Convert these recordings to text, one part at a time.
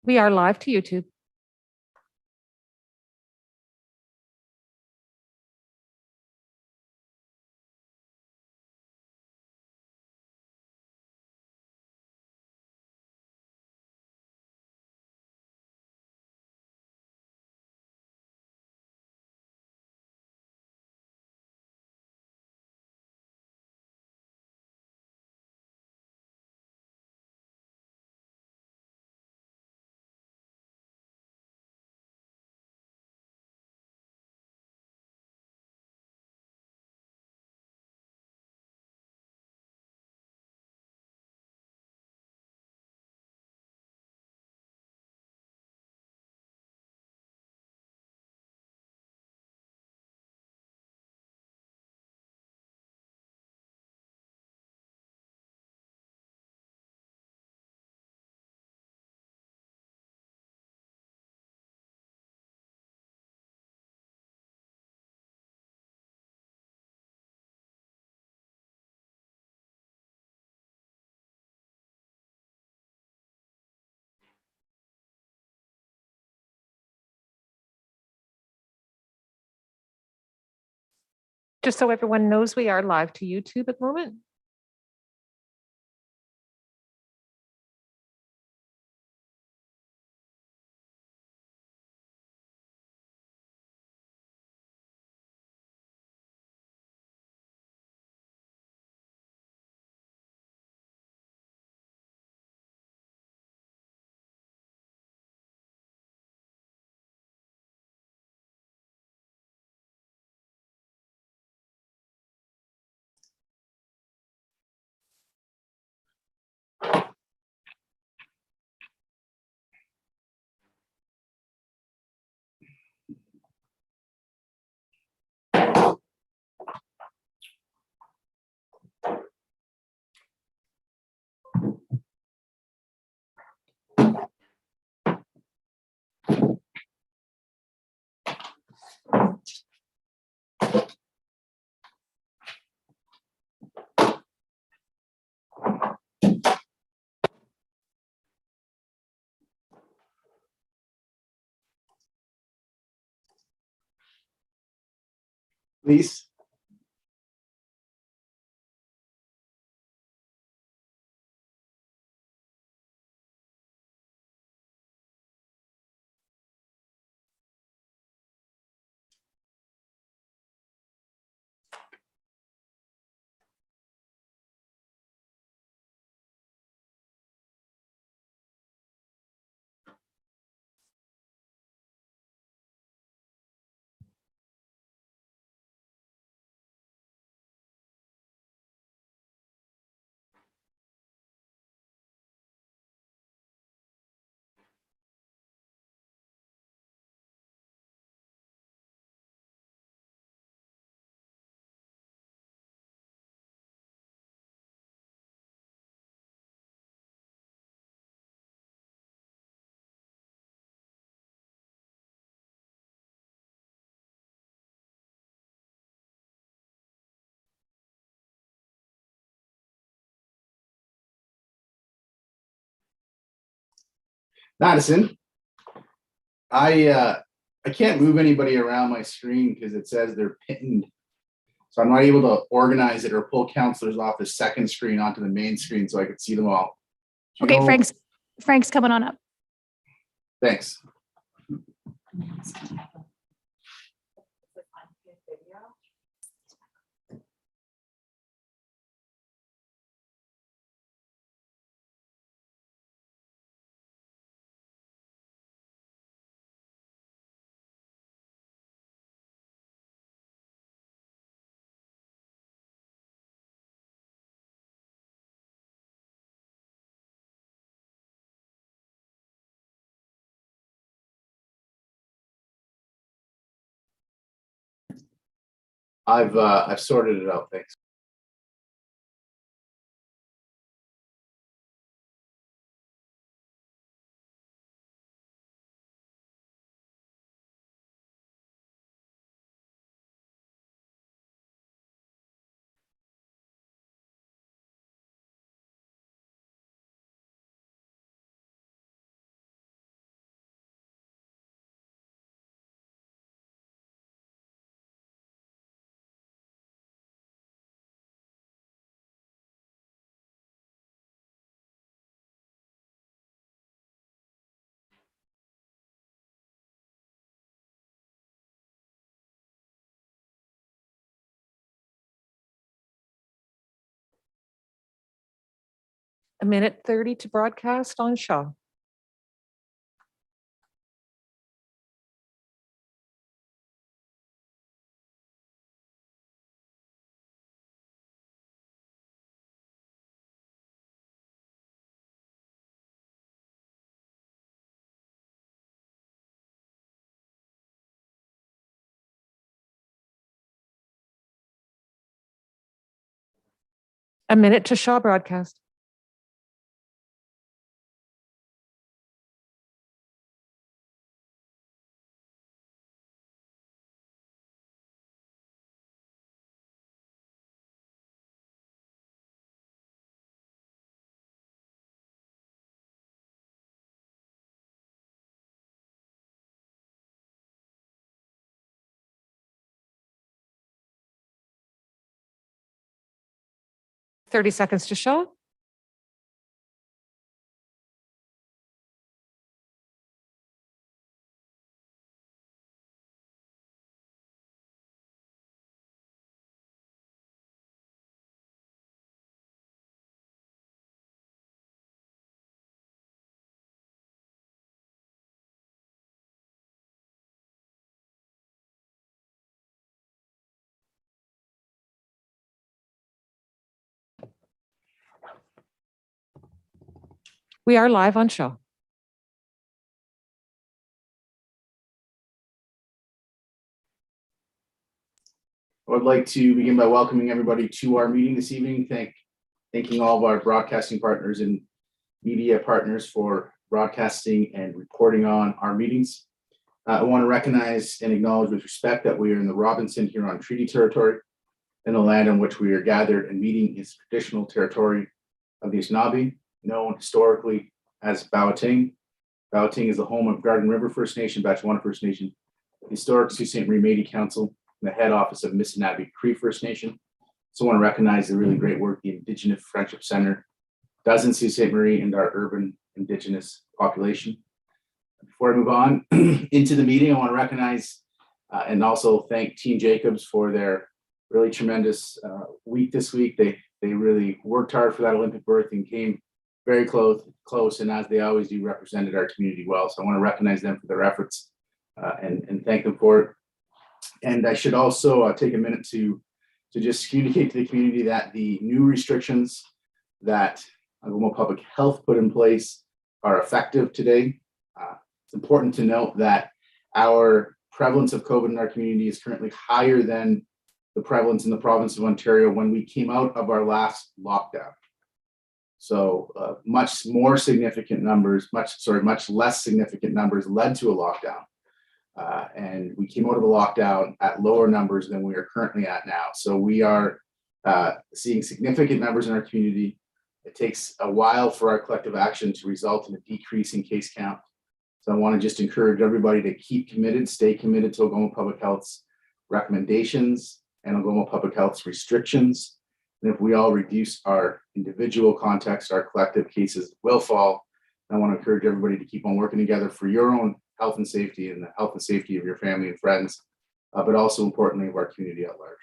We are live to YouTube. Just so everyone knows, we are live to YouTube at the moment. Please. Madison, I can't move anybody around my screen because it says they're pinned. So I'm not able to organize it or pull counselors off the second screen onto the main screen so I could see them all. Okay, Frank's coming on up. Thanks. I've sorted it out. Thanks. A minute 30 to broadcast on Shaw. A minute to Shaw broadcast. Thirty seconds to Shaw. We are live on Shaw. I would like to begin by welcoming everybody to our meeting this evening. Thanking all of our broadcasting partners and media partners for broadcasting and reporting on our meetings. I want to recognize and acknowledge with respect that we are in the Robinson Huron Treaty Territory, and the land on which we are gathered and meeting is traditional territory of the Anishinaabe, known historically as Bawating. Bawating is the home of Garden River First Nation, Batchewana First Nation, the historic Sault Ste. Marie Métis Council, and the head office of Miscellaneous Cree First Nation. So I want to recognize the really great work the Indigenous Friendship Center does in Sault Ste. Marie and our urban Indigenous population. Before I move on into the meeting, I want to recognize and also thank Team Jacobs for their really tremendous week this week. They really worked hard for that Olympic berth and came very close, and as they always do, represented our community well. So I want to recognize them for their efforts and thank them for it. And I should also take a minute to just communicate to the community that the new restrictions that Algoma Public Health put in place are effective today. It's important to note that our prevalence of COVID in our community is currently higher than the prevalence in the province of Ontario when we came out of our last lockdown. So much less significant numbers led to a lockdown. And we came out of the lockdown at lower numbers than we are currently at now. So we are seeing significant numbers in our community. It takes a while for our collective action to result in a decrease in case count. So I want to just encourage everybody to keep committed, stay committed to Algoma Public Health's recommendations and Algoma Public Health's restrictions. And if we all reduce our individual context, our collective cases will fall. I want to encourage everybody to keep on working together for your own health and safety and the health and safety of your family and friends, but also importantly of our community at large.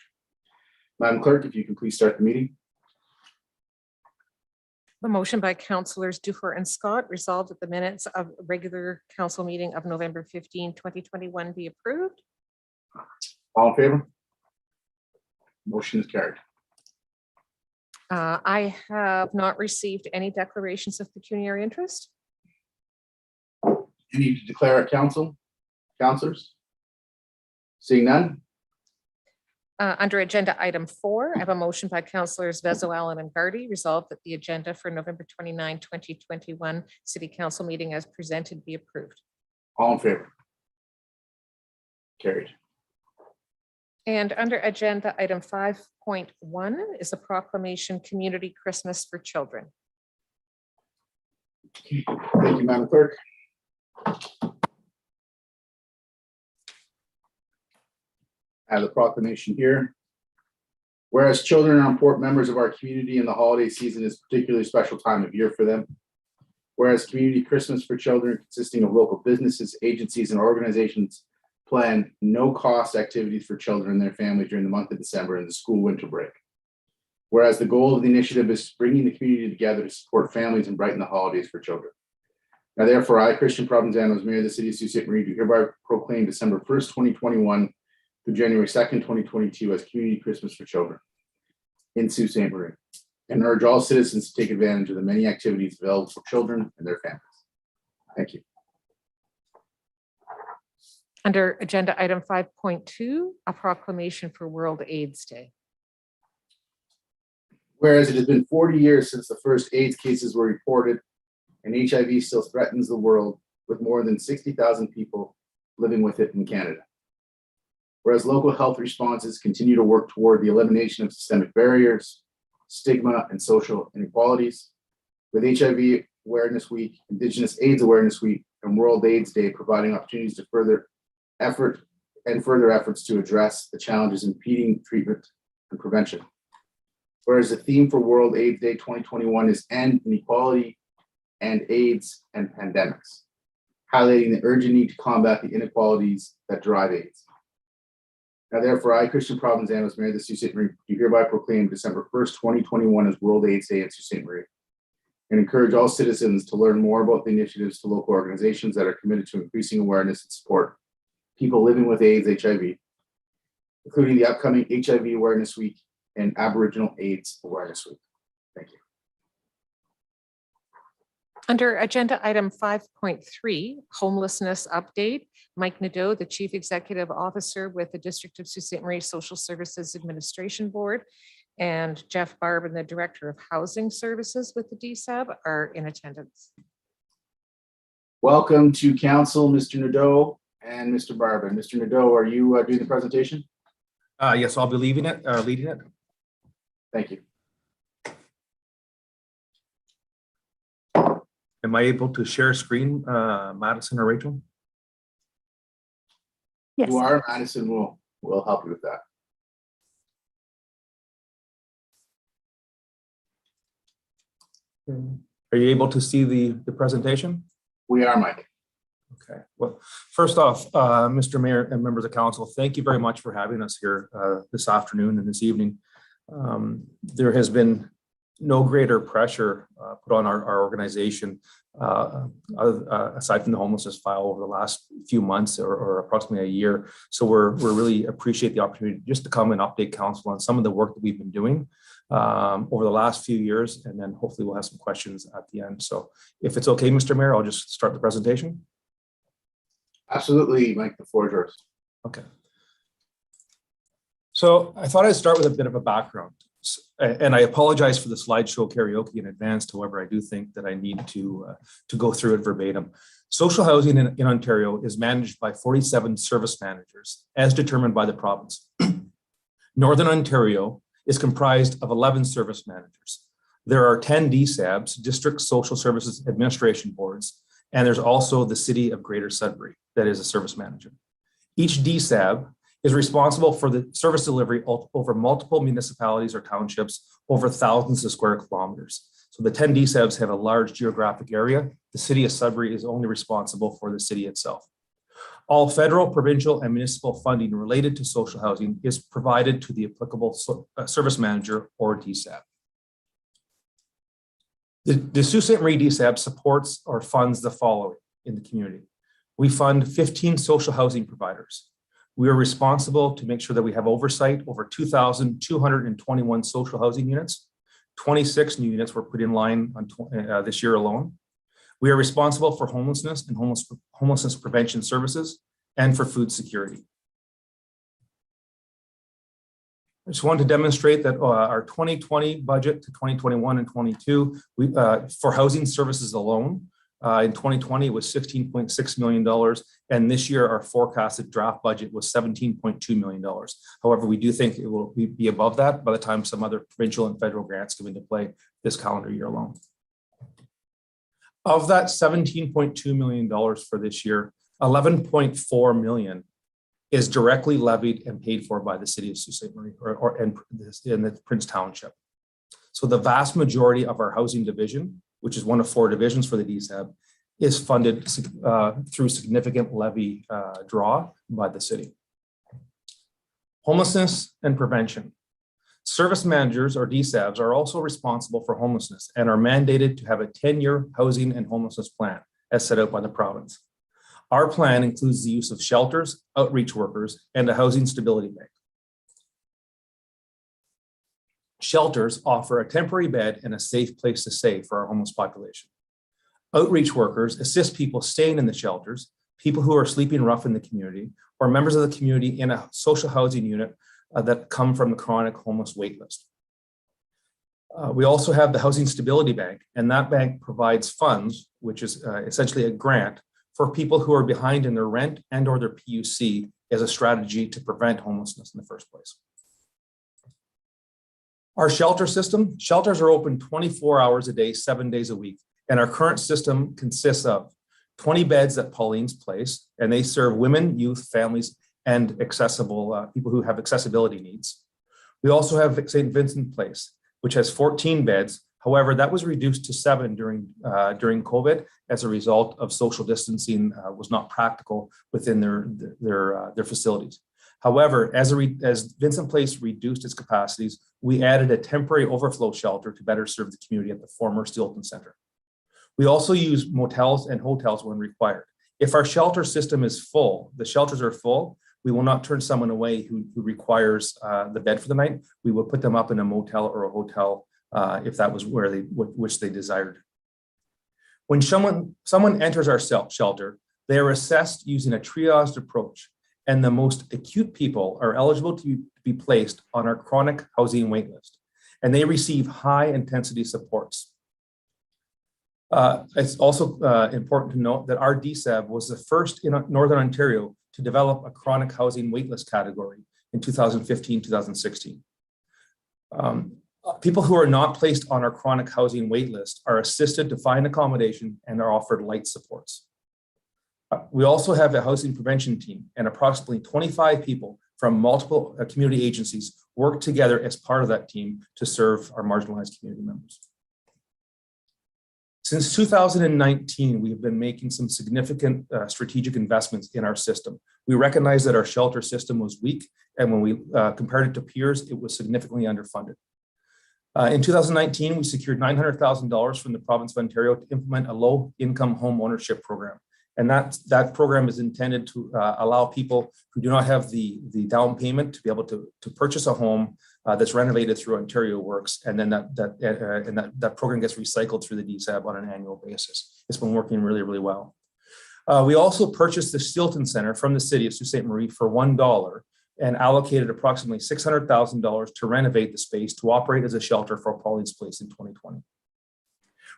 Madam Clerk, if you can please start the meeting. The motion by Councillors Dufour and Scott resolved that the minutes of regular council meeting of November 15, 2021 be approved. All in favor? Motion is carried. I have not received any declarations of pecuniary interest. Any to declare at council? Councillors? Seeing none? Under agenda item 4, I have a motion by Councillors Vezo, Allen, and Verde resolved that the agenda for November 29, 2021 City Council meeting as presented be approved. All in favor? Carried. And under agenda item 5.1 is a proclamation Community Christmas for Children. Thank you, Madam Clerk. I have the proclamation here. Whereas children are important members of our community and the holiday season is a particularly special time of year for them. Whereas Community Christmas for Children, consisting of local businesses, agencies, and organizations, plan no-cost activities for children and their families during the month of December and the school winter break. Whereas the goal of the initiative is bringing the community together to support families and brighten the holidays for children. Now, therefore, I, Christian Provenzano, as Mayor of the City of Sault Ste. Marie, do hereby proclaim December 1st, 2021 to January 2nd, 2022 as Community Christmas for Children in Sault Ste. Marie, and urge all citizens to take advantage of the many activities available for children and their families. Thank you. Under agenda item 5.2, a proclamation for World AIDS Day. Whereas it has been 40 years since the first AIDS cases were reported, and HIV still threatens the world with more than 60,000 people living with it in Canada. Whereas local health responses continue to work toward the elimination of systemic barriers, stigma, and social inequalities, with HIV Awareness Week, Indigenous AIDS Awareness Week, and World AIDS Day providing opportunities to further efforts to address the challenges impeding treatment and prevention. Whereas the theme for World AIDS Day 2021 is End Inequality and AIDS and Pandemics, highlighting the urgent need to combat the inequalities that drive AIDS. Now, therefore, I, Christian Provenzano, as Mayor of the Sault Ste. Marie, do hereby proclaim December 1st, 2021 as World AIDS Day in Sault Ste. Marie, and encourage all citizens to learn more about the initiatives to local organizations that are committed to increasing awareness and support people living with AIDS, HIV, including the upcoming HIV Awareness Week and Aboriginal AIDS Awareness Week. Thank you. Under agenda item 5.3, homelessness update, Mike Nadeau, the Chief Executive Officer with the District of Sault Ste. Marie Social Services Administration Board, and Jeff Barbin, the Director of Housing Services with the DSAB, are in attendance. Welcome to Council, Mr. Nadeau and Mr. Barbin. Mr. Nadeau, are you doing the presentation? Yes, I'll be leading it. Thank you. Am I able to share screen, Madison or Rachel? Yes. You are. Madison will help you with that. Are you able to see the presentation? We are, Mike. Okay. Well, first off, Mr. Mayor and members of council, thank you very much for having us here this afternoon and this evening. There has been no greater pressure put on our organization aside from the homelessness file over the last few months or approximately a year. So we're really appreciate the opportunity just to come and update council on some of the work that we've been doing over the last few years, and then hopefully we'll have some questions at the end. So if it's okay, Mr. Mayor, I'll just start the presentation. Absolutely, Mike, the floor is yours. Okay. So I thought I'd start with a bit of a background. And I apologize for the slideshow karaoke in advance. However, I do think that I need to go through it verbatim. Social housing in Ontario is managed by 47 service managers as determined by the province. Northern Ontario is comprised of 11 service managers. There are 10 DSABs, District Social Services Administration Boards, and there's also the City of Greater Sudbury that is a service manager. Each DSAB is responsible for the service delivery over multiple municipalities or townships over thousands of square kilometers. So the 10 DSABs have a large geographic area. The City of Sudbury is only responsible for the city itself. All federal, provincial, and municipal funding related to social housing is provided to the applicable service manager or DSAB. The Sault Ste. Marie DSAB supports or funds the following in the community. We fund 15 social housing providers. We are responsible to make sure that we have oversight over 2,221 social housing units. 26 new units were put in line on this year alone. We are responsible for homelessness and homelessness prevention services and for food security. I just wanted to demonstrate that our 2020 budget to 2021 and 22, for housing services alone, in 2020 it was $16.6 million, and this year our forecasted draft budget was $17.2 million. However, we do think it will be above that by the time some other provincial and federal grants come into play this calendar year alone. Of that $17.2 million for this year, $11.4 million is directly levied and paid for by the City of Sault Ste. Marie and in the Prince Township. So the vast majority of our housing division, which is one of 4 divisions for the DSAB, is funded through significant levy draw by the city. Homelessness and prevention. Service managers or DSAVs are also responsible for homelessness and are mandated to have a 10-year housing and homelessness plan as set out by the province. Our plan includes the use of shelters, outreach workers, and a housing stability bank. Shelters offer a temporary bed and a safe place to stay for our homeless population. Outreach workers assist people staying in the shelters, people who are sleeping rough in the community, or members of the community in a social housing unit that come from the chronic homeless wait list. We also have the Housing Stability Bank, and that bank provides funds, which is essentially a grant for people who are behind in their rent and or their PUC as a strategy to prevent homelessness in the first place. Our shelter system, shelters are open 24 hours a day, 7 days a week, and our current system consists of 20 beds at Pauline's Place, and they serve women, youth, families, and accessible people who have accessibility needs. We also have St. Vincent Place, which has 14 beds. However, that was reduced to 7 during COVID as a result of social distancing was not practical within their facilities. However, as Vincent Place reduced its capacities, we added a temporary overflow shelter to better serve the community at the former Steelton Center. We also use motels and hotels when required. If our shelter system is full, the shelters are full, we will not turn someone away who requires the bed for the night. We will put them up in a motel or a hotel if that was where which they desired. When someone enters our shelter, they are assessed using a triaged approach, and the most acute people are eligible to be placed on our chronic housing wait list, and they receive high intensity supports. It's also important to note that our DSAB was the first in Northern Ontario to develop a chronic housing waitlist category in 2015-2016. People who are not placed on our chronic housing waitlist are assisted to find accommodation and are offered light supports. We also have a housing prevention team, and approximately 25 people from multiple community agencies work together as part of that team to serve our marginalized community members. Since 2019, we have been making some significant strategic investments in our system. We recognize that our shelter system was weak, and when we compared it to peers, it was significantly underfunded. In 2019, we secured $900,000 from the province of Ontario to implement a low-income home ownership program. And that program is intended to allow people who do not have the down payment to be able to purchase a home that's renovated through Ontario Works, and then that program gets recycled through the DSAB on an annual basis. It's been working really, really well. We also purchased the Steelton Center from the city of Sault Ste. Marie for $1 and allocated approximately $600,000 to renovate the space to operate as a shelter for Pauline's Place in 2020.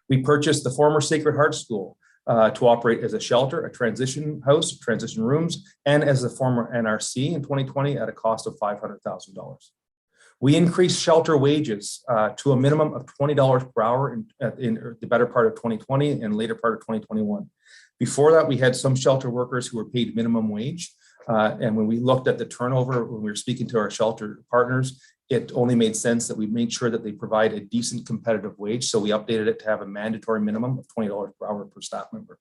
We purchased the former Sacred Heart School to operate as a shelter, a transition house, transition rooms, and as a former NRC in 2020 at a cost of $500,000. We increased shelter wages to a minimum of $20 per hour in the better part of 2020 and later part of 2021. Before that, we had some shelter workers who were paid minimum wage. And when we looked at the turnover, when we were speaking to our shelter partners, it only made sense that we made sure that they provide a decent competitive wage. So we updated it to have a mandatory minimum of $20 per hour per staff member.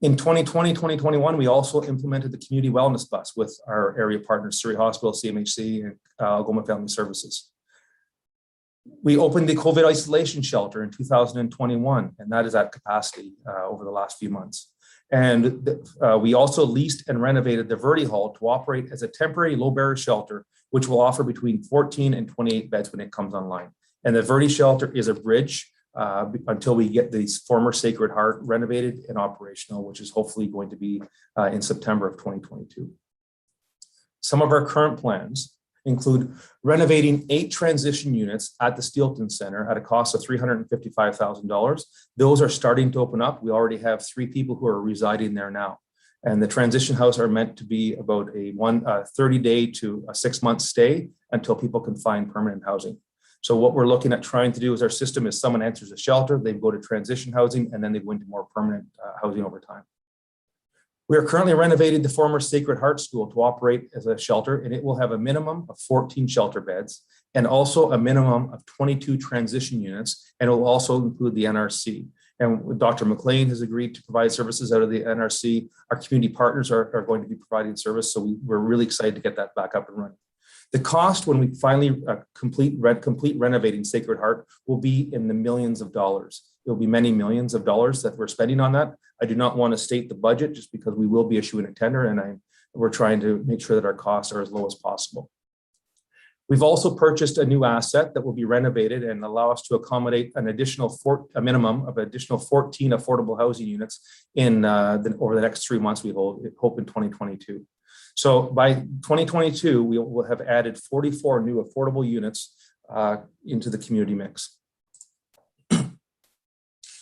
In 2020, 2021, we also implemented the community wellness bus with our area partners, Surrey Hospital, CMHC, and Algoma Family Services. We opened the COVID isolation shelter in 2021, and that is at capacity over the last few months. And we also leased and renovated the Verde Hall to operate as a temporary low-barrier shelter, which will offer between 14 and 28 beds when it comes online. And the Verde shelter is a bridge until we get these former Sacred Heart renovated and operational, which is hopefully going to be in September of 2022. Some of our current plans include renovating 8 transition units at the Steelton Center at a cost of $355,000. Those are starting to open up. We already have 3 people who are residing there now. And the transition house are meant to be about a 30-day to a 6-month stay until people can find permanent housing. So what we're looking at trying to do is our system is someone enters a shelter, they go to transition housing, and then they go into more permanent housing over time. We are currently renovating the former Sacred Heart School to operate as a shelter, and it will have a minimum of 14 shelter beds and also a minimum of 22 transition units, and it will also include the NRC. And Dr. McLean has agreed to provide services out of the NRC. Our community partners are going to be providing service, so we're really excited to get that back up and running. The cost when we finally complete renovating Sacred Heart will be in the millions of dollars. There'll be many millions of dollars that we're spending on that. I do not want to state the budget just because we will be issuing a tender, and we're trying to make sure that our costs are as low as possible. We've also purchased a new asset that will be renovated and allow us to accommodate an additional a minimum of additional 14 affordable housing units in over the next 3 months. We hope in 2022. So by 2022, we will have added 44 new affordable units into the community mix.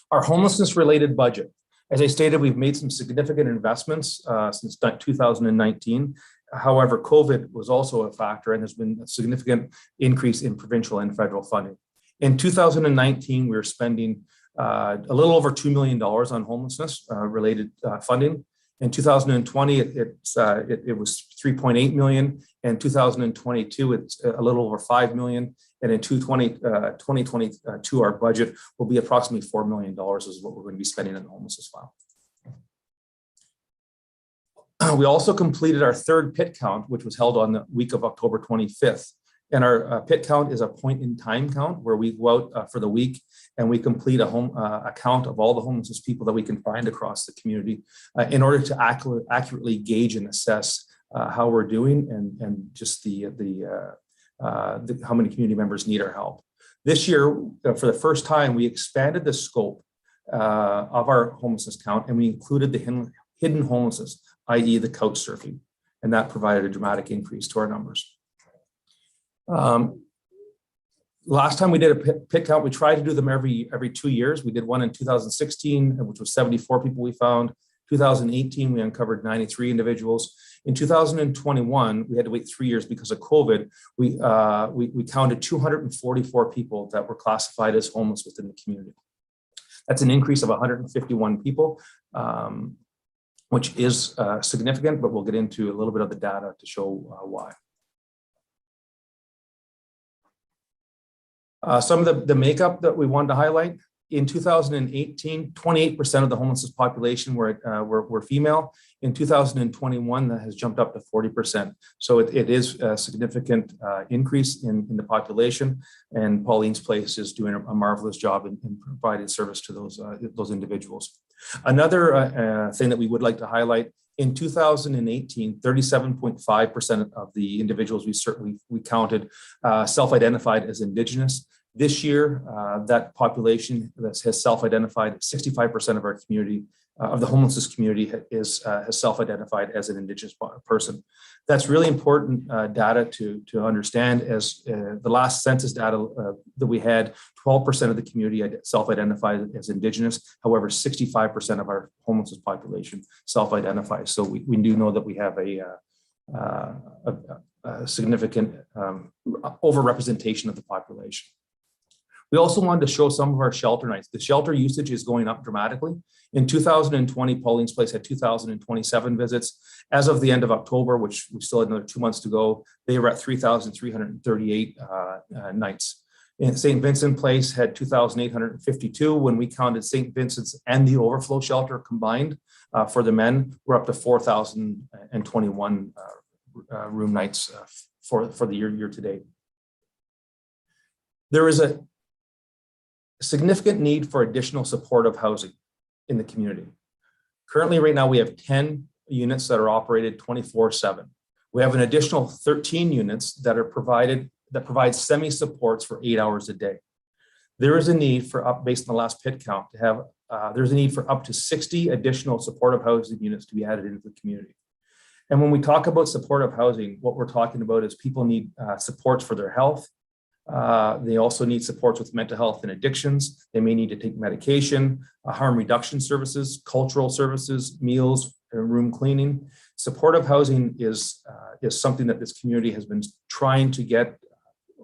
Our homelessness related budget. As I stated, we've made some significant investments since 2019. However, COVID was also a factor, and there's been a significant increase in provincial and federal funding. In 2019, we were spending a little over $2 million on homelessness related funding. In 2020, it was 3.8 million. In 2022, it's a little over 5 million. And in 2022, our budget will be approximately $4 million is what we're going to be spending on the homelessness file. We also completed our third pit count, which was held on the week of October 25th. And our pit count is a point in time count where we go out for the week and we complete a count of all the homeless people that we can find across the community in order to accurately gauge and assess how we're doing and just how many community members need our help. This year, for the first time, we expanded the scope of our homelessness count, and we included the hidden homelessness, i.e. the couch surfing, and that provided a dramatic increase to our numbers. Last time we did a pit count, we tried to do them every 2 years. We did one in 2016, which was 74 people we found. 2018, we uncovered 93 individuals. In 2021, we had to wait 3 years because of COVID. We counted 244 people that were classified as homeless within the community. That's an increase of 151 people, which is significant, but we'll get into a little bit of the data to show why. Some of the makeup that we wanted to highlight. In 2018, 28% of the homeless population were female. In 2021, that has jumped up to 40%. So it is a significant increase in the population, and Pauline's Place is doing a marvelous job in providing service to those individuals. Another thing that we would like to highlight, in 2018, 37.5% of the individuals we counted self-identified as Indigenous. This year, that population that has self-identified, 65% of our community, of the homelessness community, has self-identified as an Indigenous person. That's really important data to understand, as the last census data that we had, 12% of the community self-identified as Indigenous. However, 65% of our homelessness population self-identifies. So we do know that we have a significant overrepresentation of the population. We also wanted to show some of our shelter nights. The shelter usage is going up dramatically. In 2020, Pauline's Place had 2,027 visits. As of the end of October, which we still had another 2 months to go, they were at 3,338 nights. And St. Vincent Place had 2,852. When we counted St. Vincent's and the overflow shelter combined for the men, we're up to 4,021 room nights for the year to date. There is a significant need for additional supportive housing in the community. Currently, right now, we have 10 units that are operated 24/7. We have an additional 13 units that provide semi-supports for 8 hours a day. There is a need for, based on the last pit count, to have, there's a need for up to 60 additional supportive housing units to be added into the community. And when we talk about supportive housing, what we're talking about is people need supports for their health. They also need supports with mental health and addictions. They may need to take medication, harm reduction services, cultural services, meals, room cleaning. Supportive housing is something that this community has been trying to get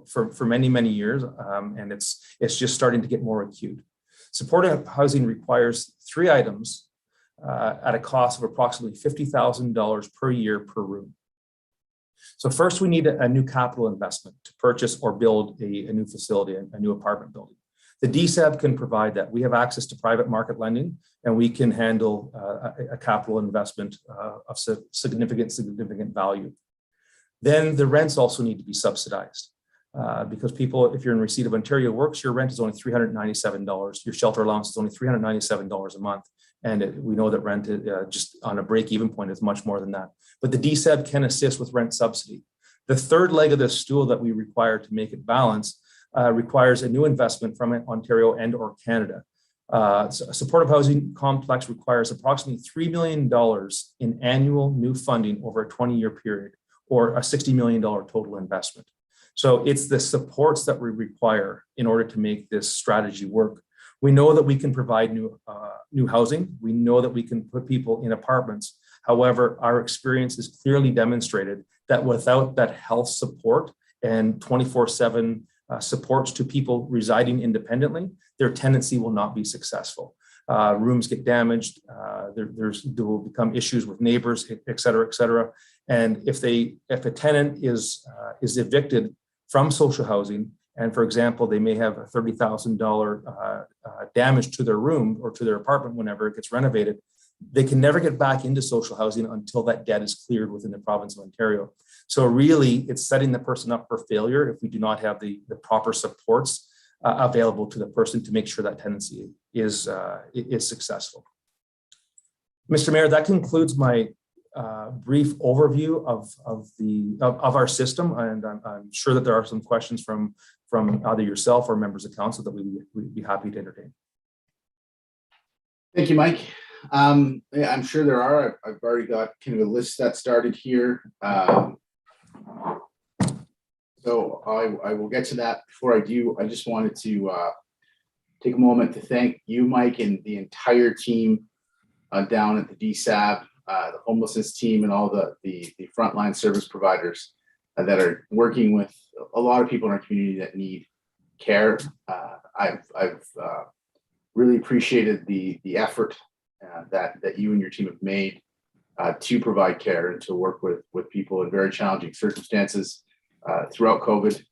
for many, many years, and it's just starting to get more acute. Supportive housing requires 3 items at a cost of approximately $50,000 per year per room. So first, we need a new capital investment to purchase or build a new facility, a new apartment building. The DSAB can provide that. We have access to private market lending, and we can handle a capital investment of significant value. then the rents also need to be subsidized. Because people, if you're in receipt of Ontario Works, your rent is only $397. Your shelter allowance is only $397 a month. And we know that rent just on a break-even point is much more than that. But the DSEB can assist with rent subsidy. The third leg of this stool that we require to make it balance requires a new investment from Ontario and or Canada. A supportive housing complex requires approximately $3 million in annual new funding over a 20-year period, or a $60 million total investment. So it's the supports that we require in order to make this strategy work. We know that we can provide new housing. We know that we can put people in apartments. However, our experience has clearly demonstrated that without that health support and 24/7 supports to people residing independently, their tenancy will not be successful. Rooms get damaged. There will become issues with neighbors, et cetera, et cetera. And if a tenant is evicted from social housing, and for example, they may have a $30,000 damage to their room or to their apartment whenever it gets renovated, they can never get back into social housing until that debt is cleared within the province of Ontario. So really, it's setting the person up for failure if we do not have the proper supports available to the person to make sure that tenancy is successful. Mr. Mayor, that concludes my brief overview of our system, and I'm sure that there are some questions from either yourself or members of council that we'd be happy to entertain. Thank you, Mike. Yeah, I'm sure there are. I've already got kind of a list that started here. So I will get to that. Before I do, I just wanted to take a moment to thank you, Mike, and the entire team down at the DSAB, the homelessness team, and all the frontline service providers that are working with a lot of people in our community that need care. I've really appreciated the effort that you and your team have made to provide care and to work with people in very challenging circumstances throughout COVID.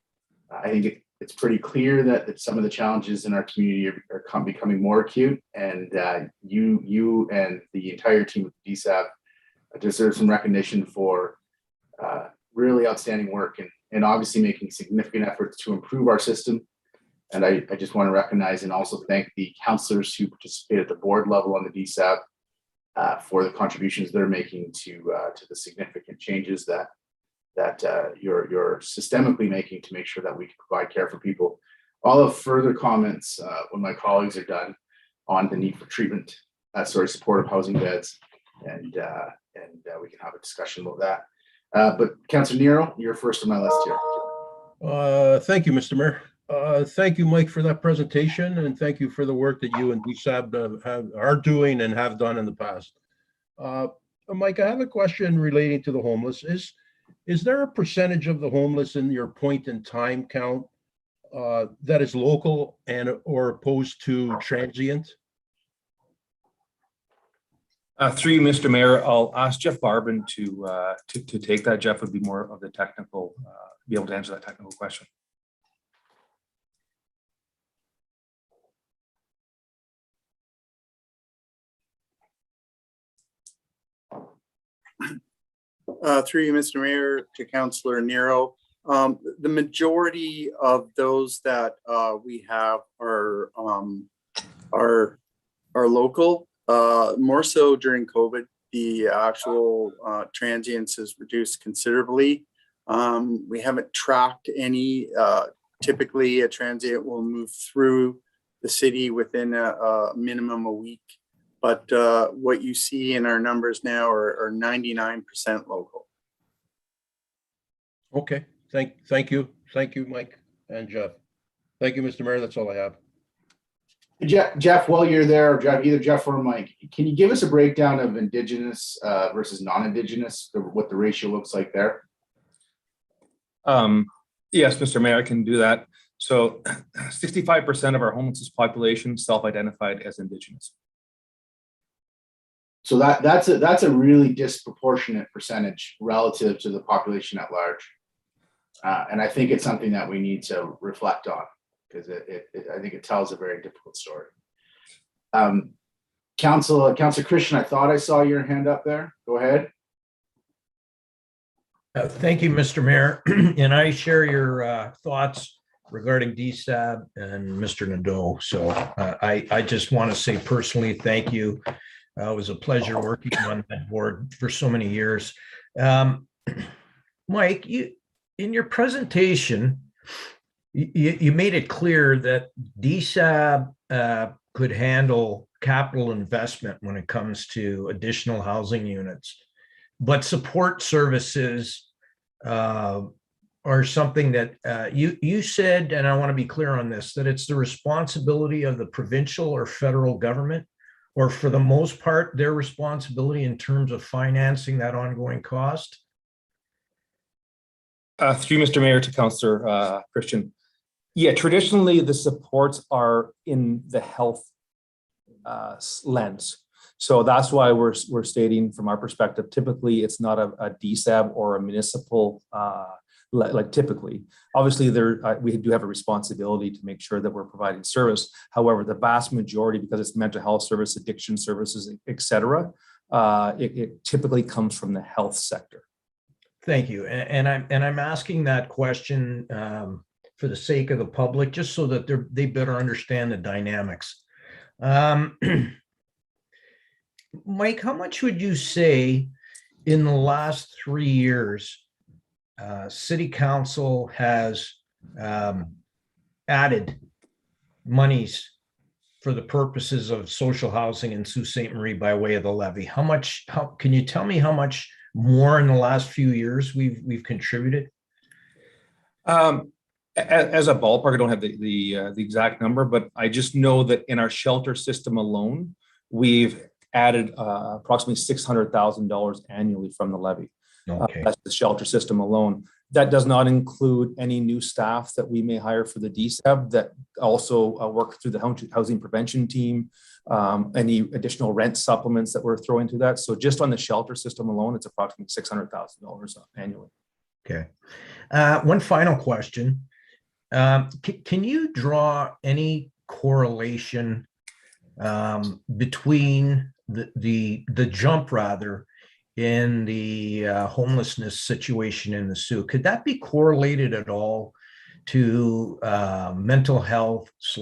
I think it's pretty clear that some of the challenges in our community are becoming more acute, and you and the entire team of DSAB deserve some recognition for really outstanding work and obviously making significant efforts to improve our system. And I just want to recognize and also thank the councillors who participate at the board level on the DSAB for the contributions they're making to the significant changes that you're systemically making to make sure that we can provide care for people. I'll have further comments when my colleagues are done on the need for treatment, supportive housing beds, and we can have a discussion about that. But Councillor Nero, you're first on my list here. Thank you, Mr. Mayor. Thank you, Mike, for that presentation, and thank you for the work that you and DSAB are doing and have done in the past. Mike, I have a question relating to the homeless. Is there a percentage of the homeless in your point in time count that is local or opposed to transient? Through you, Mr. Mayor, I'll ask Jeff Barbin to take that. Jeff would be more of the technical, be able to answer that technical question. Through you, Mr. Mayor, to Councillor Nero. The majority of those that we have are local. More so during COVID, the actual transients has reduced considerably. We haven't tracked any. Typically, a transient will move through the city within a minimum a week. But what you see in our numbers now are 99% local. Okay, thank you, Mike and Jeff. Thank you, Mr. Mayor. That's all I have. Jeff, while you're there, either Jeff or Mike, can you give us a breakdown of Indigenous versus non-Indigenous, what the ratio looks like there? Yes, Mr. Mayor, I can do that. So 65% of our homeless population self-identified as Indigenous. So that's a really disproportionate percentage relative to the population at large. And I think it's something that we need to reflect on, because I think it tells a very difficult story. Councillor Christian, I thought I saw your hand up there. Go ahead. Thank you, Mr. Mayor. And I share your thoughts regarding DSAB and Mr. Nadeau. So I just want to say personally, thank you. It was a pleasure working on that board for so many years. Mike, in your presentation, you made it clear that DSAB could handle capital investment when it comes to additional housing units, but support services are something that you said, and I want to be clear on this, that it's the responsibility of the provincial or federal government, or for the most part, their responsibility in terms of financing that ongoing cost? Through Mr. Mayor to Councillor Christian. Yeah, traditionally the supports are in the health lens. So that's why we're stating from our perspective, typically it's not a DSAB or a municipal, like typically. Obviously we do have a responsibility to make sure that we're providing service. However, the vast majority, because it's mental health service, addiction services, et cetera, it typically comes from the health sector. Thank you. And I'm asking that question for the sake of the public, just so that they better understand the dynamics. Mike, how much would you say in the last 3 years, City Council has added monies for the purposes of social housing in Sault Ste. Marie by way of the levy? How can you tell me how much more in the last few years we've contributed? As a ballpark, I don't have the exact number, but I just know that in our shelter system alone, we've added approximately $600,000 annually from the levy. Okay. That's the shelter system alone. That does not include any new staff that we may hire for the DSAB that also work through the housing prevention team, any additional rent supplements that we're throwing to that. So just on the shelter system alone, it's approximately $600,000 annually. Okay. One final question. Can you draw any correlation between the jump rather in the homelessness situation in the Soo? Could that be correlated at all to mental health /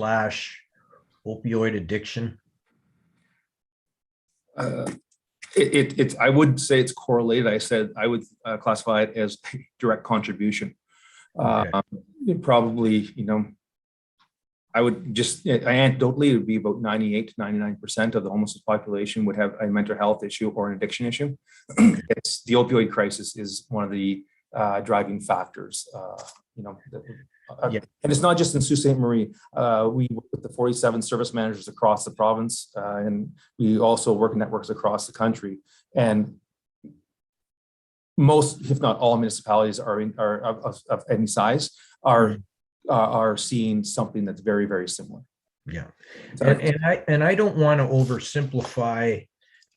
opioid addiction? I would say it's correlated. I would classify it as direct contribution. Okay. It probably, I would just anecdotally, it would be about 98 to 99% of the homeless population would have a mental health issue or an addiction issue. It's the opioid crisis is one of the driving factors. Yeah. And it's not just in Sault Ste. Marie. We work with the 47 service managers across the province, and we also work in networks across the country. And most, if not all, municipalities are of any size are seeing something that's very, very similar. Yeah. And I don't want to oversimplify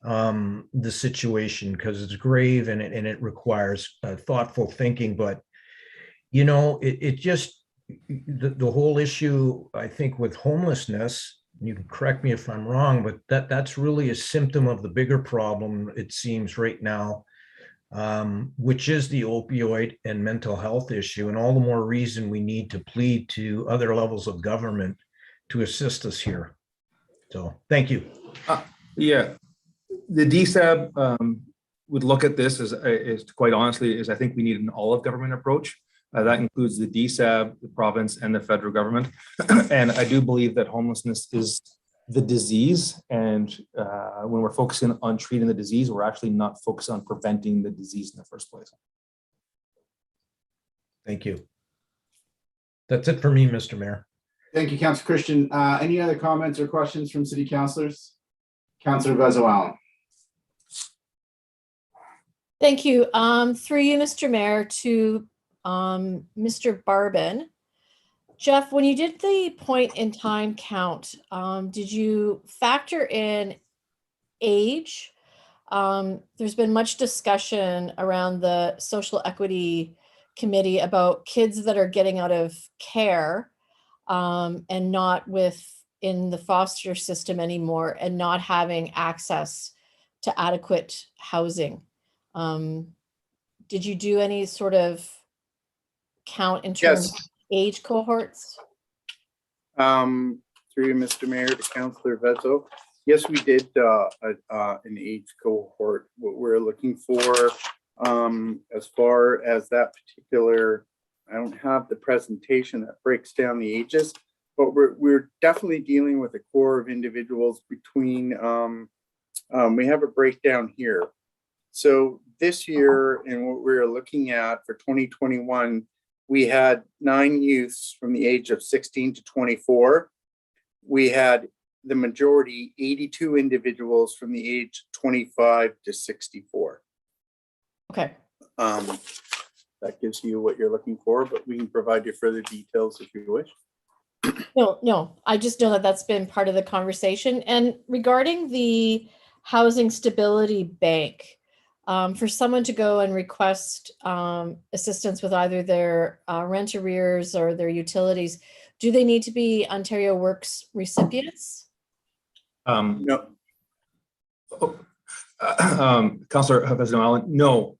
the situation because it's grave and it requires thoughtful thinking. But, it just, the whole issue, I think, with homelessness, and you can correct me if I'm wrong, but that's really a symptom of the bigger problem, it seems right now, which is the opioid and mental health issue, and all the more reason we need to plead to other levels of government to assist us here. So thank you. Yeah, the DSAB would look at this as quite honestly, I think we need an all of government approach. That includes the DSAB, the province, and the federal government. And I do believe that homelessness is the disease. And when we're focusing on treating the disease, we're actually not focused on preventing the disease in the first place. Thank you. That's it for me, Mr. Mayor. Thank you, Councillor Christian. Any other comments or questions from city councillors? Councillor Vezo-Allen. Thank you. Through you, Mr. Mayor, to Mr. Barbin. Jeff, when you did the point in time count, did you factor in age? There's been much discussion around the Social Equity Committee about kids that are getting out of care and not in the foster system anymore and not having access to adequate housing. did you do any sort of count in terms Yes. of age cohorts? Through you, Mr. Mayor, to Councillor Vezzo. Yes, we did an age cohort. What we're looking for, as far as that particular, I don't have the presentation that breaks down the ages, but we're definitely dealing with a core of individuals between. We have a breakdown here. So this year, and what we're looking at for 2021, we had 9 youths from the age of 16 to 24. We had the majority, 82 individuals from the age 25 to 64. Okay. That gives you what you're looking for, but we can provide you further details if you wish. No, I just know that that's been part of the conversation. And regarding the Housing Stability Bank, for someone to go and request assistance with either their rent arrears or their utilities, do they need to be Ontario Works recipients? No. Councillor Hafez-Allen, no.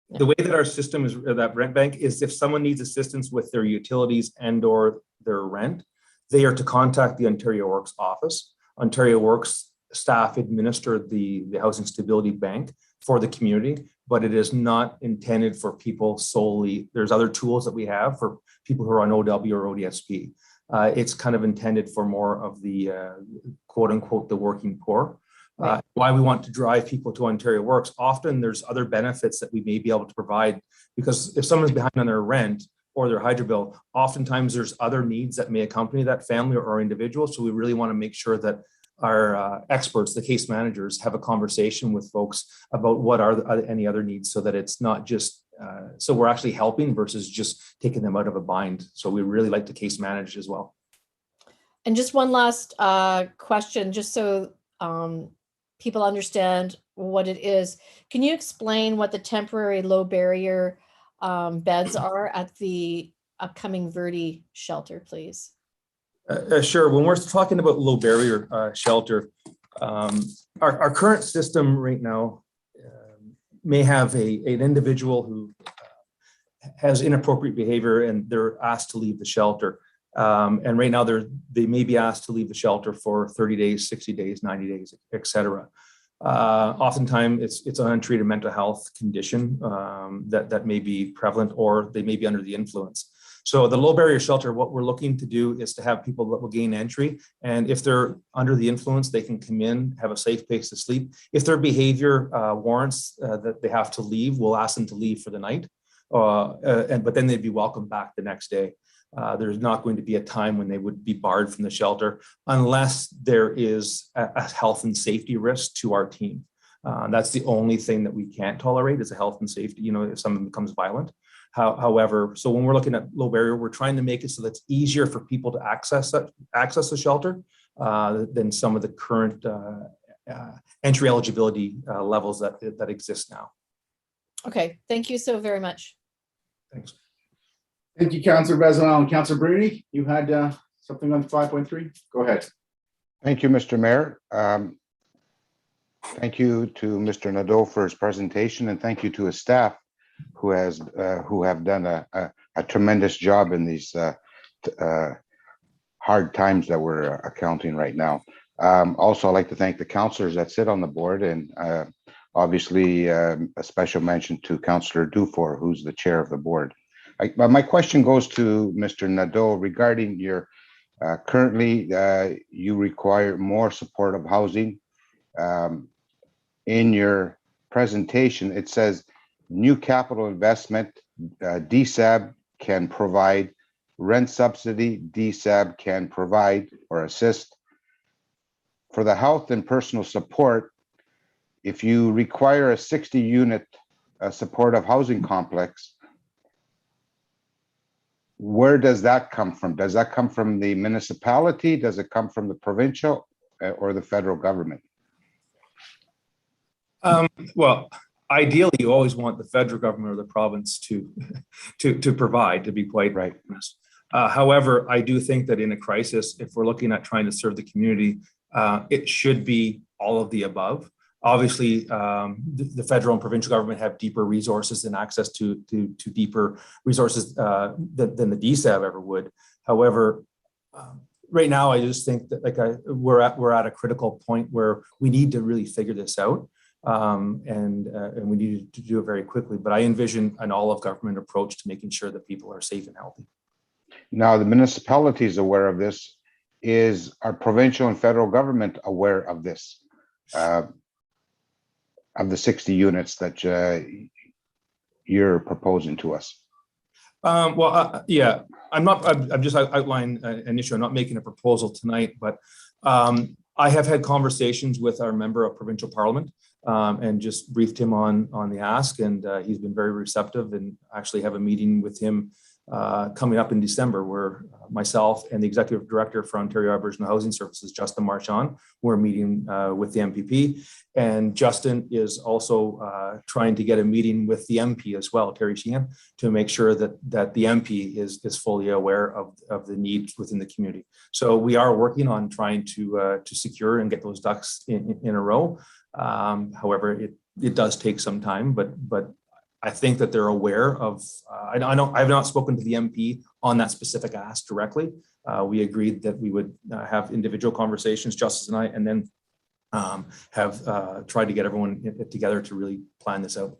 The way that our system is, that rent bank, is if someone needs assistance with their utilities and or their rent, they are to contact the Ontario Works office. Ontario Works staff administer the Housing Stability Bank for the community, but it is not intended for people solely. There's other tools that we have for people who are on OW or ODSP. It's kind of intended for more of the quote unquote, the working poor. Why we want to drive people to Ontario Works, often there's other benefits that we may be able to provide, because if someone's behind on their rent or their hydro bill, oftentimes there's other needs that may accompany that family or individual. So we really want to make sure that our experts, the case managers, have a conversation with folks about what are any other needs, so that it's not just, so we're actually helping versus just taking them out of a bind. So we really like to case manage as well. And just one last question, just so people understand what it is. Can you explain what the temporary low barrier beds are at the upcoming Verde shelter, please? Sure. When we're talking about low barrier shelter, our current system right now may have an individual who has inappropriate behavior and they're asked to leave the shelter. And right now they may be asked to leave the shelter for 30 days, 60 days, 90 days, et cetera. Oftentimes it's an untreated mental health condition that may be prevalent, or they may be under the influence. So the low barrier shelter, what we're looking to do is to have people that will gain entry. And if they're under the influence, they can come in, have a safe place to sleep. If their behavior warrants that they have to leave, we'll ask them to leave for the night. But then they'd be welcome back the next day. There's not going to be a time when they would be barred from the shelter unless there is a health and safety risk to our team. That's the only thing that we can't tolerate, is a health and safety, if someone becomes violent. However, so when we're looking at low barrier, we're trying to make it so that's easier for people to access the shelter than some of the current entry eligibility levels that exist now. Okay, thank you so very much. Thanks. Thank you, Councillor Bezelal. And Councillor Bruni, you had something on 5.3? Go ahead. Thank you, Mr. Mayor. Thank you to Mr. Nadeau for his presentation, and thank you to his staff who have done a tremendous job in these hard times that we're accounting right now. Also, I'd like to thank the councillors that sit on the board, and obviously a special mention to Councillor Dufour, who's the chair of the board. My question goes to Mr. Nadeau regarding your currently you require more supportive housing. In your presentation, it says new capital investment, DSAB can provide, rent subsidy, DSAB can provide or assist. For the health and personal support, if you require a 60-unit supportive housing complex, where does that come from? Does that come from the municipality? Does it come from the provincial or the federal government? Well, ideally, you always want the federal government or the province to provide, to be quite right. honest. However, I do think that in a crisis, if we're looking at trying to serve the community, it should be all of the above. Obviously, the federal and provincial government have deeper resources and access to deeper resources than the DSAB ever would. However, right now, I just think that we're at a critical point where we need to really figure this out, and we need to do it very quickly. But I envision an all-of-government approach to making sure that people are safe and healthy. Now, the municipality is aware of this. Is our provincial and federal government aware of this? Of the 60 units that you're proposing to us? Yeah, I've just outlined an issue. I'm not making a proposal tonight, but I have had conversations with our member of provincial parliament and just briefed him on the ask, and he's been very receptive, and actually have a meeting with him coming up in December, where myself and the executive director for Ontario Aboriginal Housing Services, Justin Marchand, we're meeting with the MPP, and Justin is also trying to get a meeting with the MP as well, Terry Sheehan, to make sure that the MP is fully aware of the needs within the community. So we are working on trying to secure and get those ducks in a row. However, it does take some time, but I think that they're aware of, I've not spoken to the MP on that specific ask directly. We agreed that we would have individual conversations, Justice and I, and then have tried to get everyone together to really plan this out.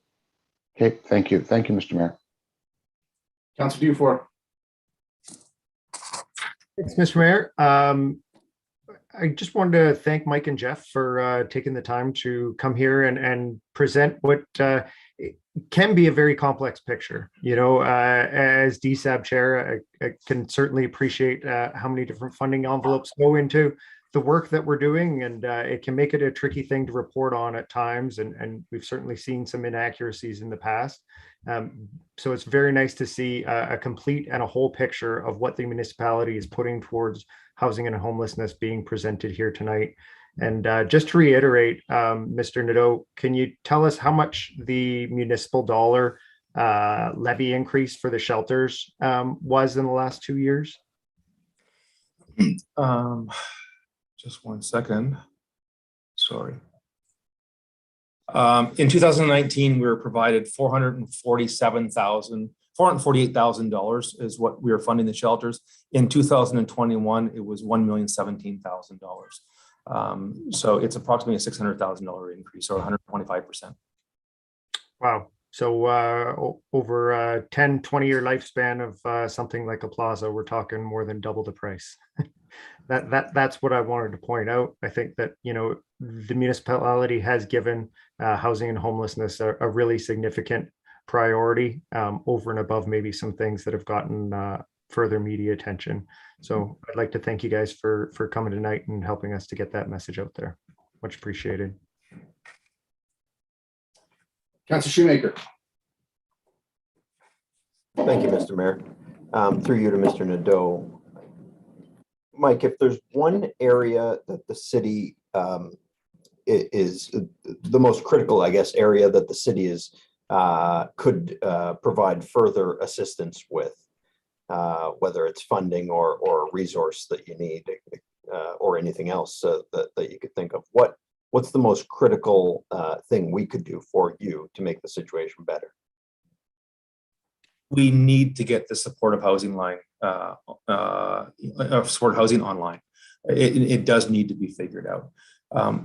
Okay, thank you. Thank you, Mr. Mayor. Councilor Dufour. Thanks, Mr. Mayor. I just wanted to thank Mike and Jeff for taking the time to come here and present what can be a very complex picture. You know, as DSAB chair, I can certainly appreciate how many different funding envelopes go into the work that we're doing, and it can make it a tricky thing to report on at times, and we've certainly seen some inaccuracies in the past. So it's very nice to see a complete and a whole picture of what the municipality is putting towards housing and homelessness being presented here tonight. And just to reiterate, Mr. Nadeau, can you tell us how much the municipal dollar levy increase for the shelters was in the last 2 years? Just 1 second. Sorry. In 2019, we were provided $448,000 is what we were funding the shelters. In 2021, it was $1,017,000. So it's approximately a $600,000 increase, or 125%. Wow. So over a 10, 20-year lifespan of something like a Plaza, we're talking more than double the price. That's what I wanted to point out. I think that, you know, the municipality has given housing and homelessness a really significant priority over and above maybe some things that have gotten further media attention. So I'd like to thank you guys for coming tonight and helping us to get that message out there. Much appreciated. Councilor Shoemaker. Thank you, Mr. Mayor. Through you to Mr. Nadeau. Mike, if there's one area that the city is the most critical, I guess, area that the city is could provide further assistance with, whether it's funding or resource that you need, or anything else that you could think of, what's the most critical thing we could do for you to make the situation better? We need to get the supportive housing line, supportive housing online. It does need to be figured out.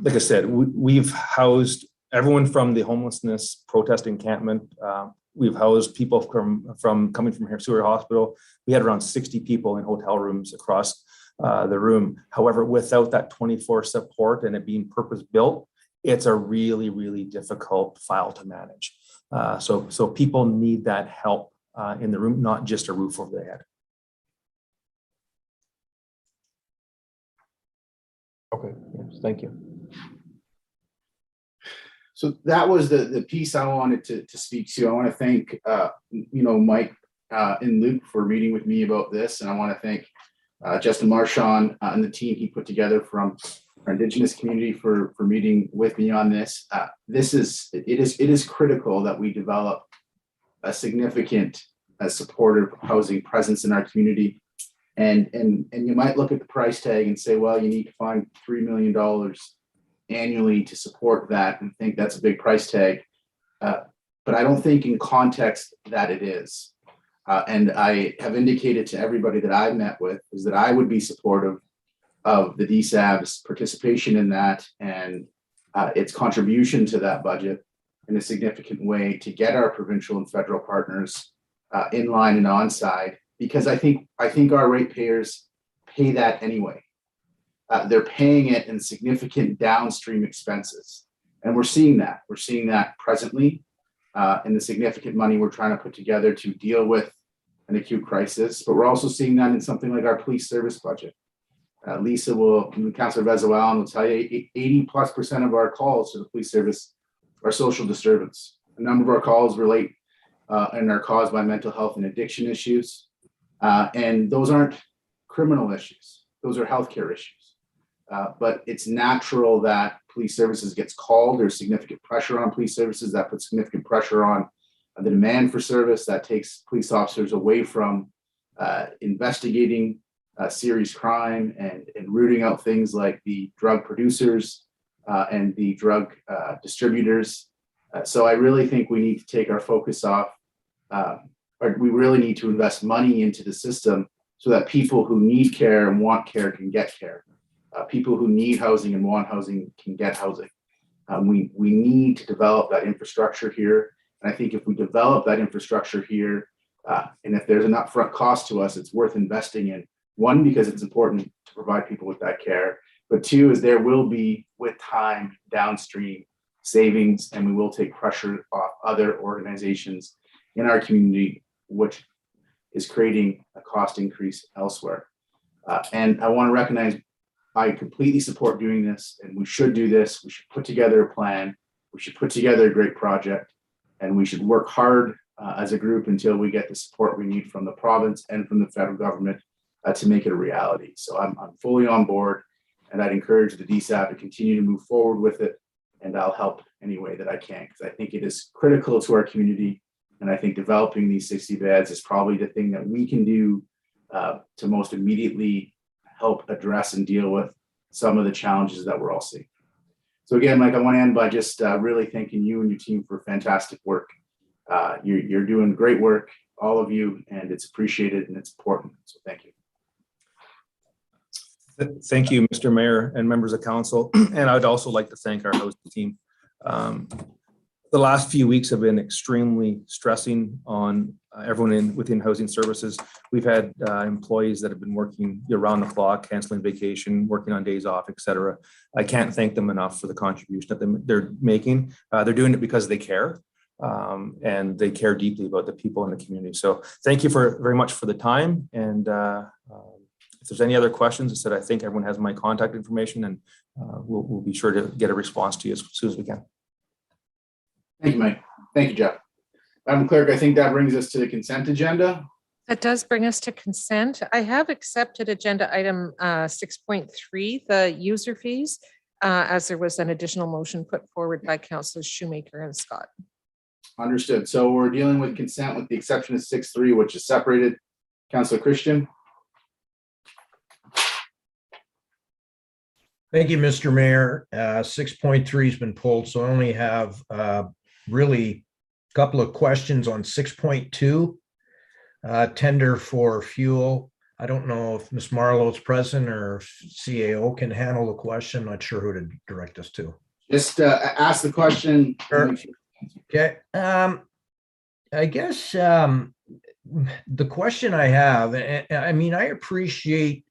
Like I said, we've housed everyone from the homelessness protest encampment. We've housed people from coming from Surrey Hospital. We had around 60 people in hotel rooms across the room. However, without that 24 support and it being purpose built, it's a really, really difficult file to manage. So people need that help in the room, not just a roof over their head. Okay, yes, thank you. So that was the piece I wanted to speak to. I want to thank Mike and Luke for meeting with me about this, and I want to thank Justin Marchand and the team he put together from our Indigenous community for meeting with me on this. It is critical that we develop a significant supportive housing presence in our community, and you might look at the price tag and say, well, you need to find $3 million annually to support that and think that's a big price tag. But I don't think in context that it is. And I have indicated to everybody that I've met with is that I would be supportive of the DSAB's participation in that and its contribution to that budget in a significant way to get our provincial and federal partners in line and on side, because I think our ratepayers pay that anyway. They're paying it in significant downstream expenses. And we're seeing that. We're seeing that presently in the significant money we're trying to put together to deal with an acute crisis. But we're also seeing that in something like our police service budget. Lisa will, Councillor Vezawan will tell you 80+% of our calls to the police service are social disturbance. A number of our calls relate and are caused by mental health and addiction issues. And those aren't criminal issues. Those are healthcare issues. But it's natural that police services gets called. There's significant pressure on police services. That puts significant pressure on the demand for service. That takes police officers away from investigating serious crime and rooting out things like the drug producers and the drug distributors. So I really think we need to take our focus off, or we really need to invest money into the system so that people who need care and want care can get care. People who need housing and want housing can get housing. We need to develop that infrastructure here. And I think if we develop that infrastructure here, and if there's an upfront cost to us, it's worth investing in. One, because it's important to provide people with that care. But two, is there will be, with time, downstream savings, and we will take pressure off other organizations in our community, which is creating a cost increase elsewhere. And I want to recognize I completely support doing this, and we should do this. We should put together a plan. We should put together a great project, and we should work hard as a group until we get the support we need from the province and from the federal government to make it a reality. So I'm fully on board, and I'd encourage the DSAB to continue to move forward with it, and I'll help any way that I can, because I think it is critical to our community, and I think developing these 60 beds is probably the thing that we can do to most immediately help address and deal with some of the challenges that we're all seeing. So again, Mike, I want to end by just really thanking you and your team for fantastic work. You're doing great work, all of you, and it's appreciated and it's important. So thank you. Thank you, Mr. Mayor and members of council. And I'd also like to thank our housing team. The last few weeks have been extremely stressing on everyone within housing services. We've had employees that have been working around the clock, canceling vacation, working on days off, et cetera. I can't thank them enough for the contribution that they're making. They're doing it because they care, and they care deeply about the people in the community. So thank you very much for the time. And if there's any other questions, I think everyone has my contact information, and we'll be sure to get a response to you as soon as we can. Thank you, Mike. Thank you, Jeff. Madam Clerk, I think that brings us to the consent agenda. That does bring us to consent. I have accepted agenda item 6.3, the user fees, as there was an additional motion put forward by Councilors Shoemaker and Scott. Understood. So we're dealing with consent with the exception of 6.3, which is separated. Councilor Christian. Thank you, Mr. Mayor. 6.3 has been pulled, so I only have really a couple of questions on 6.2, tender for fuel. I don't know if Ms. Marlowe's present or if CAO can handle the question. Not sure who to direct us to. Just ask the question. Sure. Okay. I guess the question I have, I mean, I appreciate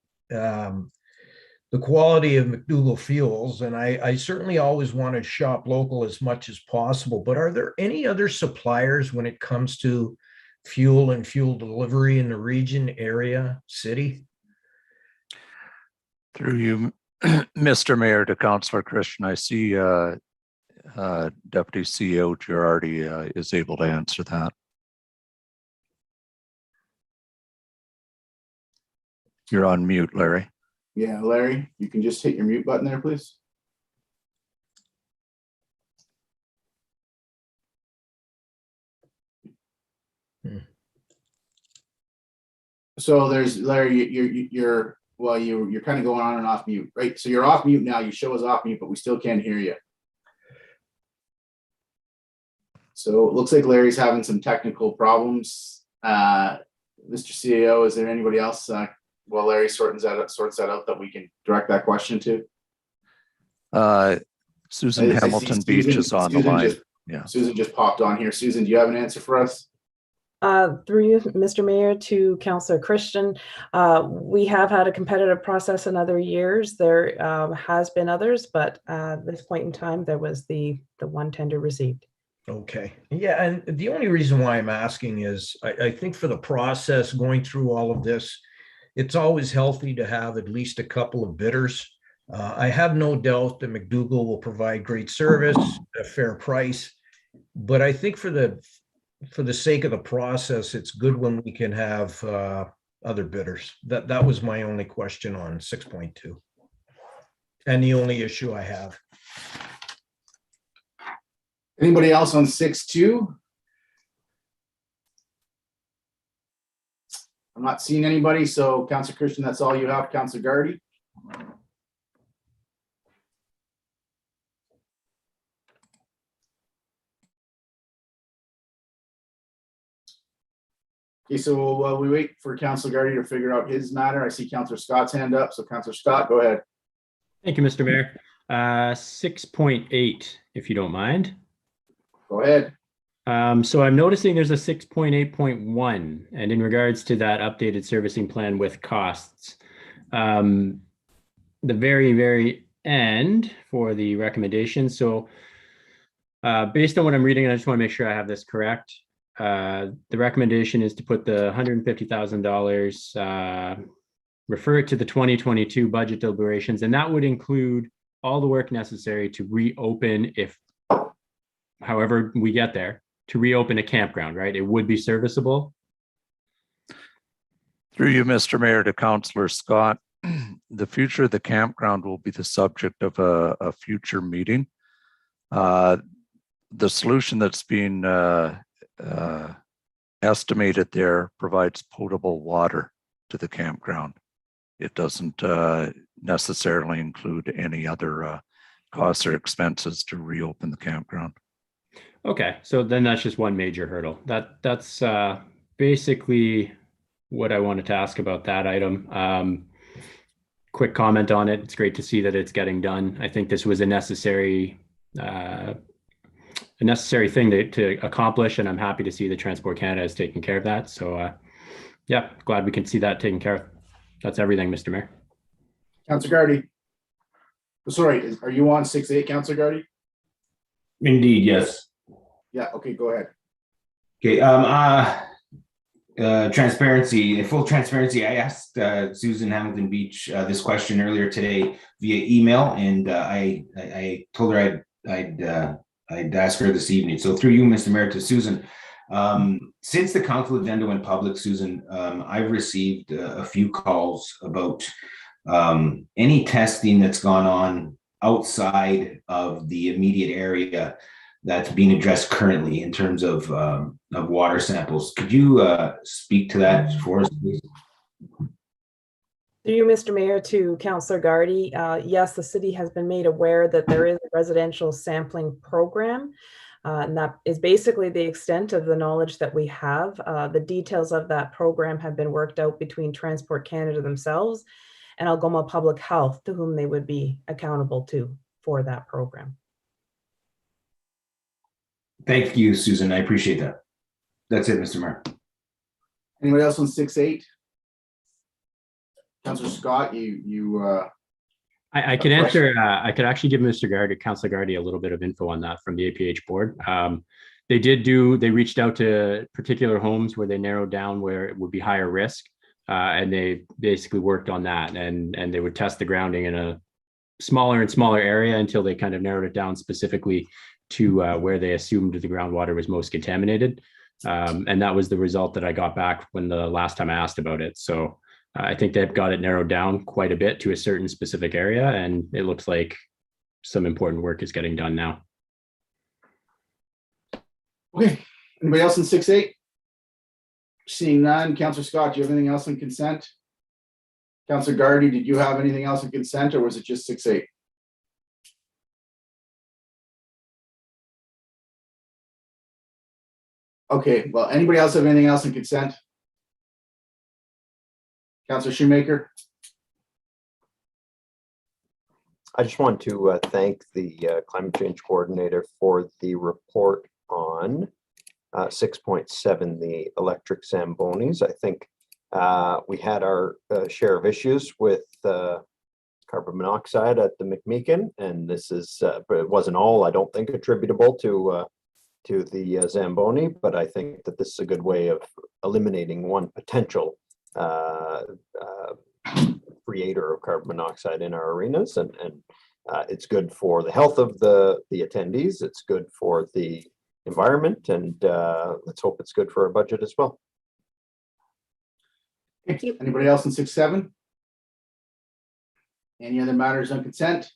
the quality of McDougall fuels, and I certainly always want to shop local as much as possible, but are there any other suppliers when it comes to fuel and fuel delivery in the region, area, city? Through you, Mr. Mayor, to Councillor Christian, I see Deputy CEO Girardi is able to answer that. You're on mute, Larry. Yeah, Larry, you can just hit your mute button there, please. So there's Larry, Well, you're kind of going on and off mute, right? So you're off mute now. You show us off mute, but we still can't hear you. So it looks like Larry's having some technical problems. Mr. CEO, is there anybody else while Larry sorts that out that we can direct that question to? Susan I see Hamilton Beach Susan- is on the Susan line. just- Yeah. Susan just popped on here. Susan, do you have an answer for us? Through you, Mr. Mayor, to Councillor Christian, we have had a competitive process in other years. There has been others, but at this point in time, there was the one tender received. Okay, yeah, and the only reason why I'm asking is I think for the process going through all of this, it's always healthy to have at least a couple of bidders. I have no doubt that McDougall will provide great service, a fair price, but I think for the sake of the process, it's good when we can have other bidders. That was my only question on 6.2. And the only issue I have. Anybody else on 6.2? I'm not seeing anybody, so Councillor Christian, that's all you have. Councillor Gardy? Okay, so while we wait for Councillor Gardy to figure out his matter, I see Councillor Scott's hand up. So Councillor Scott, go ahead. Thank you, Mr. Mayor. 6.8, if you don't mind. Go ahead. So I'm noticing there's a 6.8.1, and in regards to that updated servicing plan with costs, the very, very end for the recommendation. So based on what I'm reading, I just want to make sure I have this correct. The recommendation is to put the $150,000, refer it to the 2022 budget deliberations, and that would include all the work necessary to reopen, if however we get there, to reopen a campground, right? It would be serviceable. Through you, Mr. Mayor, to Councillor Scott, the future of the campground will be the subject of a future meeting. The solution that's been estimated there provides potable water to the campground. It doesn't necessarily include any other costs or expenses to reopen the campground. Okay, so then that's just one major hurdle. That's basically what I wanted to ask about that item. Quick comment on it. It's great to see that it's getting done. I think this was a necessary thing to accomplish, and I'm happy to see that Transport Canada is taking care of that. So yeah, glad we can see that taken care of. That's everything, Mr. Mayor. Councillor Gardy. Sorry, are you on 6.8, Councillor Gardy? Indeed, yes. Yeah, okay, go ahead. Okay, transparency, full transparency. I asked Susan Hamilton Beach this question earlier today via email, and I told her I'd ask her this evening. So through you, Mr. Mayor, to Susan, since the council agenda went public, Susan, I've received a few calls about any testing that's gone on outside of the immediate area that's being addressed currently in terms of water samples. Could you speak to that for us, please? Through you, Mr. Mayor, to Councillor Gardy, yes, the city has been made aware that there is a residential sampling program, and that is basically the extent of the knowledge that we have. The details of that program have been worked out between Transport Canada themselves and Algoma Public Health, to whom they would be accountable to for that program. Thank you, Susan. I appreciate that. That's it, Mr. Mayor. Anybody else on 6.8? Councillor Scott, I can answer. I could actually give Mr. Gardy, Councillor Gardy, a little bit of info on that from the APH board. They reached out to particular homes where they narrowed down where it would be higher risk, and they basically worked on that, and they would test the grounding in a smaller and smaller area until they kind of narrowed it down specifically to where they assumed the groundwater was most contaminated. And that was the result that I got back when the last time I asked about it. So I think they've got it narrowed down quite a bit to a certain specific area, and it looks like some important work is getting done now. Okay, anybody else in 6.8? Seeing none. Councillor Scott, do you have anything else on consent? Councillor Gardy, did you have anything else in consent, or was it just 6-8? Okay, well, anybody else have anything else in consent? Councillor Shoemaker? I just want to thank the climate change coordinator for the report on 6.7, the electric Zambonis. I think we had our share of issues with carbon monoxide at the McMeekin, and this is, but it wasn't all, I don't think, attributable to the Zamboni, but I think that this is a good way of eliminating one potential creator of carbon monoxide in our arenas, and it's good for the health of the attendees, it's good for the environment, and let's hope it's good for our budget as well. Thank you. Anybody else in 6-7? Any other matters on consent?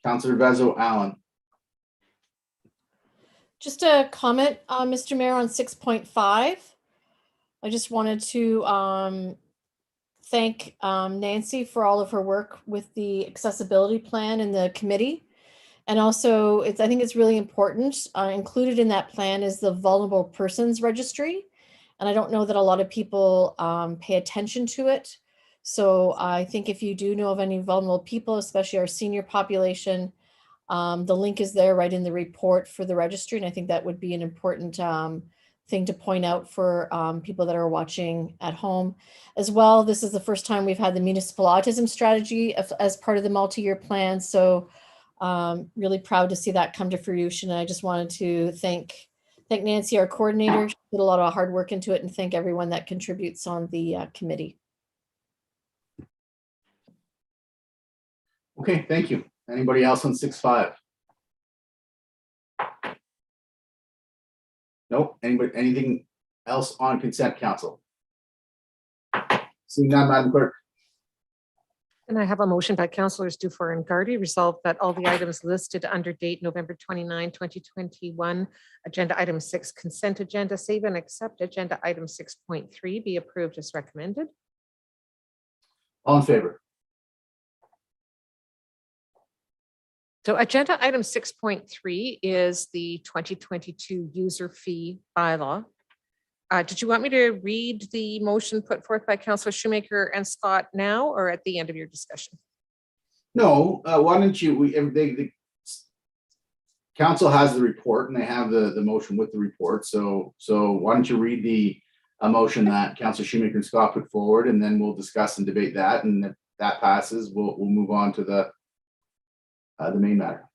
Councillor Vezo Allen. Just a comment, Mr. Mayor, on 6.5. I just wanted to thank Nancy for all of her work with the accessibility plan in the committee. And also, I think it's really important. Included in that plan is the Vulnerable Persons Registry. And I don't know that a lot of people pay attention to it. So I think if you do know of any vulnerable people, especially our senior population, the link is there right in the report for the registry. And I think that would be an important thing to point out for people that are watching at home. As well, this is the first time we've had the municipal autism strategy as part of the multi-year plan. So really proud to see that come to fruition. And I just wanted to thank Nancy, our coordinator. She put a lot of hard work into it, and thank everyone that contributes on the committee. Okay, thank you. Anybody else on 6-5? Nope. Anybody, anything else on consent, council? Seeing none, Madam Clerk. And I have a motion by councillors Dufour and Gardy, resolved that all the items listed under date November 29, 2021, agenda item 6, consent agenda, save and accept agenda item 6.3 be approved as recommended. All in favor? So agenda item 6.3 is the 2022 user fee bylaw. Did you want me to read the motion put forth by Councillor Shoemaker and Scott now, or at the end of your discussion? No, why don't you, the council has the report and they have the motion with the report. So why don't you read the motion that Councillor Shoemaker and Scott put forward, and then we'll discuss and debate that. And if that passes, we'll move on to the main matter.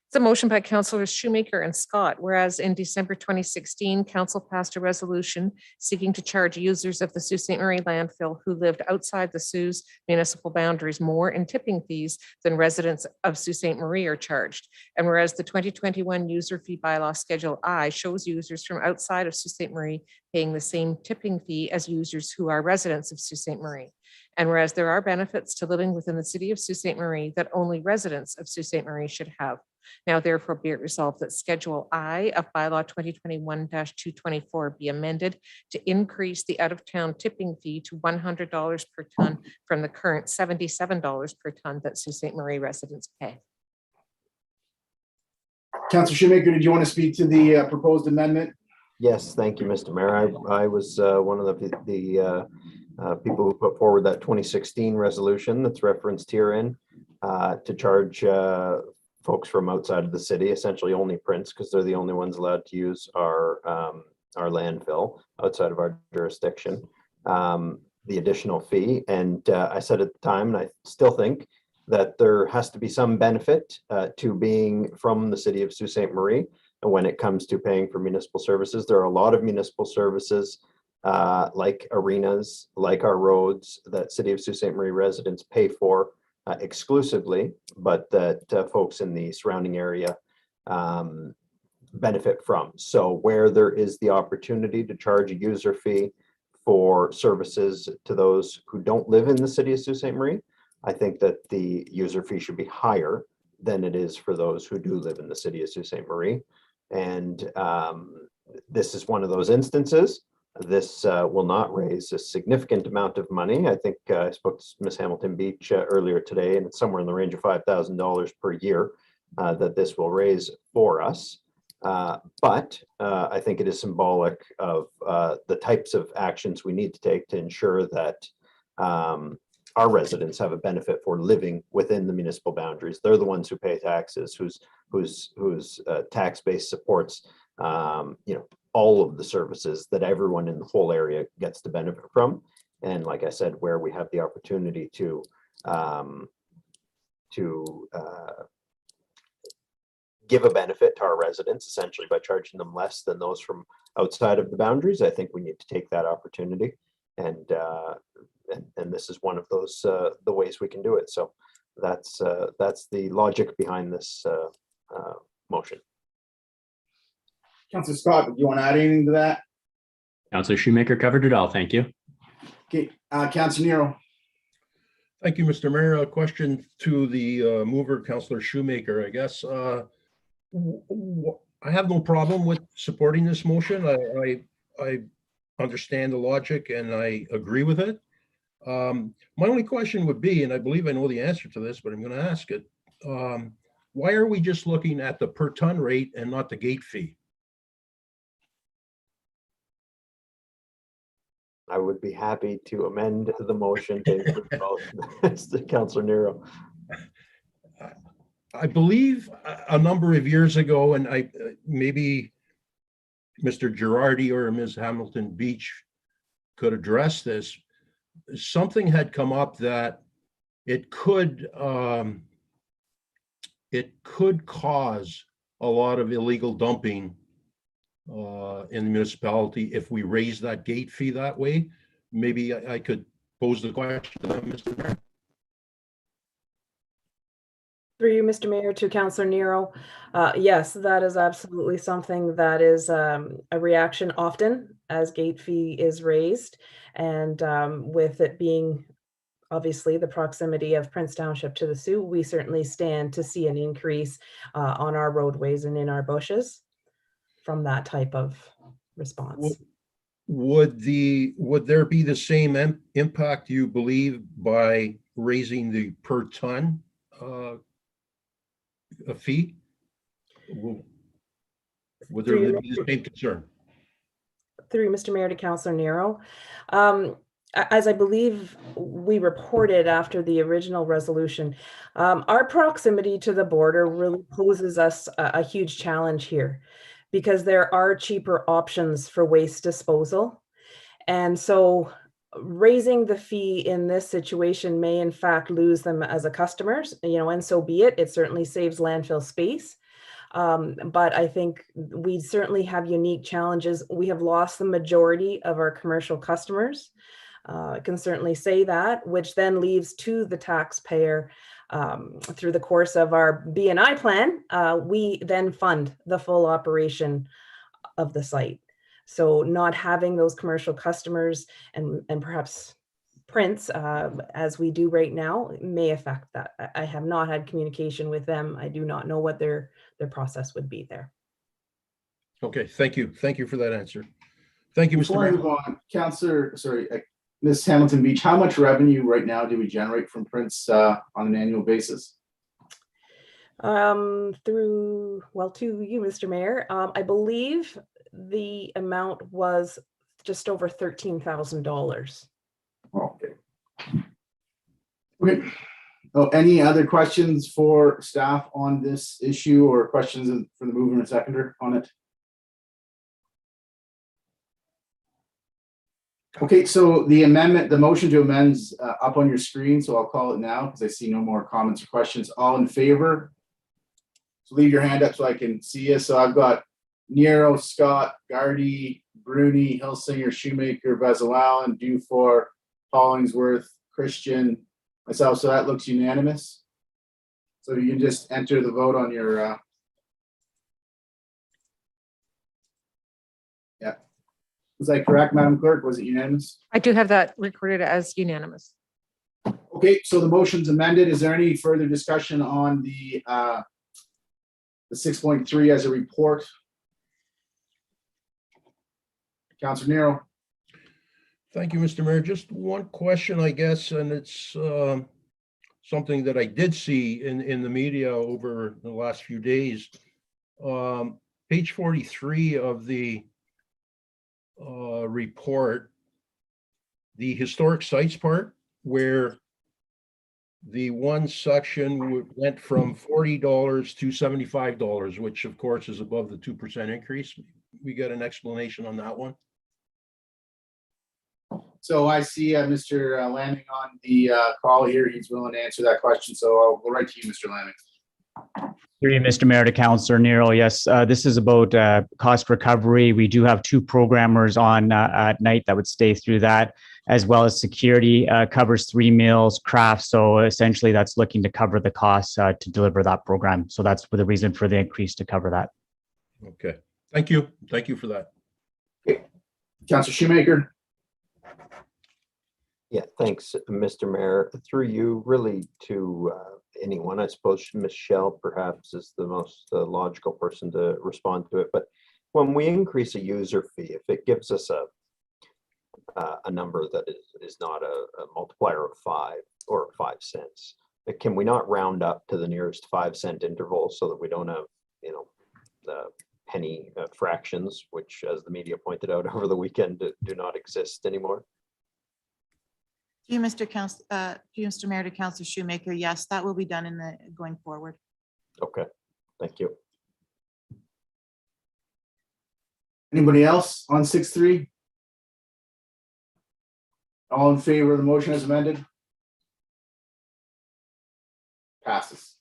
It's a motion by Councillors Shoemaker and Scott, whereas in December 2016, council passed a resolution seeking to charge users of the Sault Ste. Marie landfill who lived outside the Sault's municipal boundaries more in tipping fees than residents of Sault Ste. Marie are charged. And whereas the 2021 user fee bylaw Schedule I shows users from outside of Sault Ste. Marie paying the same tipping fee as users who are residents of Sault Ste. Marie. And whereas there are benefits to living within the city of Sault Ste. Marie that only residents of Sault Ste. Marie should have. Now therefore be it resolved that Schedule I of Bylaw 2021-224 be amended to increase the out-of-town tipping fee to $100 per ton from the current $77 per ton that Sault Ste. Marie residents pay. Councillor Shoemaker, did you want to speak to the proposed amendment? Yes, thank you, Mr. Mayor. I was one of the people who put forward that 2016 resolution that's referenced herein to charge folks from outside of the city, essentially only Prince, because they're the only ones allowed to use our landfill outside of our jurisdiction, the additional fee. And I said at the time, and I still think, that there has to be some benefit to being from the city of Sault Ste. Marie. And when it comes to paying for municipal services, there are a lot of municipal services like arenas, like our roads, that city of Sault Ste. Marie residents pay for exclusively, but that folks in the surrounding area benefit from. So where there is the opportunity to charge a user fee for services to those who don't live in the city of Sault Ste. Marie, I think that the user fee should be higher than it is for those who do live in the city of Sault Ste. Marie. And this is one of those instances this will not raise a significant amount of money. I think I spoke to Ms. Hamilton Beach earlier today, and it's somewhere in the range of $5,000 per year that this will raise for us. But I think it is symbolic of the types of actions we need to take to ensure that our residents have a benefit for living within the municipal boundaries. They're the ones who pay taxes, whose tax base supports all of the services that everyone in the whole area gets to benefit from. And like I said, where we have the opportunity to give a benefit to our residents, essentially by charging them less than those from outside of the boundaries, I think we need to take that opportunity. And this is one of those the ways we can do it. So that's the logic behind this motion. Councillor Scott, do you want to add anything to that? Councillor Shoemaker covered it all. Thank you. Okay, Councillor Nero. Thank you, Mr. Mayor. A question to the mover, Councillor Shoemaker, I guess. I have no problem with supporting this motion. I understand the logic and I agree with it. My only question would be, and I believe I know the answer to this, but I'm going to ask it. Why are we just looking at the per ton rate and not the gate fee? I would be happy to amend the motion to include both. Councillor Nero. I believe a number of years ago, and maybe Mr. Girardi or Ms. Hamilton Beach could address this. Something had come up that it could cause a lot of illegal dumping in the municipality if we raise that gate fee that way. Maybe I could pose the question to them, Mr. Mayor. Through you, Mr. Mayor, to Councillor Nero. Yes, that is absolutely something that is a reaction often as gate fee is raised. And with it being obviously the proximity of Prince Township to the Sioux, we certainly stand to see an increase on our roadways and in our bushes from that type of response. Would there be the same impact, you believe, by raising the per ton a fee? Would there be the same concern? Through Mr. Mayor to Councillor Nero. As I believe we reported after the original resolution, our proximity to the border really poses us a huge challenge here because there are cheaper options for waste disposal. And so raising the fee in this situation may in fact lose them as a customers, and so be it. It certainly saves landfill space. But I think we certainly have unique challenges. We have lost the majority of our commercial customers. I can certainly say that, which then leaves to the taxpayer through the course of our B&I plan. We then fund the full operation of the site. So not having those commercial customers and perhaps Prince, as we do right now, may affect that. I have not had communication with them. I do not know what their process would be there. Okay, thank you. Thank you for that answer. Thank you, Mr. Mayor. Councillor, Ms. Hamilton Beach, how much revenue right now do we generate from Prince on an annual basis? To you, Mr. Mayor, I believe the amount was just over $13,000. Okay. Okay. Oh, any other questions for staff on this issue or questions for the mover and seconder on it? Okay, so the amendment, the motion to amend is up on your screen, so I'll call it now because I see no more comments or questions. All in favor? So leave your hand up so I can see you. So I've got Nero, Scott, Gardy, Bruni, Hilsinger, Shoemaker, Bezelwallen, Dufour, Hollingsworth, Christian, myself. So that looks unanimous. So you can just enter the vote on your yeah. Was that correct, Madam Clerk? Was it unanimous? I do have that recorded as unanimous. Okay, so the motion's amended. Is there any further discussion on the 6.3 as a report? Councillor Nero. Thank you, Mr. Mayor. Just one question, I guess, and it's something that I did see in the media over the last few days. Page 43 of the report, the historic sites part, where the one section went from $40 to $75, which of course is above the 2% increase. We got an explanation on that one? So I see Mr. Lamming on the call here. He's willing to answer that question. So I'll go right to you, Mr. Lamming. Through you, Mr. Mayor, to Councillor Nero. Yes, this is about cost recovery. We do have 2 programmers on at night that would stay through that, as well as security covers 3 meals, crafts. So essentially that's looking to cover the costs to deliver that program. So that's the reason for the increase, to cover that. Okay, thank you. Thank you for that. Okay. Councillor Shoemaker. Yeah, thanks, Mr. Mayor. Through you, really to anyone, I suppose Michelle perhaps is the most logical person to respond to it. But when we increase a user fee, if it gives us a number that is not a multiplier of 5 or 5 cents, can we not round up to the nearest 5-cent interval so that we don't have, the penny fractions, which, as the media pointed out over the weekend, do not exist anymore? To you, Mr. Mayor, to Councillor Shoemaker, yes, that will be done in the going forward. Okay, thank you. Anybody else on 6.3? All in favor of the motion as amended? Passes.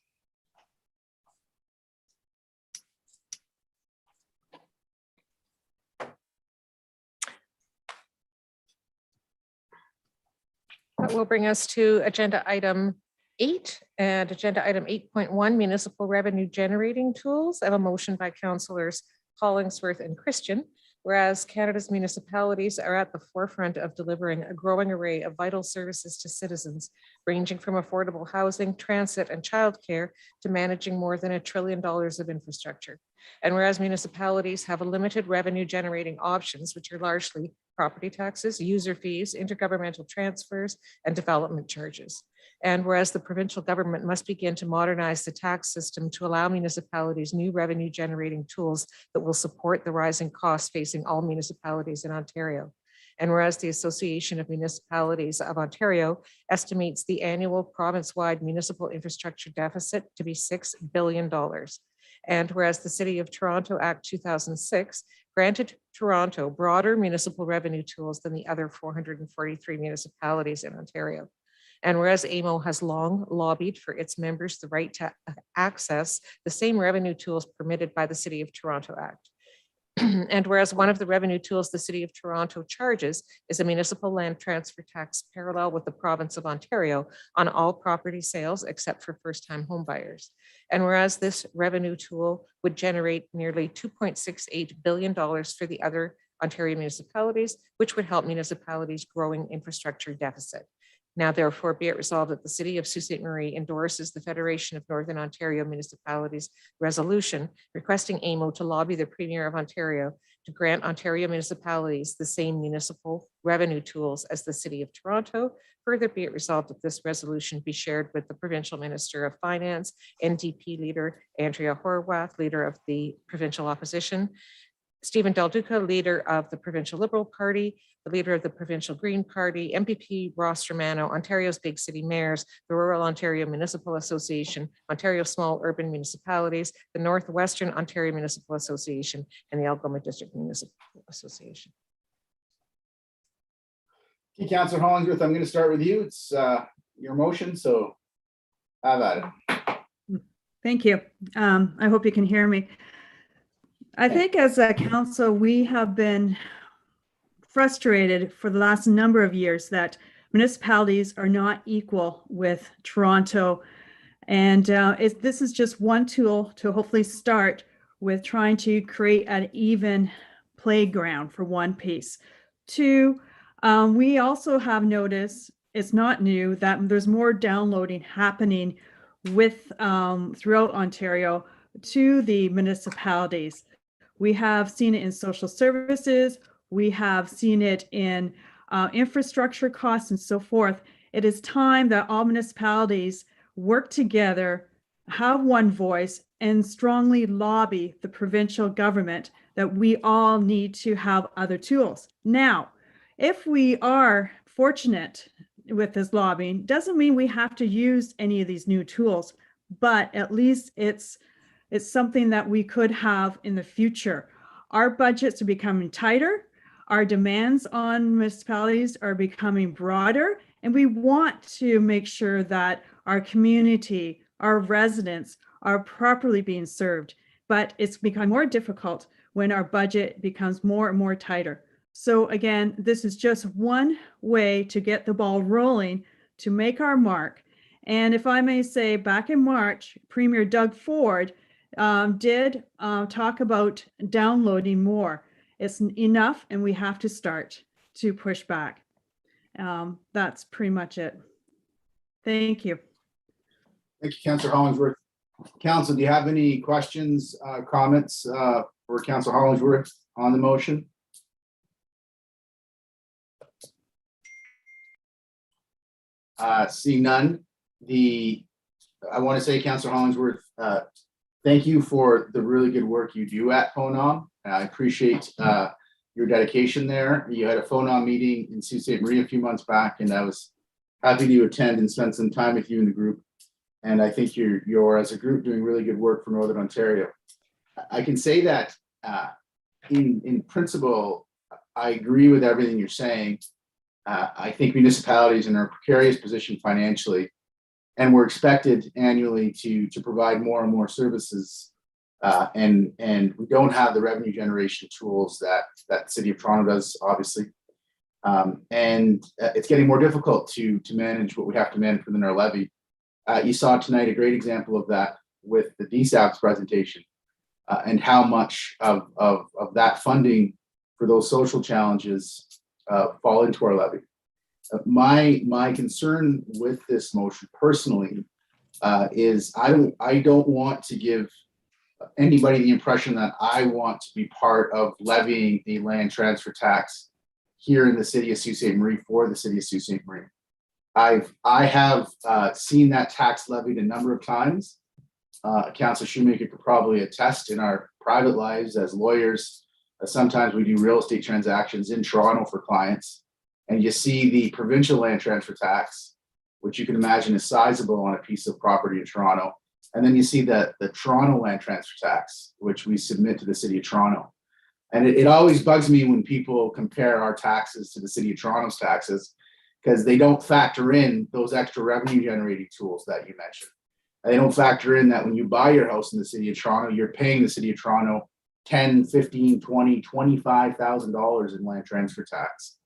That will bring us to agenda item 8 and agenda item 8.1, municipal revenue generating tools. I have a motion by councillors Hollingsworth and Christian. Whereas Canada's municipalities are at the forefront of delivering a growing array of vital services to citizens, ranging from affordable housing, transit, and childcare to managing more than $1 trillion of infrastructure. And whereas municipalities have a limited revenue generating options, which are largely property taxes, user fees, intergovernmental transfers, and development charges. And whereas the provincial government must begin to modernize the tax system to allow municipalities new revenue generating tools that will support the rising costs facing all municipalities in Ontario. And whereas the Association of Municipalities of Ontario estimates the annual province-wide municipal infrastructure deficit to be $6 billion. And whereas the City of Toronto Act 2006 granted Toronto broader municipal revenue tools than the other 443 municipalities in Ontario. And whereas AMO has long lobbied for its members the right to access the same revenue tools permitted by the City of Toronto Act. And whereas one of the revenue tools the City of Toronto charges is a municipal land transfer tax parallel with the province of Ontario on all property sales except for first-time home buyers. And whereas this revenue tool would generate nearly $2.68 billion for the other Ontario municipalities, which would help municipalities' growing infrastructure deficit. Now, therefore, be it resolved that the City of Sault Ste. Marie endorses the Federation of Northern Ontario Municipalities resolution requesting AMO to lobby the Premier of Ontario to grant Ontario municipalities the same municipal revenue tools as the City of Toronto. Further, be it resolved that this resolution be shared with the Provincial Minister of Finance, NDP leader Andrea Horwath, leader of the Provincial Opposition, Stephen Del Duca, leader of the Provincial Liberal Party, the leader of the Provincial Green Party, MPP Ross Romano, Ontario's Big City Mayors, the Rural Ontario Municipal Association, Ontario Small Urban Municipalities, the Northwestern Ontario Municipal Association, and the Algoma District Municipal Association. Okay, Councillor Hollingsworth, I'm going to start with you. It's your motion, so have at it. Thank you. I hope you can hear me. I think as a council, we have been frustrated for the last number of years that municipalities are not equal with Toronto. And this is just one tool to hopefully start with trying to create an even playground for one piece. Two, we also have noticed, it's not new, that there's more downloading happening with throughout Ontario to the municipalities. We have seen it in social services. We have seen it in infrastructure costs and so forth. It is time that all municipalities work together, have one voice, and strongly lobby the provincial government that we all need to have other tools. Now, if we are fortunate with this lobbying, doesn't mean we have to use any of these new tools, but at least it's something that we could have in the future. Our budgets are becoming tighter. Our demands on municipalities are becoming broader, and we want to make sure that our community, our residents are properly being served. But it's become more difficult when our budget becomes more and more tighter. So again, this is just one way to get the ball rolling to make our mark. And if I may say, back in March, Premier Doug Ford did talk about downloading more. It's enough, and we have to start to push back. That's pretty much it. Thank you. Thank you, Councillor Hollingsworth. Council, do you have any questions, comments for Councillor Hollingsworth on the motion? Seeing none, I want to say, Councillor Hollingsworth, thank you for the really good work you do at FONOM. I appreciate your dedication there. You had a FONOM meeting in Sault Ste. Marie a few months back, and I was happy to attend and spend some time with you in the group. And I think you're as a group doing really good work for Northern Ontario. I can say that in principle, I agree with everything you're saying. I think municipalities are in a precarious position financially, and we're expected annually to provide more and more services. And we don't have the revenue generation tools that City of Toronto does, obviously. And it's getting more difficult to manage what we have to manage within our levy. You saw tonight a great example of that with the DSAB's presentation and how much of that funding for those social challenges fall into our levy. My concern with this motion personally is I don't want to give anybody the impression that I want to be part of levying a land transfer tax here in the city of Sault Ste. Marie for the city of Sault Ste. Marie. I have seen that tax levied a number of times. Councillor Shoemaker could probably attest in our private lives as lawyers. Sometimes we do real estate transactions in Toronto for clients, and you see the provincial land transfer tax, which you can imagine is sizable on a piece of property in Toronto. And then you see the Toronto land transfer tax, which we submit to the City of Toronto. And it always bugs me when people compare our taxes to the City of Toronto's taxes, because they don't factor in those extra revenue generating tools that you mentioned. They don't factor in that when you buy your house in the City of Toronto, you're paying the City of Toronto $10, $15, $20, $25,000 in land transfer tax.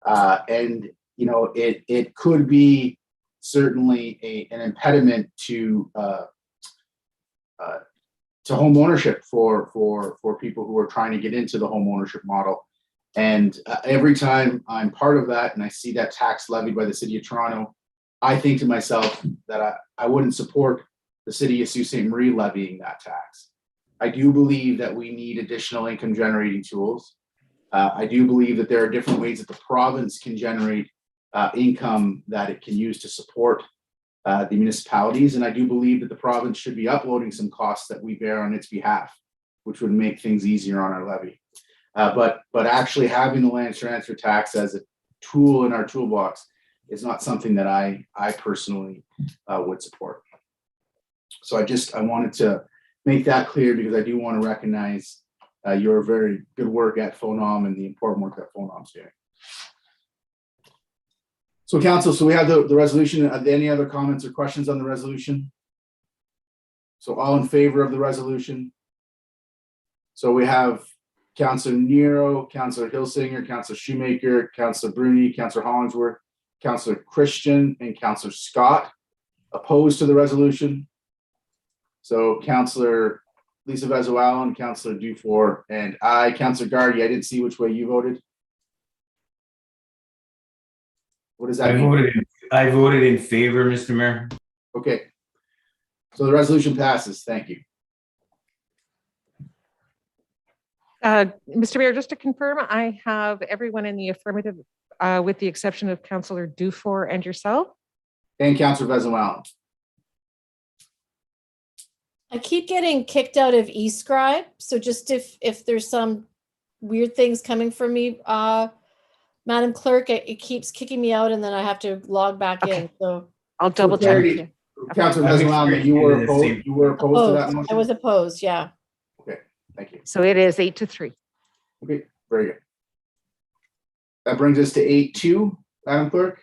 And you know, it could be certainly an impediment to home ownership for people who are trying to get into the home ownership model. And every time I'm part of that and I see that tax levied by the City of Toronto, I think to myself that I wouldn't support the City of Sault Ste. Marie levying that tax. I do believe that we need additional income generating tools. I do believe that there are different ways that the province can generate income that it can use to support the municipalities. And I do believe that the province should be uploading some costs that we bear on its behalf, which would make things easier on our levy. But actually having the land transfer tax as a tool in our toolbox is not something that I personally would support. So I wanted to make that clear, because I do want to recognize your very good work at FONOM and the important work that FONOM's doing. So council, so we have the resolution. Are there any other comments or questions on the resolution? So all in favor of the resolution? So we have Councillor Nero, Councillor Hilsinger, Councillor Shoemaker, Councillor Bruni, Councillor Hollingsworth, Councillor Christian, and Councillor Scott opposed to the resolution. So Councillor Lisa Vezoal, Councillor Dufour, and I, Councillor Gardy. I didn't see which way you voted. What does that mean? I voted in favor, Mr. Mayor. Okay. So the resolution passes. Thank you. Mr. Mayor, just to confirm, I have everyone in the affirmative with the exception of Councillor Dufour and yourself. And Councillor Vezin-Wallin. I keep getting kicked out of eScribe. So just if there's some weird things coming from me, Madam Clerk, it keeps kicking me out and then I have to log back in. So I'll double check. Clarity, Councillor Vezin-Wallin, you were opposed to that motion? I was opposed, yeah. Okay, thank you. So it is 8-3. Okay, very good. That brings us to 8.2, Madam Clerk.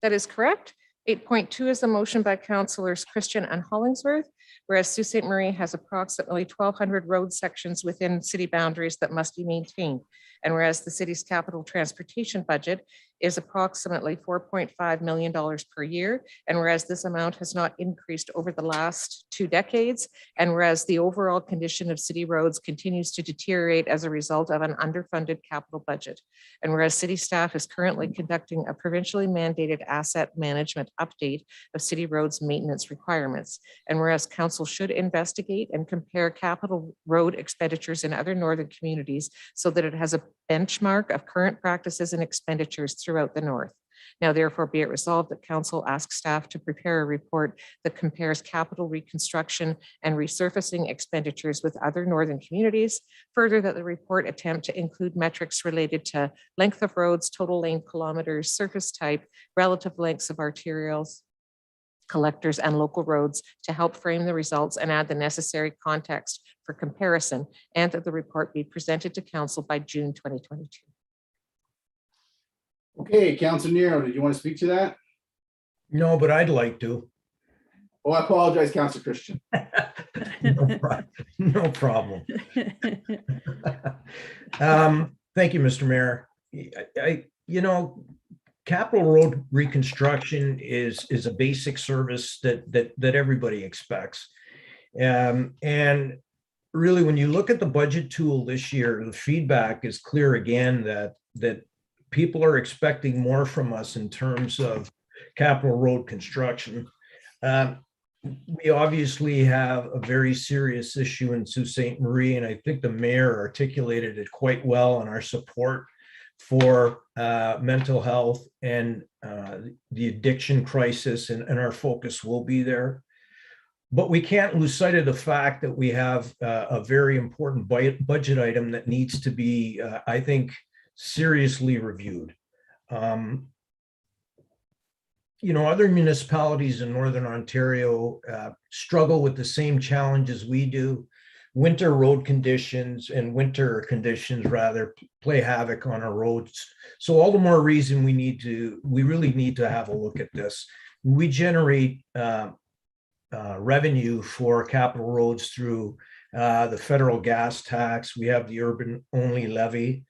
That is correct. 8.2 is a motion by Councillors Christian and Hollingsworth, whereas Sault Ste. Marie has approximately 1,200 road sections within city boundaries that must be maintained. And whereas the city's capital transportation budget is approximately $4.5 million per year, and whereas this amount has not increased over the last 2 decades, and whereas the overall condition of city roads continues to deteriorate as a result of an underfunded capital budget, and whereas city staff is currently conducting a provincially mandated asset management update of city roads maintenance requirements, and whereas council should investigate and compare capital road expenditures in other northern communities so that it has a benchmark of current practices and expenditures throughout the north. Now, therefore, be it resolved that council asks staff to prepare a report that compares capital reconstruction and resurfacing expenditures with other northern communities. Further, that the report attempt to include metrics related to length of roads, total lane kilometers, surface type, relative lengths of arterials, collectors, and local roads to help frame the results and add the necessary context for comparison, and that the report be presented to council by June 2022. Okay, Councillor Nero, did you want to speak to that? No, but I'd like to. Oh, I apologize, Councillor Christian. No problem. Thank you, Mr. Mayor. Capital road reconstruction is a basic service that everybody expects. And really, when you look at the budget tool this year, the feedback is clear again that people are expecting more from us in terms of capital road construction. We obviously have a very serious issue in Sault Ste. Marie, and I think the mayor articulated it quite well on our support for mental health and the addiction crisis, and our focus will be there. But we can't lose sight of the fact that we have a very important budget item that needs to be, I think, seriously reviewed. Other municipalities in Northern Ontario struggle with the same challenges we do. Winter road conditions and winter conditions rather play havoc on our roads. So all the more reason we really need to have a look at this. We generate revenue for capital roads through the federal gas tax. We have the urban only levy,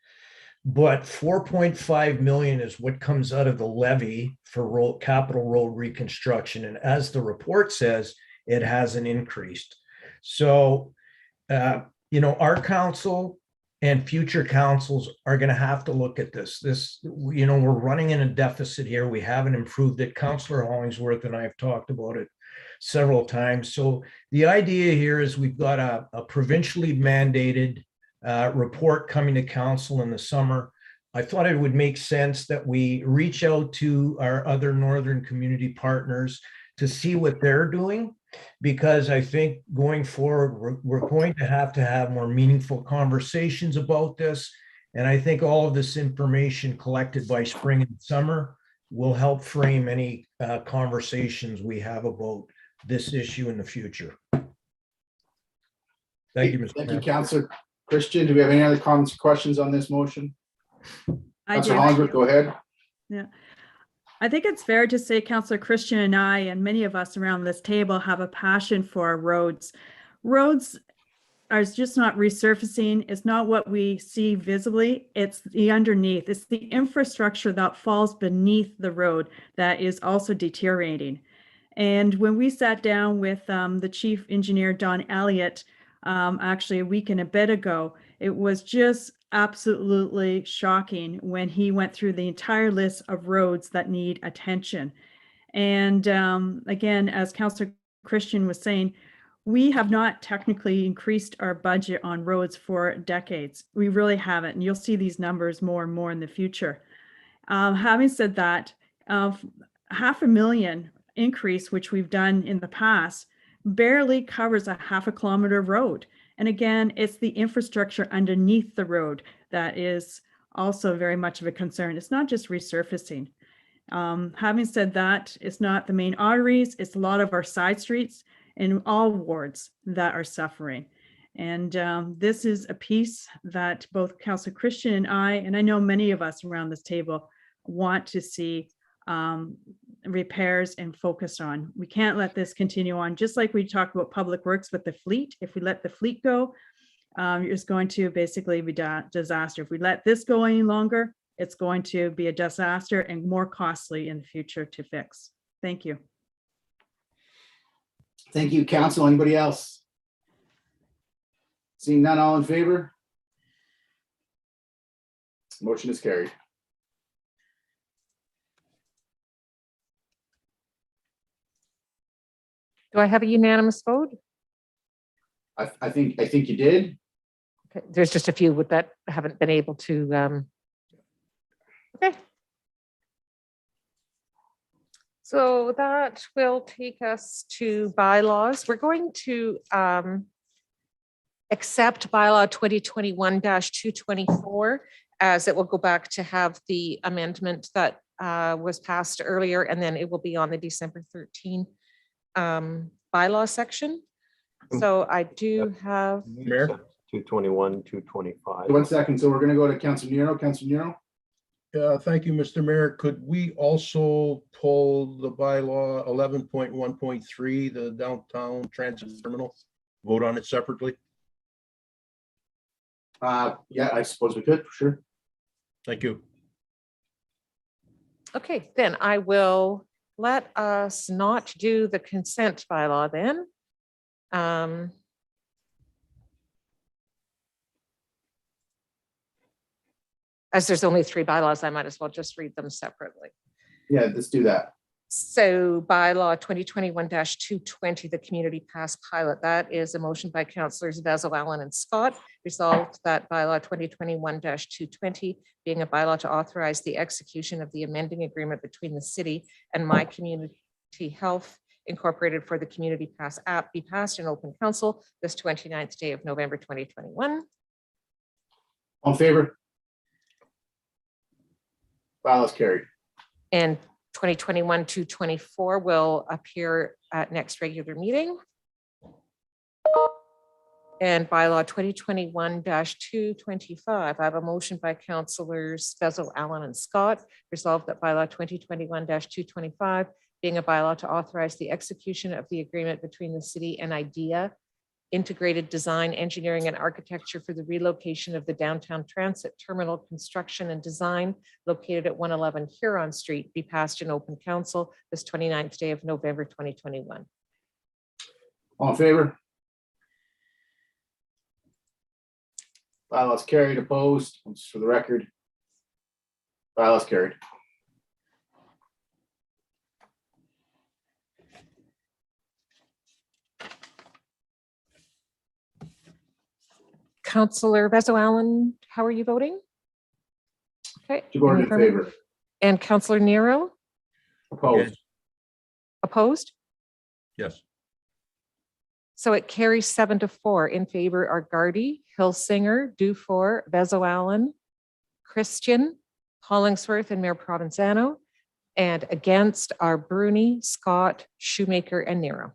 but 4.5 million is what comes out of the levy for capital road reconstruction. And as the report says, it hasn't increased. So, our council and future councils are going to have to look at this. We're running in a deficit here. We haven't improved it. Councillor Hollingsworth and I have talked about it several times. So the idea here is we've got a provincially mandated report coming to council in the summer. I thought it would make sense that we reach out to our other northern community partners to see what they're doing, because I think going forward, we're going to have more meaningful conversations about this. And I think all of this information collected by spring and summer will help frame any conversations we have about this issue in the future. Thank you, Mr. Thank Mayor. you, Councillor Christian. Do we have any other comments or questions on this motion? Councillor Hollingsworth, go ahead. Yeah. I think it's fair to say Councillor Christian and I, and many of us around this table, have a passion for our roads. Roads are just not resurfacing. It's not what we see visibly. It's the underneath. It's the infrastructure that falls beneath the road that is also deteriorating. And when we sat down with the chief engineer, Don Elliott, actually a week and a bit ago, it was just absolutely shocking when he went through the entire list of roads that need attention. And again, as Councillor Christian was saying, we have not technically increased our budget on roads for decades. We really haven't, and you'll see these numbers more and more in the future. Having said that, $500,000 increase, which we've done in the past, barely covers a half a kilometer of road. And again, it's the infrastructure underneath the road that is also very much of a concern. It's not just resurfacing. Having said that, it's not the main arteries, it's a lot of our side streets in all wards that are suffering. And this is a piece that both Councillor Christian and I know many of us around this table want to see repairs and focus on. We can't let this continue on. Just like we talked about public works with the fleet, if we let the fleet go, it's going to basically be disaster. If we let this go any longer, it's going to be a disaster and more costly in the future to fix. Thank you. Thank you, council. Anybody else? Seeing none, all in favor? Motion is carried. Do I have a unanimous vote? I think you did. Okay, there's just a few that haven't been able to. Okay. So that will take us to bylaws. We're going to accept bylaw 2021-224 as it will go back to have the amendment that was passed earlier, and then it will be on the December 13 bylaw section. So I do have 221, 225. 1 second. So we're going to go to Councilor Nero. Councilor Nero. Thank you, Mr. Mayor. Could we also pull the bylaw 11.1.3, the downtown transit terminal, vote on it separately? Yeah, I suppose we could, for sure. Thank you. Okay, then I will let us not do the consent bylaw then. As there's only 3 bylaws, I might as well just read them separately. Yeah, let's do that. So bylaw 2021-220, the community pass pilot, that is a motion by councillors Vezel, Allen and Scott. Resolved that bylaw 2021-220 being a bylaw to authorize the execution of the amending agreement between the city and My Community Health Incorporated for the Community Pass app be passed in open council this 29th day of November 2021. All in favor? Bylaws carried. And 2021-224 will appear at next regular meeting. And bylaw 2021-225, I have a motion by councillors Vezel, Allen and Scott. Resolved that bylaw 2021-225 being a bylaw to authorize the execution of the agreement between the city and IDEA Integrated Design, Engineering and Architecture for the relocation of the downtown transit terminal construction and design located at 111 Huron Street be passed in open council this 29th day of November 2021. All in favor? Bylaws carried. Opposed? Just for the record. Bylaws carried. Councillor Vezel, Allen, how are you voting? Okay. Gordon in favor. And Councillor Nero? Opposed. Opposed? Yes. So it carries 7-4. In favor are Gardy, Hilsinger, Dufour, Vezel, Allen, Christian, Hollingsworth, and Mayor Provenzano. And against are Bruni, Scott, Shoemaker, and Nero.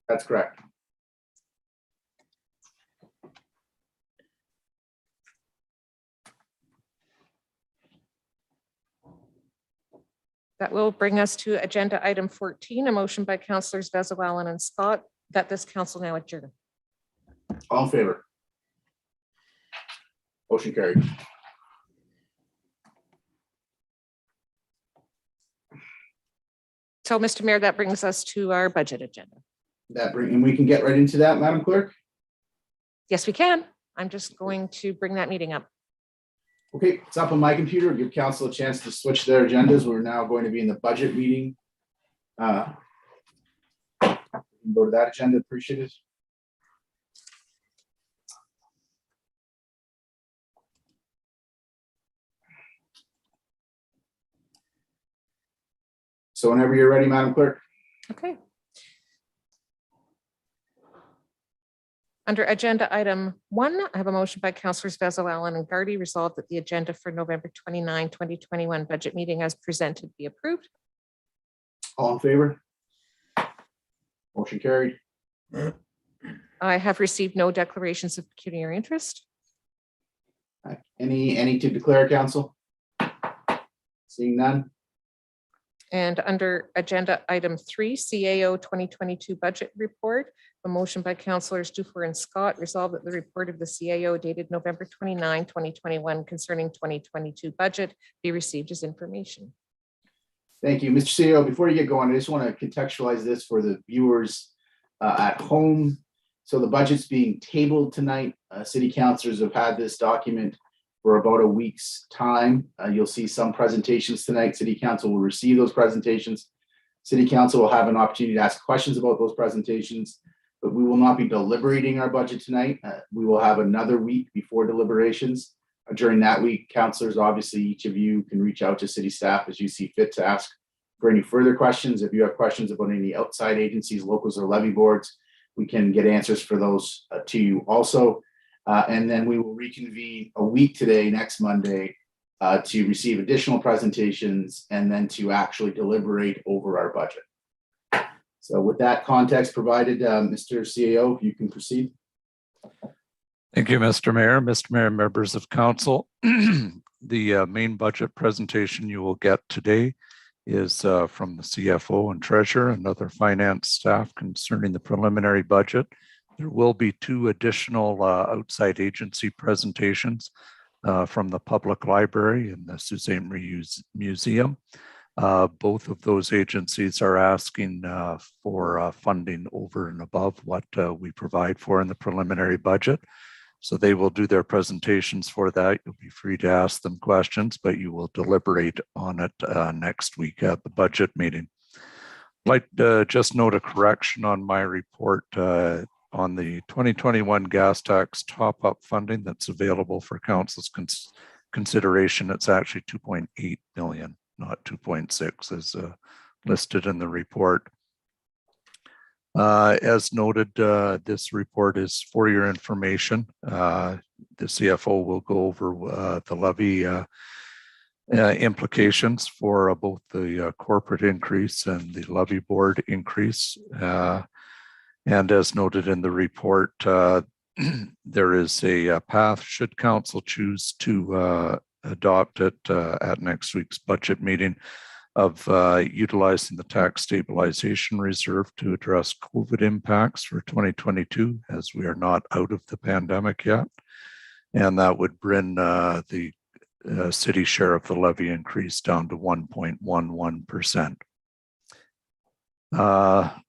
That's correct. That will bring us to agenda item 14, a motion by councillors Vezel, Allen and Scott that this council now adjourn. All in favor? Motion carried. So, Mr. Mayor, that brings us to our budget agenda. And we can get right into that, Madam Clerk? Yes, we can. I'm just going to bring that meeting up. Okay, it's up on my computer. Give council a chance to switch their agendas. We're now going to be in the budget meeting. can go to that agenda. Appreciate it. So whenever you're ready, Madam Clerk. Okay. Under agenda item 1, I have a motion by Councillors Vezzo, Allen, and Gardy resolved that the agenda for November 29, 2021 budget meeting as presented be approved. All in favor? Motion carried. I have received no declarations of pecuniary interest. Any to declare, council? Seeing none. And under agenda item 3, CAO 2022 budget report, a motion by Councillors Dufour and Scott resolved that the report of the CAO dated November 29, 2021 concerning 2022 budget be received as information. Thank you, Mr. CEO. Before you get going, I just want to contextualize this for the viewers at home. So the budget's being tabled tonight. City councilors have had this document for about a week's time. You'll see some presentations tonight. City council will receive those presentations. City council will have an opportunity to ask questions about those presentations, but we will not be deliberating our budget tonight. We will have another week before deliberations. During that week, councilors, obviously, each of you can reach out to city staff as you see fit to ask for any further questions. If you have questions about any outside agencies, locals, or levy boards, we can get answers for those to you also. And then we will reconvene a week today, next Monday, to receive additional presentations and then to actually deliberate over our budget. So with that context provided, Mr. CEO, if you can proceed. Thank you, Mr. Mayor. Mr. Mayor, members of council, the main budget presentation you will get today is from the CFO and treasurer and other finance staff concerning the preliminary budget. There will be 2 additional outside agency presentations from the public library and the Sault Ste. Marie Museum. Both of those agencies are asking for funding over and above what we provide for in the preliminary budget. So they will do their presentations for that. You'll be free to ask them questions, but you will deliberate on it next week at the budget meeting. I'd like to just note a correction on my report on the 2021 gas tax top-up funding that's available for council's consideration. It's actually 2.8 million, not 2.6 as listed in the report. As noted, this report is for your information. The CFO will go over the levy implications for both the corporate increase and the levy board increase. And as noted in the report, there is a path should council choose to adopt it at next week's budget meeting of utilizing the tax stabilization reserve to address COVID impacts for 2022, as we are not out of the pandemic yet. And that would bring the city share of the levy increase down to 1.11%.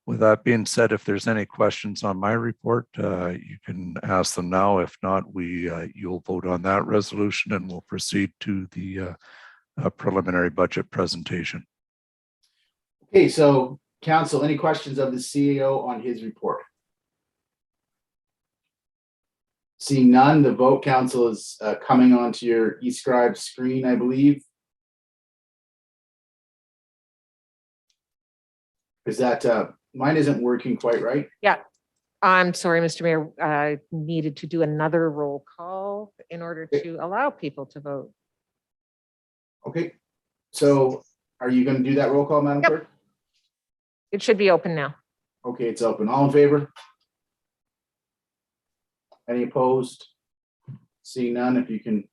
With that being said, if there's any questions on my report, you can ask them now. If not, you'll vote on that resolution and we'll proceed to the preliminary budget presentation. Okay, so council, any questions of the CEO on his report? Seeing none, the vote, council, is coming onto your eScribe screen, I believe. Is that mine isn't working quite right? Yeah, I'm sorry, Mr. Mayor. I needed to do another roll call in order to allow people to vote. Okay, so are you going to do that roll call, Madam Clerk? It should be open now. Okay, it's open. All in favor? Any opposed? Seeing none, if you can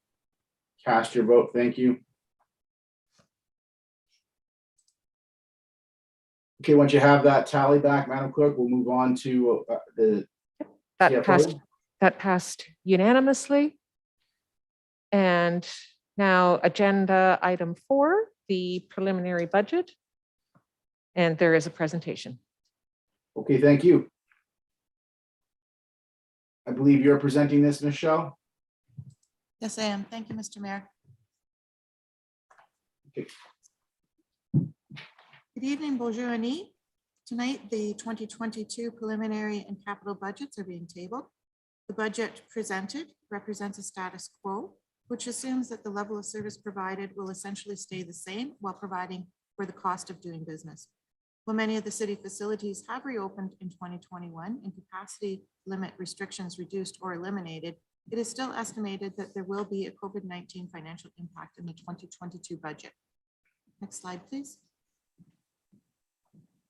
cast your vote, thank you. Okay, once you have that tally back, Madam Clerk, we'll move on to the CFO. That passed unanimously. And now agenda item 4, the preliminary budget. And there is a presentation. Okay, thank you. I believe you're presenting this, Ms. Shaw. Yes, I am. Thank you, Mr. Mayor. Okay. Good evening, bonjour, Annie. Tonight, the 2022 preliminary and capital budgets are being tabled. The budget presented represents a status quo, which assumes that the level of service provided will essentially stay the same while providing for the cost of doing business. While many of the city facilities have reopened in 2021 and capacity limit restrictions reduced or eliminated, it is still estimated that there will be a COVID-19 financial impact in the 2022 budget. Next slide, please.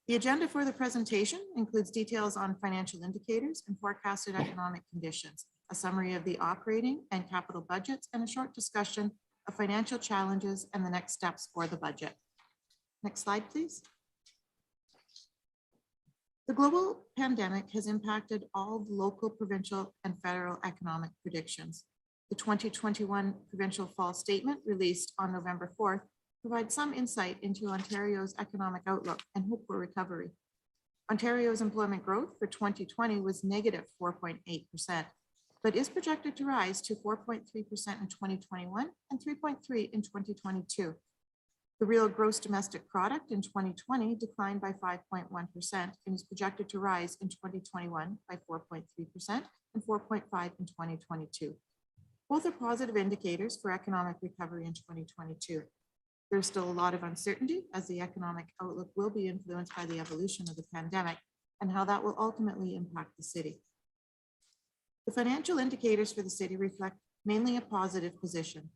The agenda for the presentation includes details on financial indicators and forecasted economic conditions, a summary of the operating and capital budgets, and a short discussion of financial challenges and the next steps for the budget. Next slide, please. The global pandemic has impacted all the local, provincial, and federal economic predictions. The 2021 provincial fall statement released on November 4th provides some insight into Ontario's economic outlook and hope for recovery. Ontario's employment growth for 2020 was negative 4.8%, but is projected to rise to 4.3% in 2021 and 3.3% in 2022. The real gross domestic product in 2020 declined by 5.1% and is projected to rise in 2021 by 4.3% and 4.5% in 2022. Both are positive indicators for economic recovery in 2022. There's still a lot of uncertainty as the economic outlook will be influenced by the evolution of the pandemic and how that will ultimately impact the city. The financial indicators for the city reflect mainly a positive position.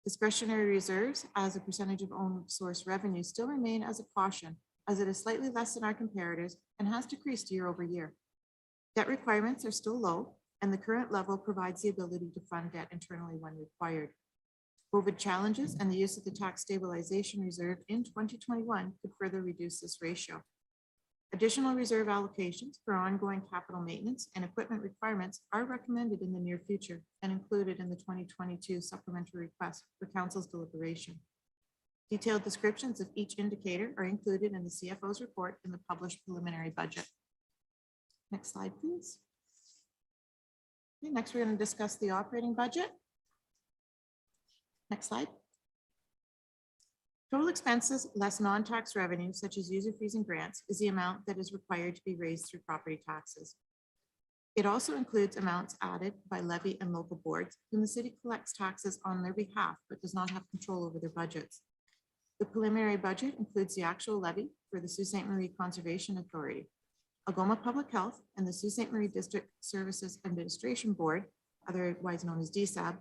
Discretionary reserves as a percentage of own source revenue still remain as a caution, as it is slightly less than our comparators and has decreased year over year. Debt requirements are still low, and the current level provides the ability to fund debt internally when required. COVID challenges and the use of the tax stabilization reserve in 2021 could further reduce this ratio. Additional reserve allocations for ongoing capital maintenance and equipment requirements are recommended in the near future and included in the 2022 supplementary request for council's deliberation. Detailed descriptions of each indicator are included in the CFO's report in the published preliminary budget. Next slide, please. Okay, next, we're going to discuss the operating budget. Next slide. Total expenses less non-tax revenue, such as user fees and grants, is the amount that is required to be raised through property taxes. It also includes amounts added by levy and local boards, whom the city collects taxes on their behalf, but does not have control over their budgets. The preliminary budget includes the actual levy for the Sault Ste. Marie Conservation Authority, Algoma Public Health, and the Sault Ste. Marie District Services Administration Board, otherwise known as DSAB.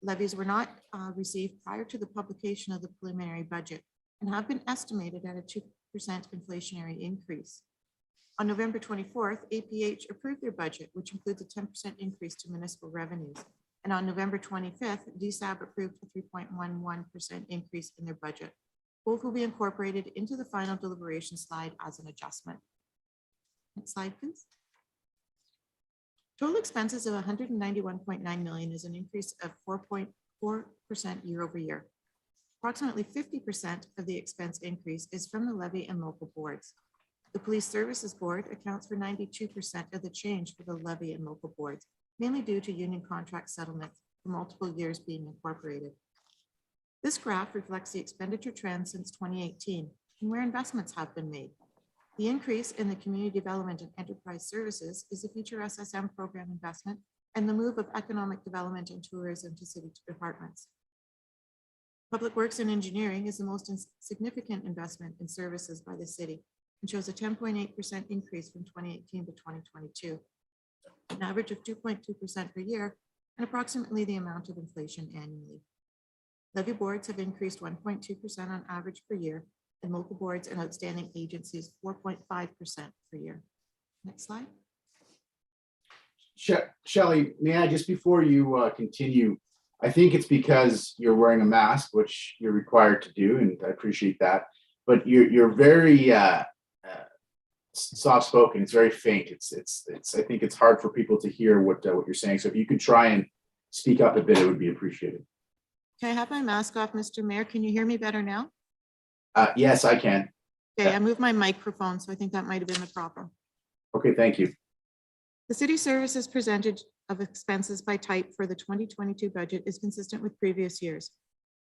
Levies were not received prior to the publication of the preliminary budget and have been estimated at a 2% inflationary increase. On November 24th, APH approved their budget, which includes a 10% increase to municipal revenues. And on November 25th, DSAB approved a 3.11% increase in their budget. Both will be incorporated into the final deliberation slide as an adjustment. Next slide, please. Total expenses of $191.9 million is an increase of 4.4% year over year. Approximately 50% of the expense increase is from the levy and local boards. The Police Services Board accounts for 92% of the change for the levy and local boards, mainly due to union contract settlements for multiple years being incorporated. This graph reflects the expenditure trend since 2018 and where investments have been made. The increase in the community development and enterprise services is the future SSM program investment and the move of economic development and tourism to city departments. Public Works and Engineering is the most significant investment in services by the city and shows a 10.8% increase from 2018 to 2022, an average of 2.2% per year, and approximately the amount of inflation annually. Levy boards have increased 1.2% on average per year, and local boards and outstanding agencies 4.5% per year. Next slide. Shelley, may I, just before you continue, I think it's because you're wearing a mask, which you're required to do, and I appreciate that, but you're very soft-spoken. It's very faint. I think it's hard for people to hear what you're saying. So if you could try and speak up a bit, it would be appreciated. Can I have my mask off, Mr. Mayor? Can you hear me better now? Yes, I can. Okay, I moved my microphone, so I think that might have been the problem. Okay, thank you. The city services percentage of expenses by type for the 2022 budget is consistent with previous years.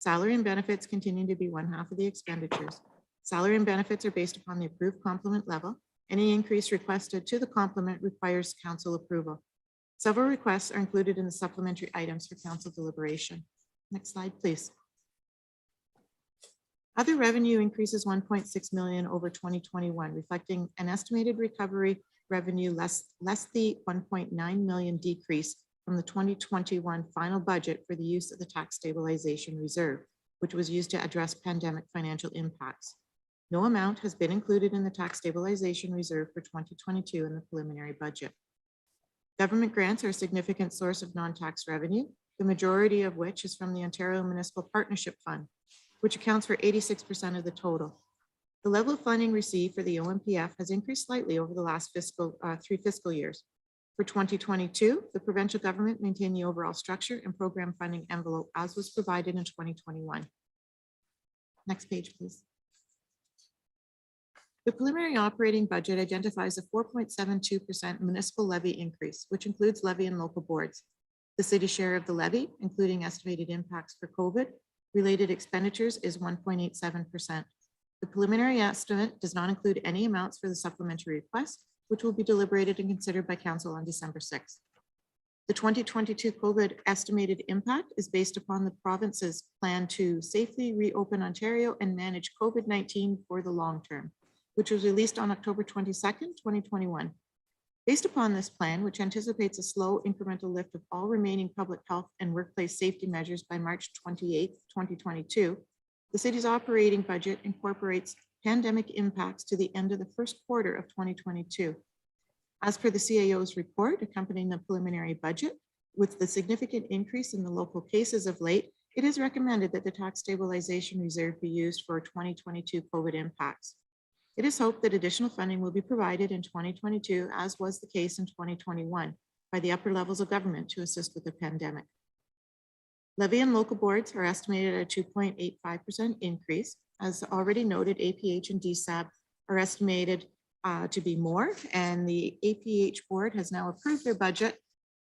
Salary and benefits continue to be 1/2 of the expenditures. Salary and benefits are based upon the approved complement level, Any increase requested to the complement requires council approval. Several requests are included in the supplementary items for council deliberation. Next slide, please. Other revenue increases 1.6 million over 2021, reflecting an estimated recovery revenue less the 1.9 million decrease from the 2021 final budget for the use of the tax stabilization reserve, which was used to address pandemic financial impacts. No amount has been included in the tax stabilization reserve for 2022 in the preliminary budget. Government grants are a significant source of non-tax revenue, the majority of which is from the Ontario Municipal Partnership Fund, which accounts for 86% of the total. The level of funding received for the OMPF has increased slightly over the last three fiscal years. For 2022, the provincial government maintained the overall structure and program funding envelope as was provided in 2021. Next page, please. The preliminary operating budget identifies a 4.72% municipal levy increase, which includes levy and local boards. The city share of the levy, including estimated impacts for COVID-related expenditures, is 1.87%. The preliminary estimate does not include any amounts for the supplementary request, which will be deliberated and considered by council on December 6th. The 2022 COVID estimated impact is based upon the province's plan to safely reopen Ontario and manage COVID-19 for the long term, which was released on October 22nd, 2021. Based upon this plan, which anticipates a slow incremental lift of all remaining public health and workplace safety measures by March 28th, 2022, the city's operating budget incorporates pandemic impacts to the end of the first quarter of 2022. As per the CAO's report accompanying the preliminary budget, with the significant increase in the local cases of late, it is recommended that the tax stabilization reserve be used for 2022 COVID impacts. It is hoped that additional funding will be provided in 2022, as was the case in 2021, by the upper levels of government to assist with the pandemic. Levy and local boards are estimated at a 2.85% increase. As already noted, APH and DSAB are estimated to be more, and the APH board has now approved their budget,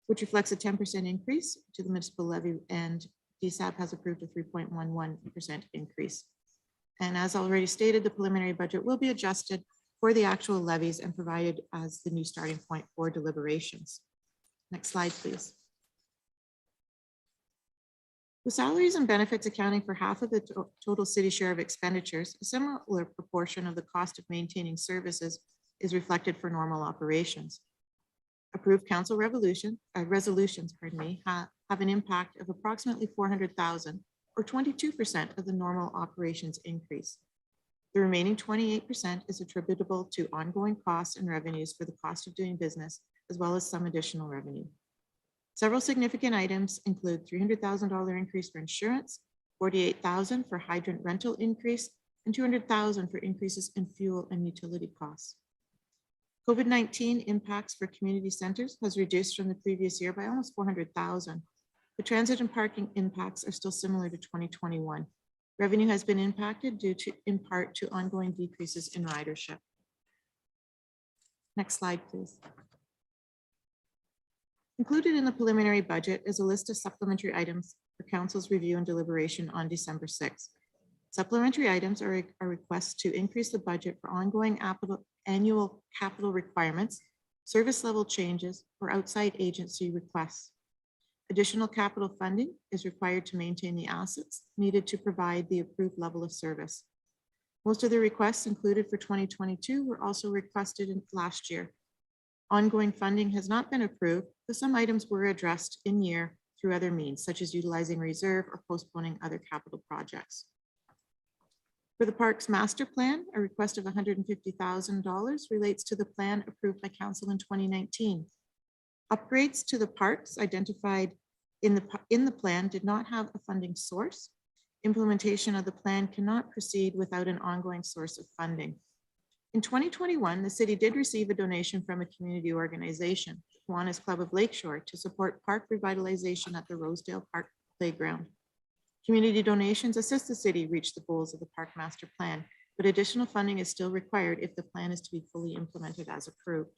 which reflects a 10% increase to the municipal levy, and DSAB has approved a 3.11% increase. And as already stated, the preliminary budget will be adjusted for the actual levies and provided as the new starting point for deliberations. Next slide, please. With salaries and benefits accounting for half of the total city share of expenditures, a similar proportion of the cost of maintaining services is reflected for normal operations. Approved council resolutions have an impact of approximately 400,000 or 22% of the normal operations increase. The remaining 28% is attributable to ongoing costs and revenues for the cost of doing business, as well as some additional revenue. Several significant items include $300,000 increase for insurance, $48,000 for hydrant rental increase, and $200,000 for increases in fuel and utility costs. COVID-19 impacts for community centers has reduced from the previous year by almost $400,000. The transit and parking impacts are still similar to 2021. Revenue has been impacted due to, in part, to ongoing decreases in ridership. Next slide, please. Included in the preliminary budget is a list of supplementary items for council's review and deliberation on December 6th. Supplementary items are requests to increase the budget for ongoing annual capital requirements, service level changes, or outside agency requests. Additional capital funding is required to maintain the assets needed to provide the approved level of service. Most of the requests included for 2022 were also requested in last year. Ongoing funding has not been approved, but some items were addressed in year through other means, such as utilizing reserve or postponing other capital projects. For the Parks Master Plan, a request of $150,000 relates to the plan approved by Council in 2019. Upgrades to the parks identified in the plan did not have a funding source. Implementation of the plan cannot proceed without an ongoing source of funding. In 2021, the city did receive a donation from a community organization, Kiwanis Club of Lakeshore, to support park revitalization at the Rosedale Park Playground. Community donations assist the city reach the goals of the Park Master Plan, but additional funding is still required if the plan is to be fully implemented as approved.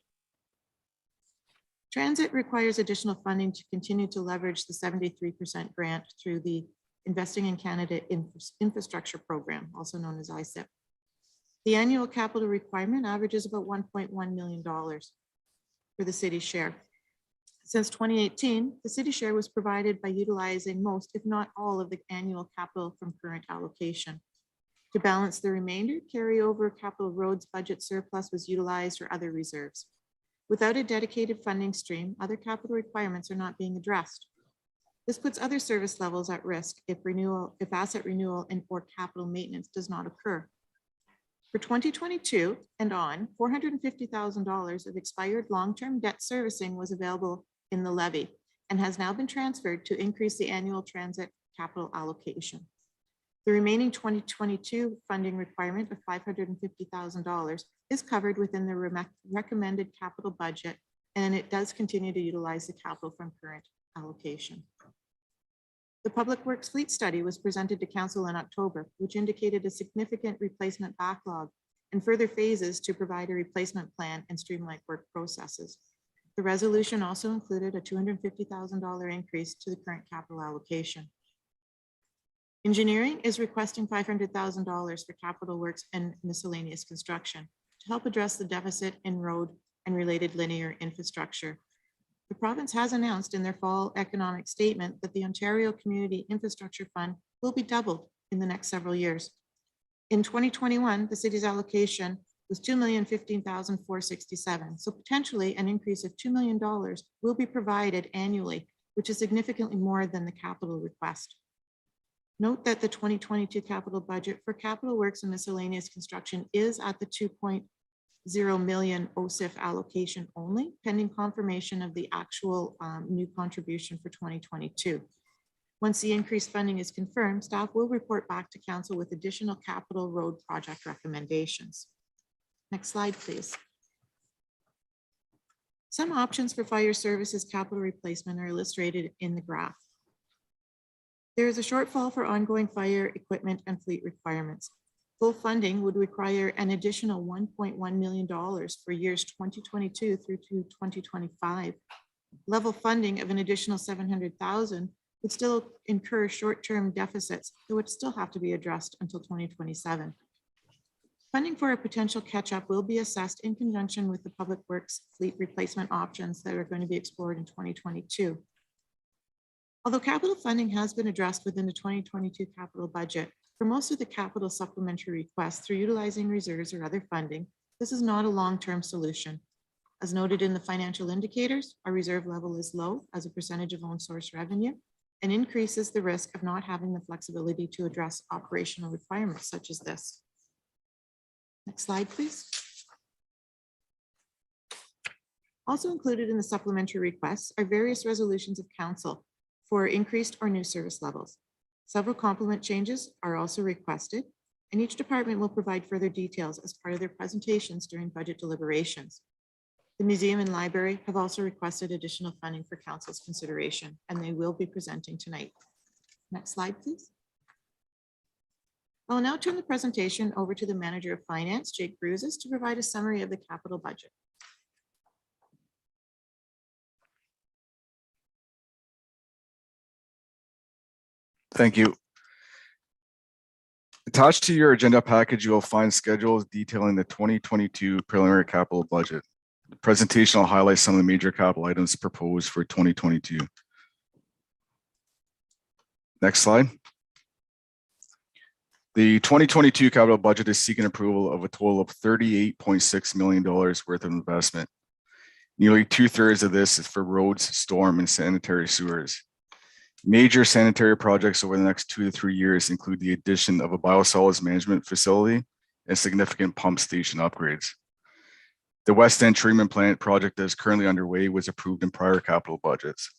Transit requires additional funding to continue to leverage the 73% grant through the Investing in Canada Infrastructure Program, also known as ICIP. The annual capital requirement averages about $1.1 million for the city's share. Since 2018, the city share was provided by utilizing most, if not all, of the annual capital from current allocation. To balance the remainder, carryover capital roads budget surplus was utilized for other reserves. Without a dedicated funding stream, other capital requirements are not being addressed. This puts other service levels at risk if asset renewal and or capital maintenance does not occur. For 2022 and on, $450,000 of expired long-term debt servicing was available in the levy and has now been transferred to increase the annual transit capital allocation. The remaining 2022 funding requirement of $550,000 is covered within the recommended capital budget, and it does continue to utilize the capital from current allocation. The Public Works Fleet Study was presented to Council in October, which indicated a significant replacement backlog and further phases to provide a replacement plan and streamline work processes. The resolution also included a $250,000 increase to the current capital allocation. Engineering is requesting $500,000 for capital works and miscellaneous construction to help address the deficit in road and related linear infrastructure. The province has announced in their fall economic statement that the Ontario Community Infrastructure Fund will be doubled in the next several years. In 2021, the city's allocation was $2,015,467. So potentially an increase of $2 million will be provided annually, which is significantly more than the capital request. Note that the 2022 capital budget for capital works and miscellaneous construction is at the $2.0 million OSIF allocation only, pending confirmation of the actual new contribution for 2022. Once the increased funding is confirmed, staff will report back to council with additional capital road project recommendations. Next slide, please. Some options for fire services capital replacement are illustrated in the graph. There is a shortfall for ongoing fire equipment and fleet requirements. Full funding would require an additional $1.1 million for years 2022 through to 2025. Level funding of an additional $700,000 would still incur short-term deficits that would still have to be addressed until 2027. Funding for a potential catch-up will be assessed in conjunction with the Public Works fleet replacement options that are going to be explored in 2022. Although capital funding has been addressed within the 2022 capital budget, for most of the capital supplementary requests through utilizing reserves or other funding, this is not a long-term solution. As noted in the financial indicators, our reserve level is low as a percentage of own source revenue and increases the risk of not having the flexibility to address operational requirements such as this. Next slide, please. Also included in the supplementary requests are various resolutions of council for increased or new service levels. Several complement changes are also requested, and each department will provide further details as part of their presentations during budget deliberations. The museum and library have also requested additional funding for council's consideration, and they will be presenting tonight. Next slide, please. I'll now turn the presentation over to the Manager of Finance, Jake Bruises, to provide a summary of the capital budget. Thank you. Attached to your agenda package, you will find schedules detailing the 2022 preliminary capital budget. The presentation will highlight some of the major capital items proposed for 2022. Next slide. The 2022 capital budget is seeking approval of a total of $38.6 million worth of investment. Nearly 2/3 of this is for roads, storm, and sanitary sewers. Major sanitary projects over the next 2 to 3 years include the addition of a biosolids management facility and significant pump station upgrades. The West End treatment plant project that is currently underway was approved in prior capital budgets.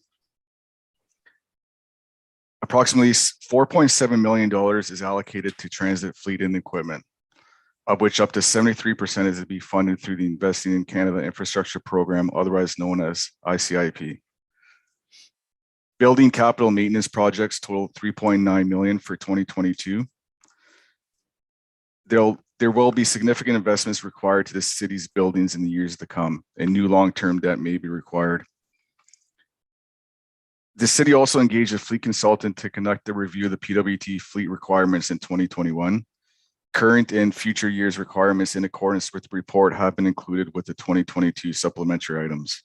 Approximately $4.7 million is allocated to transit fleet and equipment, of which up to 73% is to be funded through the Investing in Canada Infrastructure Program, otherwise known as ICIP. Building capital maintenance projects total $3.9 million for 2022. There will be significant investments required to the city's buildings in the years to come, and new long-term debt may be required. The city also engaged a fleet consultant to conduct a review of the PWT fleet requirements in 2021. Current and future years requirements in accordance with the report have been included with the 2022 supplementary items.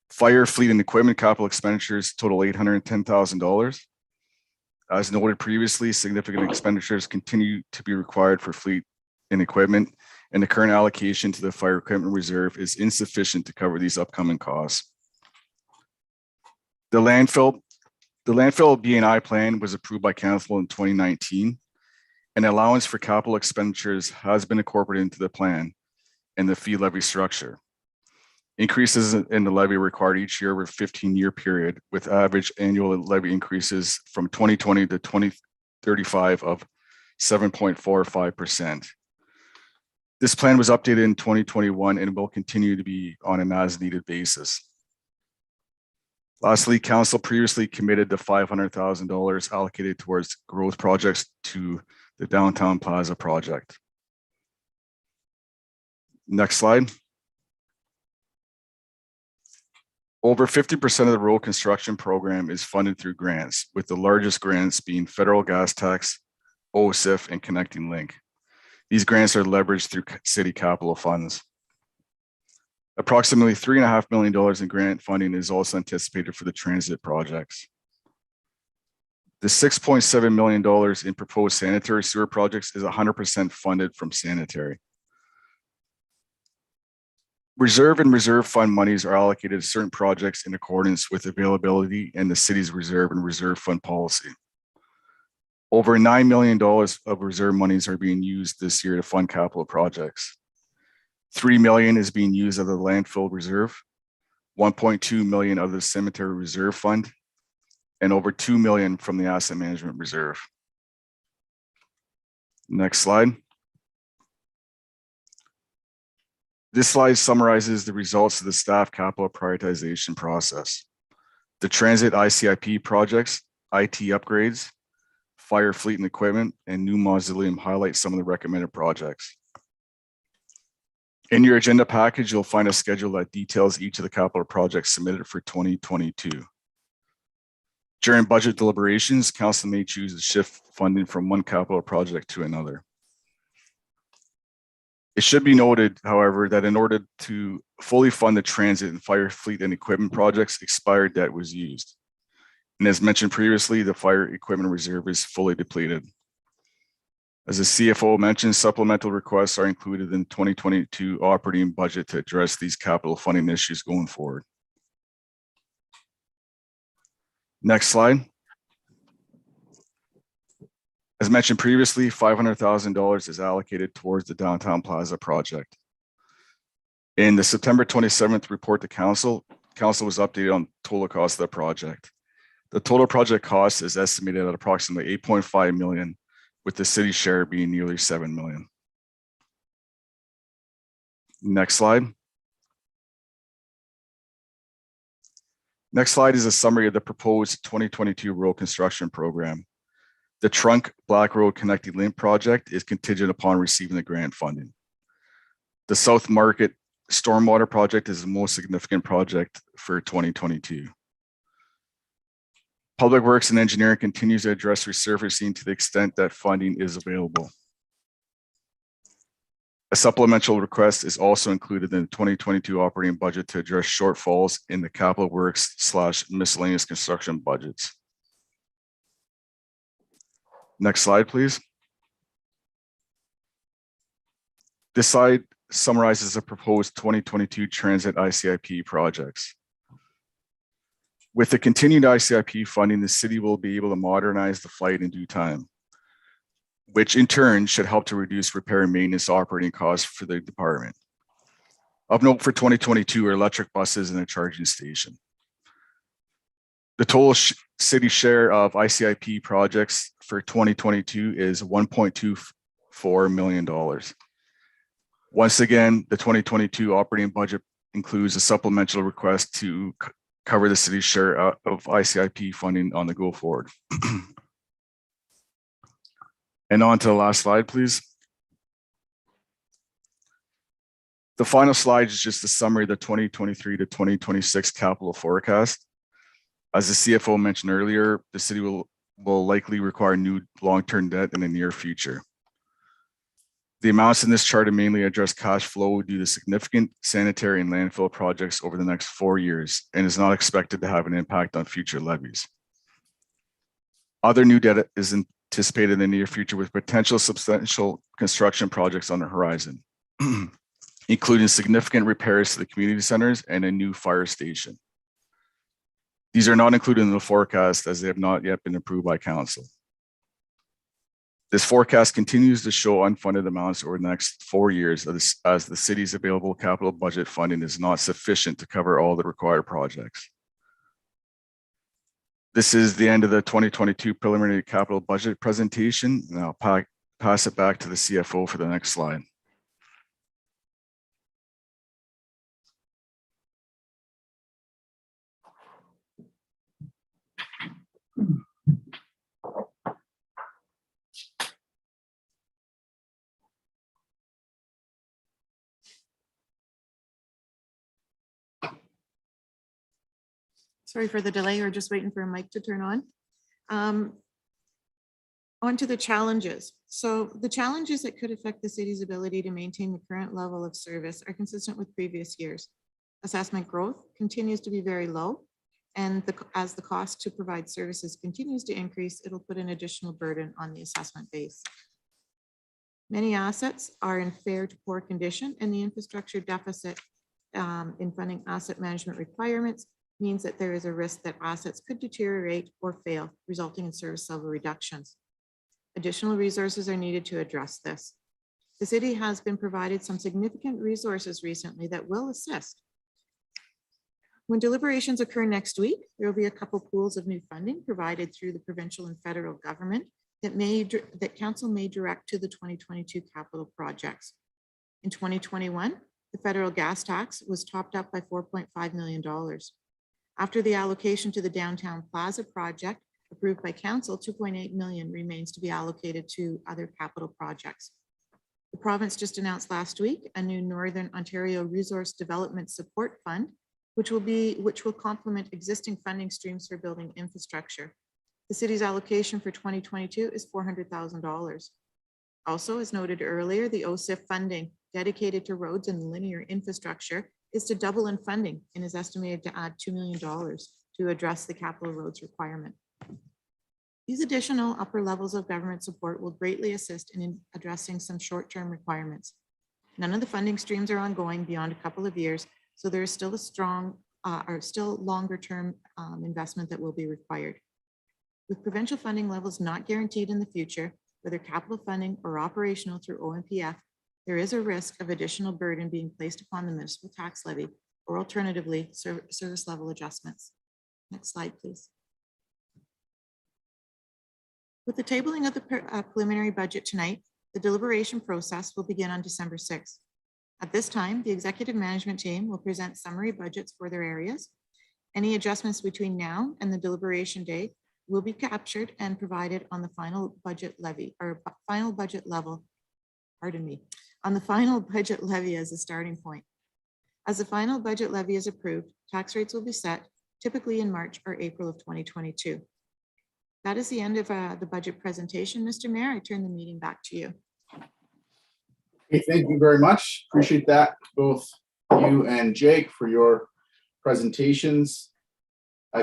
Fire, fleet, and equipment capital expenditures total $810,000. As noted previously, significant expenditures continue to be required for fleet and equipment, and the current allocation to the fire equipment reserve is insufficient to cover these upcoming costs. The landfill B&I plan was approved by council in 2019. An allowance for capital expenditures has been incorporated into the plan and the fee levy structure. Increases in the levy required each year over a 15-year period, with average annual levy increases from 2020 to 2035 of 7.45%. This plan was updated in 2021 and will continue to be on an as-needed basis. Lastly, council previously committed the $500,000 allocated towards growth projects to the Downtown Plaza project. Next slide. Over 50% of the road construction program is funded through grants, with the largest grants being federal gas tax, OSIF, and Connecting Link. These grants are leveraged through city capital funds. Approximately $3.5 million in grant funding is also anticipated for the transit projects. The $6.7 million in proposed sanitary sewer projects is 100% funded from sanitary. Reserve and reserve fund monies are allocated to certain projects in accordance with availability and the city's reserve and reserve fund policy. Over $9 million of reserve monies are being used this year to fund capital projects. $3 million is being used of the landfill reserve, $1.2 million of the cemetery reserve fund, and over $2 million from the asset management reserve. Next slide. This slide summarizes the results of the staff capital prioritization process. The transit ICIP projects, IT upgrades, fire fleet and equipment, and new mausoleum highlight some of the recommended projects. In your agenda package, you'll find a schedule that details each of the capital projects submitted for 2022. During budget deliberations, council may choose to shift funding from one capital project to another. It should be noted, however, that in order to fully fund the transit and fire fleet and equipment projects, expired debt was used. And as mentioned previously, the fire equipment reserve is fully depleted. As the CFO mentioned, supplemental requests are included in 2022 operating budget to address these capital funding issues going forward. Next slide. As mentioned previously, $500,000 is allocated towards the Downtown Plaza project. In the September 27th report to council was updated on total cost of the project. The total project cost is estimated at approximately $8.5 million, with the city share being nearly $7 million. Next slide. Next slide is a summary of the proposed 2022 road construction program. The Trunk Black Road Connecting Link project is contingent upon receiving the grant funding. The South Market Stormwater project is the most significant project for 2022. Public Works and Engineering continues to address resurfacing to the extent that funding is available. A supplemental request is also included in the 2022 operating budget to address shortfalls in the capital works / miscellaneous construction budgets. Next slide, please. This slide summarizes the proposed 2022 transit ICIP projects. With the continued ICIP funding, the city will be able to modernize the flight in due time, which in turn should help to reduce repair and maintenance operating costs for the department. Of note for 2022 are electric buses and a charging station. The total city share of ICIP projects for 2022 is $1.24 million. Once again, the 2022 operating budget includes a supplemental request to cover the city's share of ICIP funding on the go forward. And on to the last slide, please. The final slide is just a summary of the 2023 to 2026 capital forecast. As the CFO mentioned earlier, the city will will likely require new long-term debt in the near future. The amounts in this chart mainly address cash flow due to significant sanitary and landfill projects over the next 4 years and is not expected to have an impact on future levies. Other new debt is anticipated in the near future with potential substantial construction projects on the horizon, including significant repairs to the community centers and a new fire station. These are not included in the forecast as they have not yet been approved by council. This forecast continues to show unfunded amounts over the next 4 years as the city's available capital budget funding is not sufficient to cover all the required projects. This is the end of the 2022 preliminary capital budget presentation, and I'll pass it back to the CFO for the next slide. Sorry for the delay. We're just waiting for a mic to turn on. On to the challenges. So the challenges that could affect the city's ability to maintain the current level of service are consistent with previous years. Assessment growth continues to be very low, and as the cost to provide services continues to increase, it'll put an additional burden on the assessment base. Many assets are in fair to poor condition, and the infrastructure deficit in funding asset management requirements means that there is a risk that assets could deteriorate or fail, resulting in service level reductions. Additional resources are needed to address this. The city has been provided some significant resources recently that will assist. When deliberations occur next week, there will be a couple pools of new funding provided through the provincial and federal government that council may direct to the 2022 capital projects. In 2021, the federal gas tax was topped up by $4.5 million. After the allocation to the downtown Plaza project approved by council, $2.8 million remains to be allocated to other capital projects. The province just announced last week a new Northern Ontario Resource Development Support Fund, which will complement existing funding streams for building infrastructure. The city's allocation for 2022 is $400,000. Also, as noted earlier, the OSIF funding dedicated to roads and linear infrastructure is to double in funding and is estimated to add $2 million to address the capital roads requirement. These additional upper levels of government support will greatly assist in addressing some short-term requirements. None of the funding streams are ongoing beyond a couple of years, so there is still a strong still longer-term investment that will be required. With provincial funding levels not guaranteed in the future, whether capital funding or operational through OMPF, there is a risk of additional burden being placed upon the municipal tax levy, or alternatively, service level adjustments. Next slide, please. With the tabling of the preliminary budget tonight, the deliberation process will begin on December 6th. At this time, the executive management team will present summary budgets for their areas. Any adjustments between now and the deliberation day will be captured and provided on the final budget levy or final budget level, pardon me, on the final budget levy as a starting point. As the final budget levy is approved, tax rates will be set typically in March or April of 2022. That is the end of the budget presentation. Mr. Mayor, I turn the meeting back to you. Okay, thank you very much. Appreciate that, both you and Jake, for your presentations.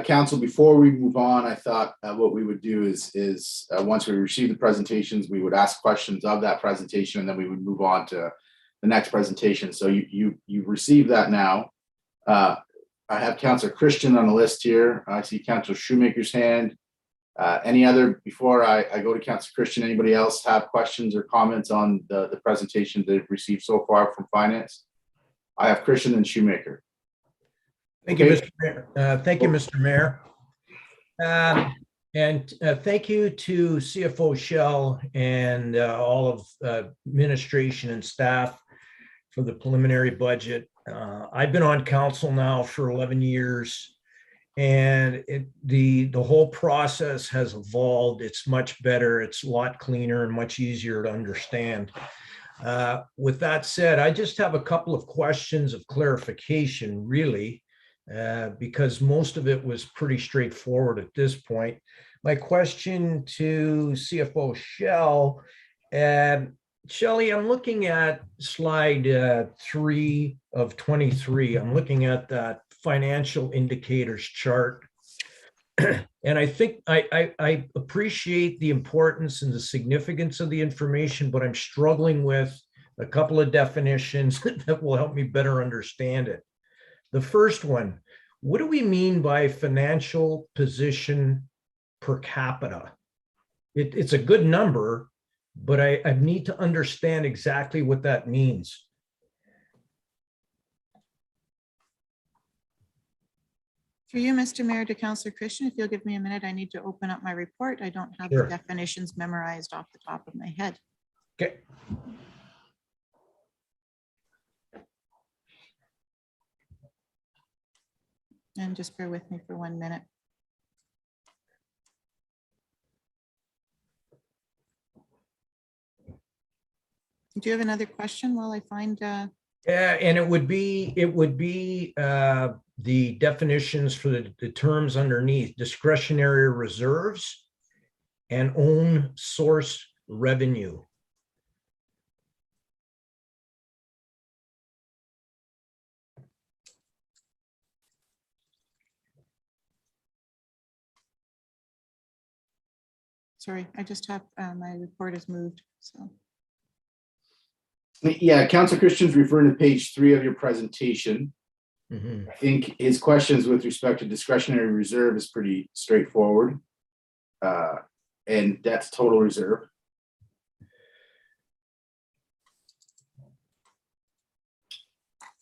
Council, before we move on, I thought what we would do is once we receive the presentations, we would ask questions of that presentation, and then we would move on to the next presentation. So you've received that now. I have Councillor Christian on the list here. I see Councillor Shoemaker's hand. Any other, before I go to Councillor Christian, anybody else have questions or comments on the presentation they've received so far from Finance? I have Christian and Shoemaker. Thank you, Mr. Mayor. Thank you, Mr. Mayor. And thank you to CFO Shell and all of administration and staff for the preliminary budget. I've been on council now for 11 years. And the whole process has evolved. It's much better. It's a lot cleaner and much easier to understand. With that said, I just have a couple of questions of clarification, really, because most of it was pretty straightforward at this point. my question to CFO Shell. And Shelley, I'm looking at slide 3 of 23. I'm looking at that financial indicators chart. And I think I appreciate the importance and the significance of the information, but I'm struggling with a couple of definitions that will help me better understand it. The first one, what do we mean by financial position per capita? It's a good number, but I need to understand exactly what that means. Through you, Mr. Mayor, to Councillor Christian, if you'll give me a minute, I need to open up my report. I don't have Sure. the definitions memorized off the top of my head. Okay. And just bear with me for 1 minute. Do you have another question while I find? Yeah, and it would be the definitions for the terms underneath: discretionary reserves and own source revenue. Sorry, I just have my report has moved. So Yeah, Councillor Christian's referring to page 3 of your presentation. I think his questions with respect to discretionary reserve is pretty straightforward. And that's total reserve.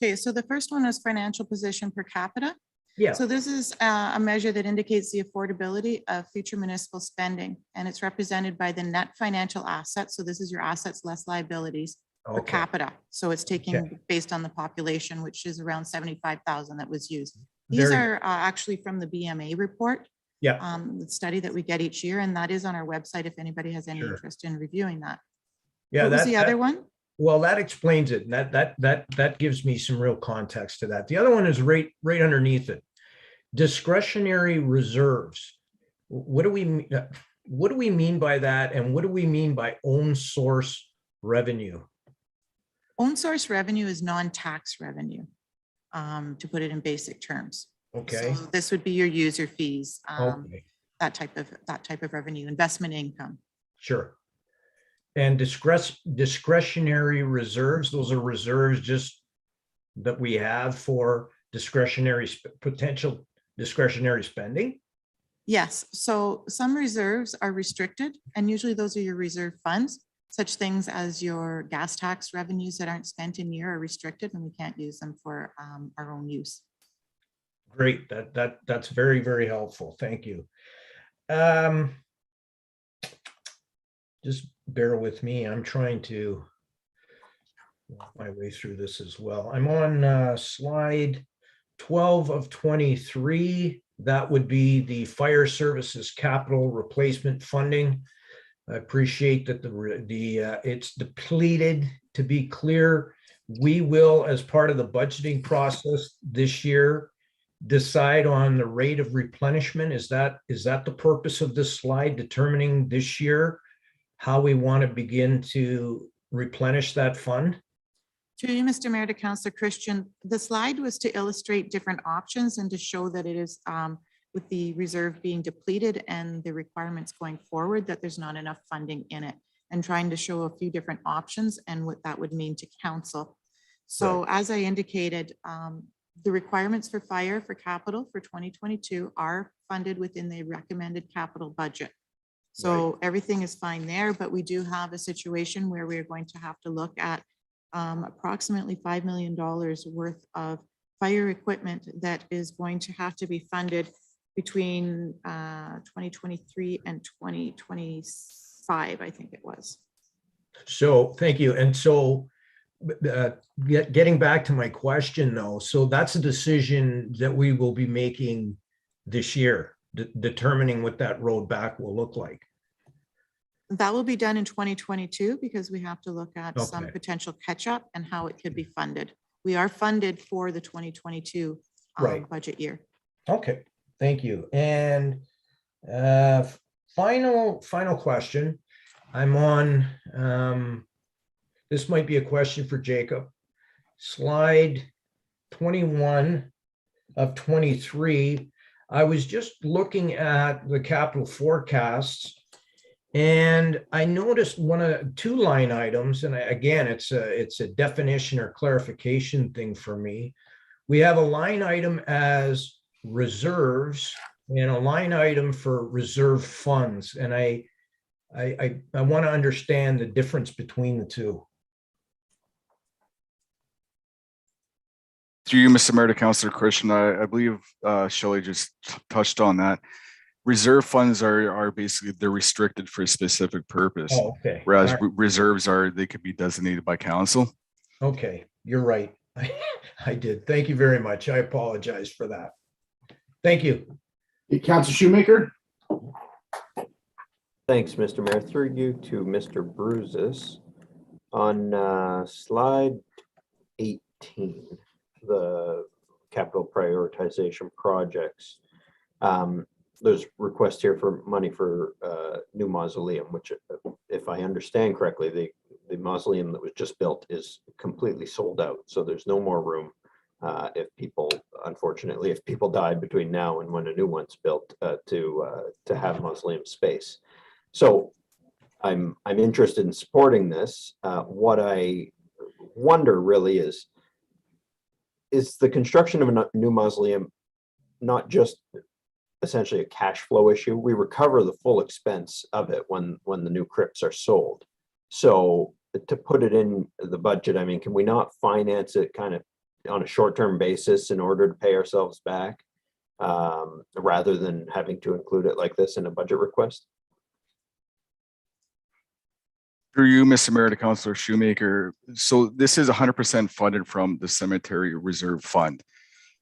okay, so the first one is financial position per capita. Yeah. So this is a measure that indicates the affordability of future municipal spending, and it's represented by the net financial assets. So this is your assets less liabilities per capita. So it's taking based on the population, which is around 75,000 that was used. These are actually from the BMA report. Yeah. The study that we get each year, and that is on our website if anybody has any interest in reviewing that. Yeah. What was the other one? Well, that explains it. That gives me some real context to that. The other one is right underneath it. Discretionary reserves. What do we mean by that? And what do we mean by own source revenue? Own source revenue is non-tax revenue, to put it in basic terms. Okay. So this would be your user fees, Okay. that type of revenue, investment income. Sure. And discretionary reserves, those are reserves just that we have for potential discretionary spending? Yes, so some reserves are restricted, and usually those are your reserve funds. Such things as your gas tax revenues that aren't spent in year are restricted, and we can't use them for our own use. Great, that's very, very helpful. Thank you. Just bear with me. I'm trying to walk my way through this as well. I'm on slide 12 of 23. That would be the fire services capital replacement funding. I appreciate that it's depleted. To be clear, we will, as part of the budgeting process this year, decide on the rate of replenishment. Is that the purpose of this slide, determining this year how we want to begin to replenish that fund? To you, Mr. Mayor, to Councillor Christian, the slide was to illustrate different options and to show that it is with the reserve being depleted and the requirements going forward, that there's not enough funding in it, and trying to show a few different options and what that would mean to council. So as I indicated, the requirements for fire for capital for 2022 are funded within the recommended capital budget. So everything is fine there, but we do have a situation where we're going to have to look at approximately $5 million worth of fire equipment that is going to have to be funded between 2023 and 2025, I think it was. So thank you. And so getting back to my question though, so that's a decision that we will be making this year, determining what that road back will look like. That will be done in 2022 because we have to look at some potential catch up and how it could be funded. We are funded for the 2022 budget year. Okay, thank you. And Final question. I'm on, this might be a question for Jacob. Slide 21 of 23. I was just looking at the capital forecasts and I noticed two line items, and again, it's a definition or clarification thing for me. We have a line item as reserves and a line item for reserve funds. And I want to understand the difference between the two. Through you, Mr. Mayor, to Councillor Christian, I believe Shelley just touched on that. Reserve funds are basically, they're restricted for a specific purpose. Oh, okay. Whereas All right. reserves they could be designated by council. Okay, you're right. I did. Thank you very much. I apologize for that. Thank you. Councillor Shoemaker. Thanks, Mr. Mayor. Through you to Mr. Bruises. On slide 18, the capital prioritization projects. There's requests here for money for new mausoleum, which, if I understand correctly, the mausoleum that was just built is completely sold out. So there's no more room unfortunately, if people died between now and when a new one's built, to have mausoleum space. So I'm interested in supporting this. What I wonder really is the construction of a new mausoleum not just essentially a cash flow issue? We recover the full expense of it when the new crypts are sold. So to put it in the budget, I mean, can we not finance it kind of on a short-term basis in order to pay ourselves back, rather than having to include it like this in a budget request? Through you, Mr. Mayor, to Councillor Shoemaker. So this is 100% funded from the Cemetery Reserve Fund.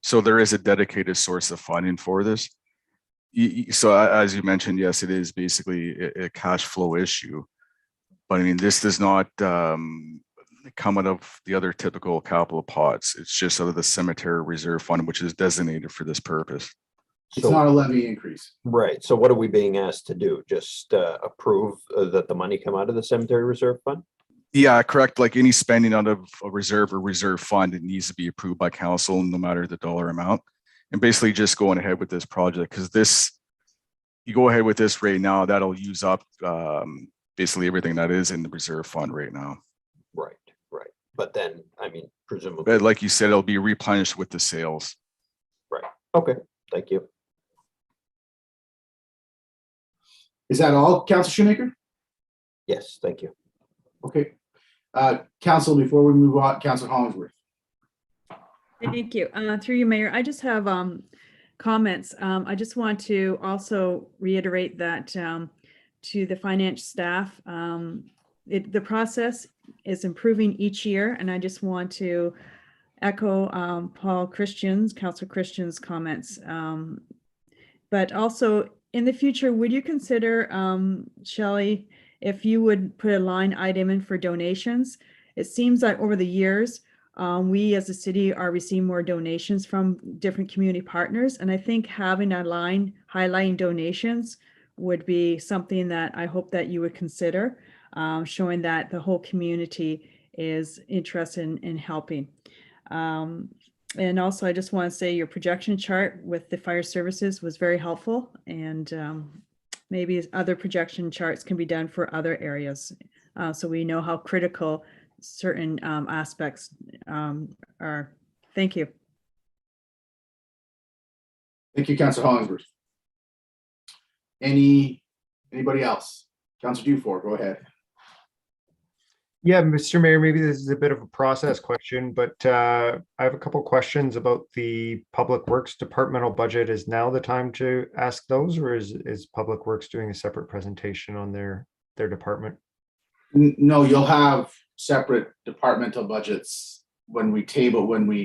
So there is a dedicated source of funding for this. So as you mentioned, yes, it is basically a cash flow issue. But I mean, this does not come out of the other typical capital pots. It's just out of the Cemetery Reserve Fund, which is designated for this purpose. It's not a levy increase. Right. So what are we being asked to do? Just approve that the money come out of the Cemetery Reserve Fund? Yeah, correct. Like any spending out of a reserve or reserve fund, it needs to be approved by council, no matter the dollar amount. And basically just going ahead with this project, because you go ahead with this right now, that'll use up basically everything that is in the reserve fund right now. Right. But then, I mean, presumably. But like you said, it'll be replenished with the sales. Right. Okay. Thank you. Is that all, Councillor Shoemaker? Yes, thank you. Okay. Council, before we move on, Councillor Hollingsworth. Thank you. Through you, Mayor, I just have comments. I just want to also reiterate that to the finance staff, the process is improving each year, and I just want to echo Councillor Christian's comments. But also in the future, would you consider, Shelley, if you would put a line item in for donations? It seems like over the years, we as a city are receiving more donations from different community partners. And I think having a line highlighting donations would be something that I hope that you would consider, showing that the whole community is interested in helping. And also, I just want to say your projection chart with the fire services was very helpful, and maybe other projection charts can be done for other areas, so we know how critical certain aspects are. Thank you. Thank you, Councillor Hollingsworth. Anybody else? Councillor Dufour, go ahead. Yeah, Mr. Mayor, maybe this is a bit of a process question, but I have a couple questions about the Public Works departmental budget. Is now the time to ask those, or is Public Works doing a separate presentation on their department? No, you'll have separate departmental budgets when we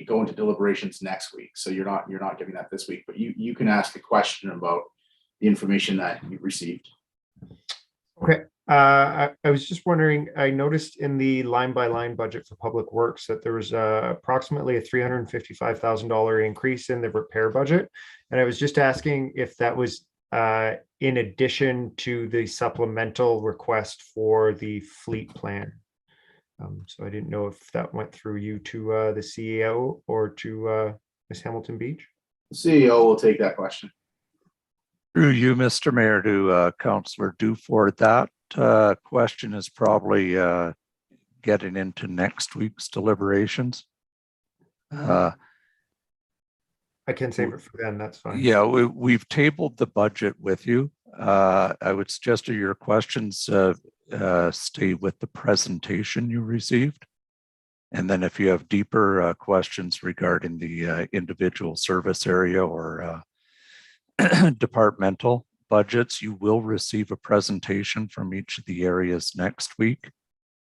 go into deliberations next week. So you're not giving that this week, but you can ask a question about the information that you received. Okay. I was just wondering, I noticed in the line-by-line budget for Public Works that there was approximately a $355,000 increase in the repair budget. And I was just asking if that was in addition to the supplemental request for the fleet plan. So I didn't know if that went through you to the CEO or to Ms. Hamilton Beach. The CEO will take that question. Through you, Mr. Mayor, to Councillor Duford, that question is probably getting into next week's deliberations. I can save it for then, that's fine. Yeah, we've tabled the budget with you. I would suggest that your questions stay with the presentation you received. And then if you have deeper questions regarding the individual service area or departmental budgets, you will receive a presentation from each of the areas next week.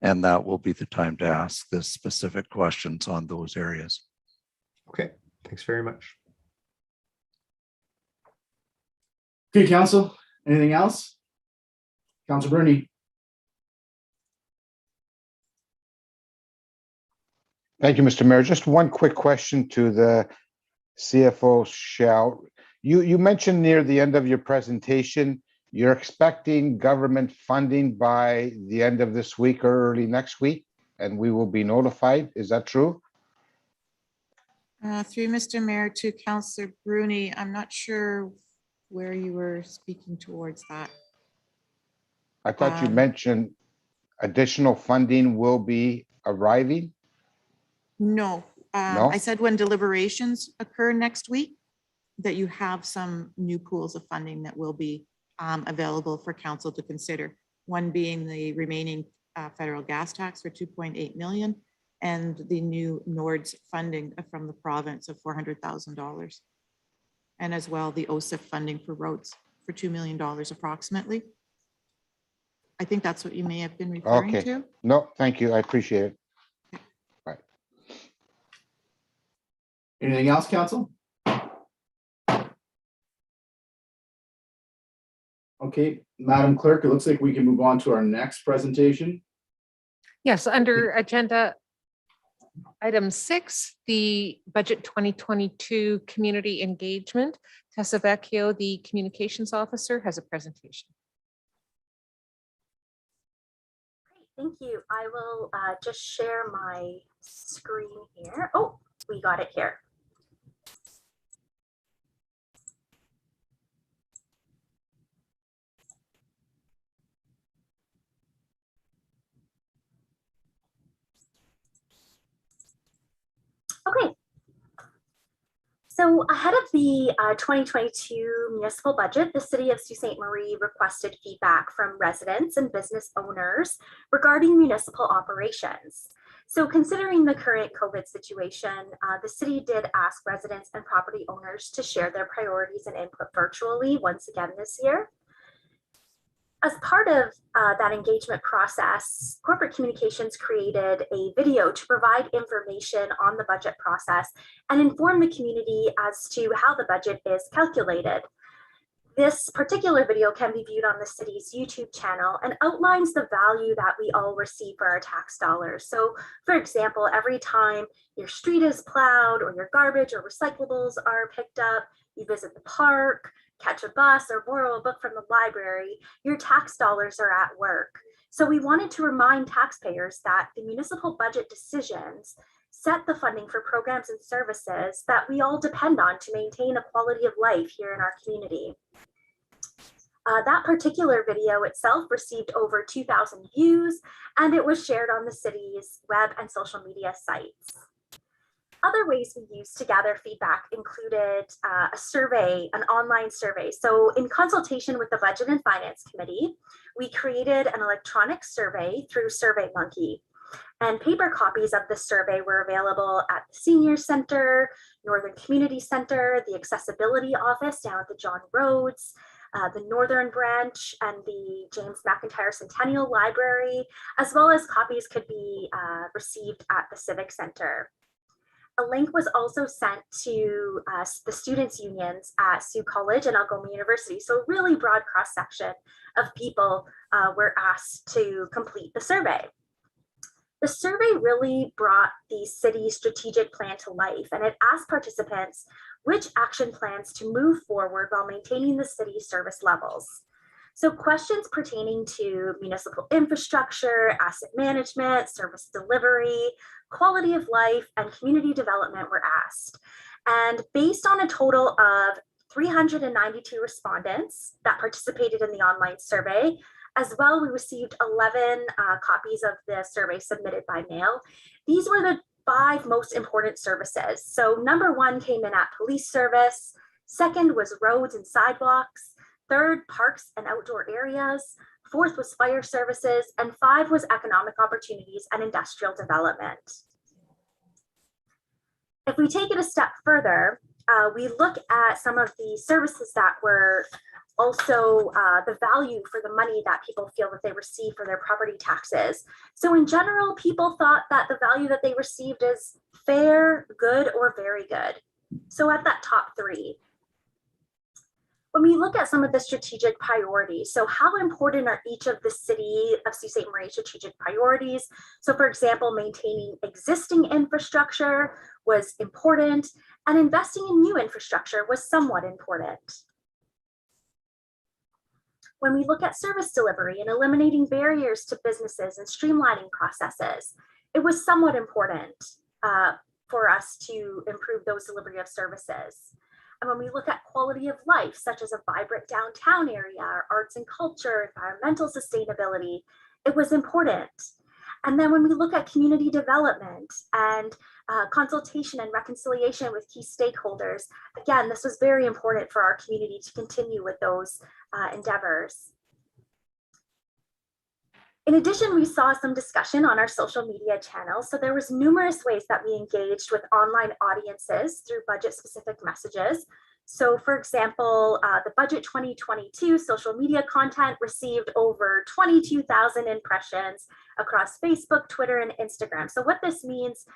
And that will be the time to ask the specific questions on those areas. Okay, thanks very much. Okay, Council, anything else? Councilor Bruni. Thank you, Mr. Mayor. Just one quick question to the CFO, Shao. You mentioned near the end of your presentation, you're expecting government funding by the end of this week or early next week, and we will be notified. Is that true? Through Mr. Mayor to Councillor Bruni, I'm not sure where you were speaking towards that. I thought you mentioned additional funding will be arriving. No, No? I said when deliberations occur next week, that you have some new pools of funding that will be available for council to consider. One being the remaining federal gas tax for 2.8 million and the new NORDS funding from the province of $400,000. And as well, the OSIF funding for roads for $2 million approximately. I think that's what you may have been referring Okay. to. No, thank you. I appreciate it. Right. Anything else, Council? Okay, Madam Clerk, it looks like we can move on to our next presentation. Yes, under agenda item 6, the budget 2022 community engagement. Tessa Vecchio, the communications officer, has a presentation. Thank you. I will just share my screen here. Oh, we got it here. Okay. So ahead of the 2022 municipal budget, the City of Sault Ste. Marie requested feedback from residents and business owners regarding municipal operations. So considering the current COVID situation, the city did ask residents and property owners to share their priorities and input virtually once again this year. As part of that engagement process, corporate communications created a video to provide information on the budget process and inform the community as to how the budget is calculated. This particular video can be viewed on the city's YouTube channel and outlines the value that we all receive for our tax dollars. So, for example, every time your street is plowed or your garbage or recyclables are picked up, you visit the park, catch a bus, or borrow a book from the library, your tax dollars are at work. So we wanted to remind taxpayers that the municipal budget decisions set the funding for programs and services that we all depend on to maintain a quality of life here in our community. That particular video itself received over 2,000 views, and it was shared on the city's web and social media sites. Other ways we used to gather feedback included a survey, an online survey. So in consultation with the Budget and Finance Committee, we created an electronic survey through SurveyMonkey. And paper copies of the survey were available at the Senior Center, Northern Community Center, the Accessibility Office down at the John Rhodes, the Northern Branch, and the James McIntyre Centennial Library, as well as copies could be received at the Civic Center. A link was also sent to the students' unions at Sioux College and Algoma University. So a really broad cross-section of people were asked to complete the survey. The survey really brought the city's strategic plan to life, and it asked participants which action plans to move forward while maintaining the city's service levels. So questions pertaining to municipal infrastructure, asset management, service delivery, quality of life, and community development were asked. And based on a total of 392 respondents that participated in the online survey, as well, we received 11 copies of the survey submitted by mail. These were the 5 most important services. So number 1 came in at police service, second was roads and sidewalks, third, parks and outdoor areas, fourth was fire services, and 5 was economic opportunities and industrial development. If we take it a step further, we look at some of the services that were also the value for the money that people feel that they receive for their property taxes. So in general, people thought that the value that they received is fair, good, or very good. So at that top 3. When we look at some of the strategic priorities, so how important are each of the City of Sault Ste. Marie strategic priorities? So for example, maintaining existing infrastructure was important, and investing in new infrastructure was somewhat important. When we look at service delivery and eliminating barriers to businesses and streamlining processes, it was somewhat important for us to improve those delivery of services. And when we look at quality of life, such as a vibrant downtown area, or arts and culture, environmental sustainability, it was important. And then when we look at community development and consultation and reconciliation with key stakeholders, again, this was very important for our community to continue with those endeavors. In addition, we saw some discussion on our social media channels. So there was numerous ways that we engaged with online audiences through budget-specific messages. So for example, the Budget 2022 social media content received over 22,000 impressions across Facebook, Twitter, and Instagram. So what this means,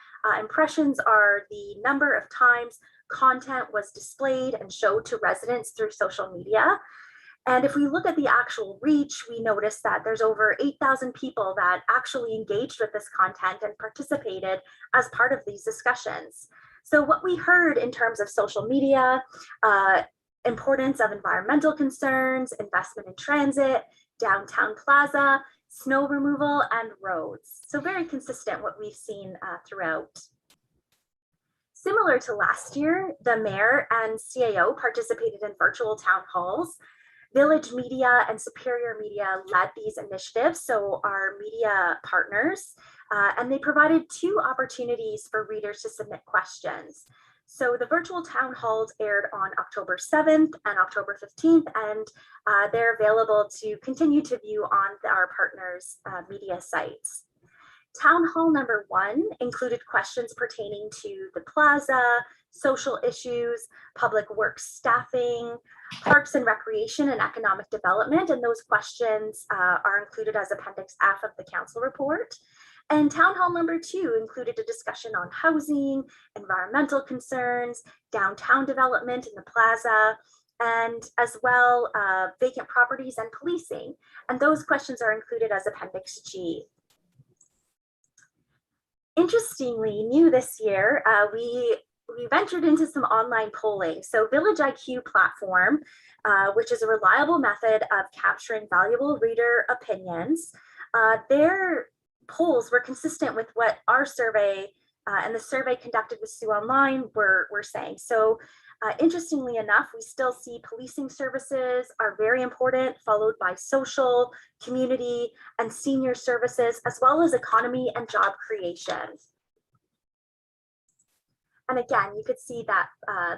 impressions are the number of times content was displayed and showed to residents through social media. And if we look at the actual reach, we notice that there's over 8,000 people that actually engaged with this content and participated as part of these discussions. So what we heard in terms of social media, importance of environmental concerns, investment in transit, downtown Plaza, snow removal, and roads. So very consistent what we've seen throughout. Similar to last year, the mayor and CAO participated in virtual town halls. Village Media and Superior Media led these initiatives, so our media partners, and they provided 2 opportunities for readers to submit questions. So the virtual town halls aired on October 7th and October 15th, and they're available to continue to view on our partners' media sites. Town Hall number 1 included questions pertaining to the plaza, social issues, public works staffing, parks and recreation, and economic development. And those questions are included as Appendix F of the council report. And Town Hall number 2 included a discussion on housing, environmental concerns, downtown development in the plaza, and as well vacant properties and policing. And those questions are included as Appendix G. Interestingly, new this year, we ventured into some online polling. So Village IQ platform, which is a reliable method of capturing valuable reader opinions, their polls were consistent with what our survey and the survey conducted with Sue Online were saying. So interestingly enough, we still see policing services are very important, followed by social, community, and senior services, as well as economy and job creation. And again, you could see that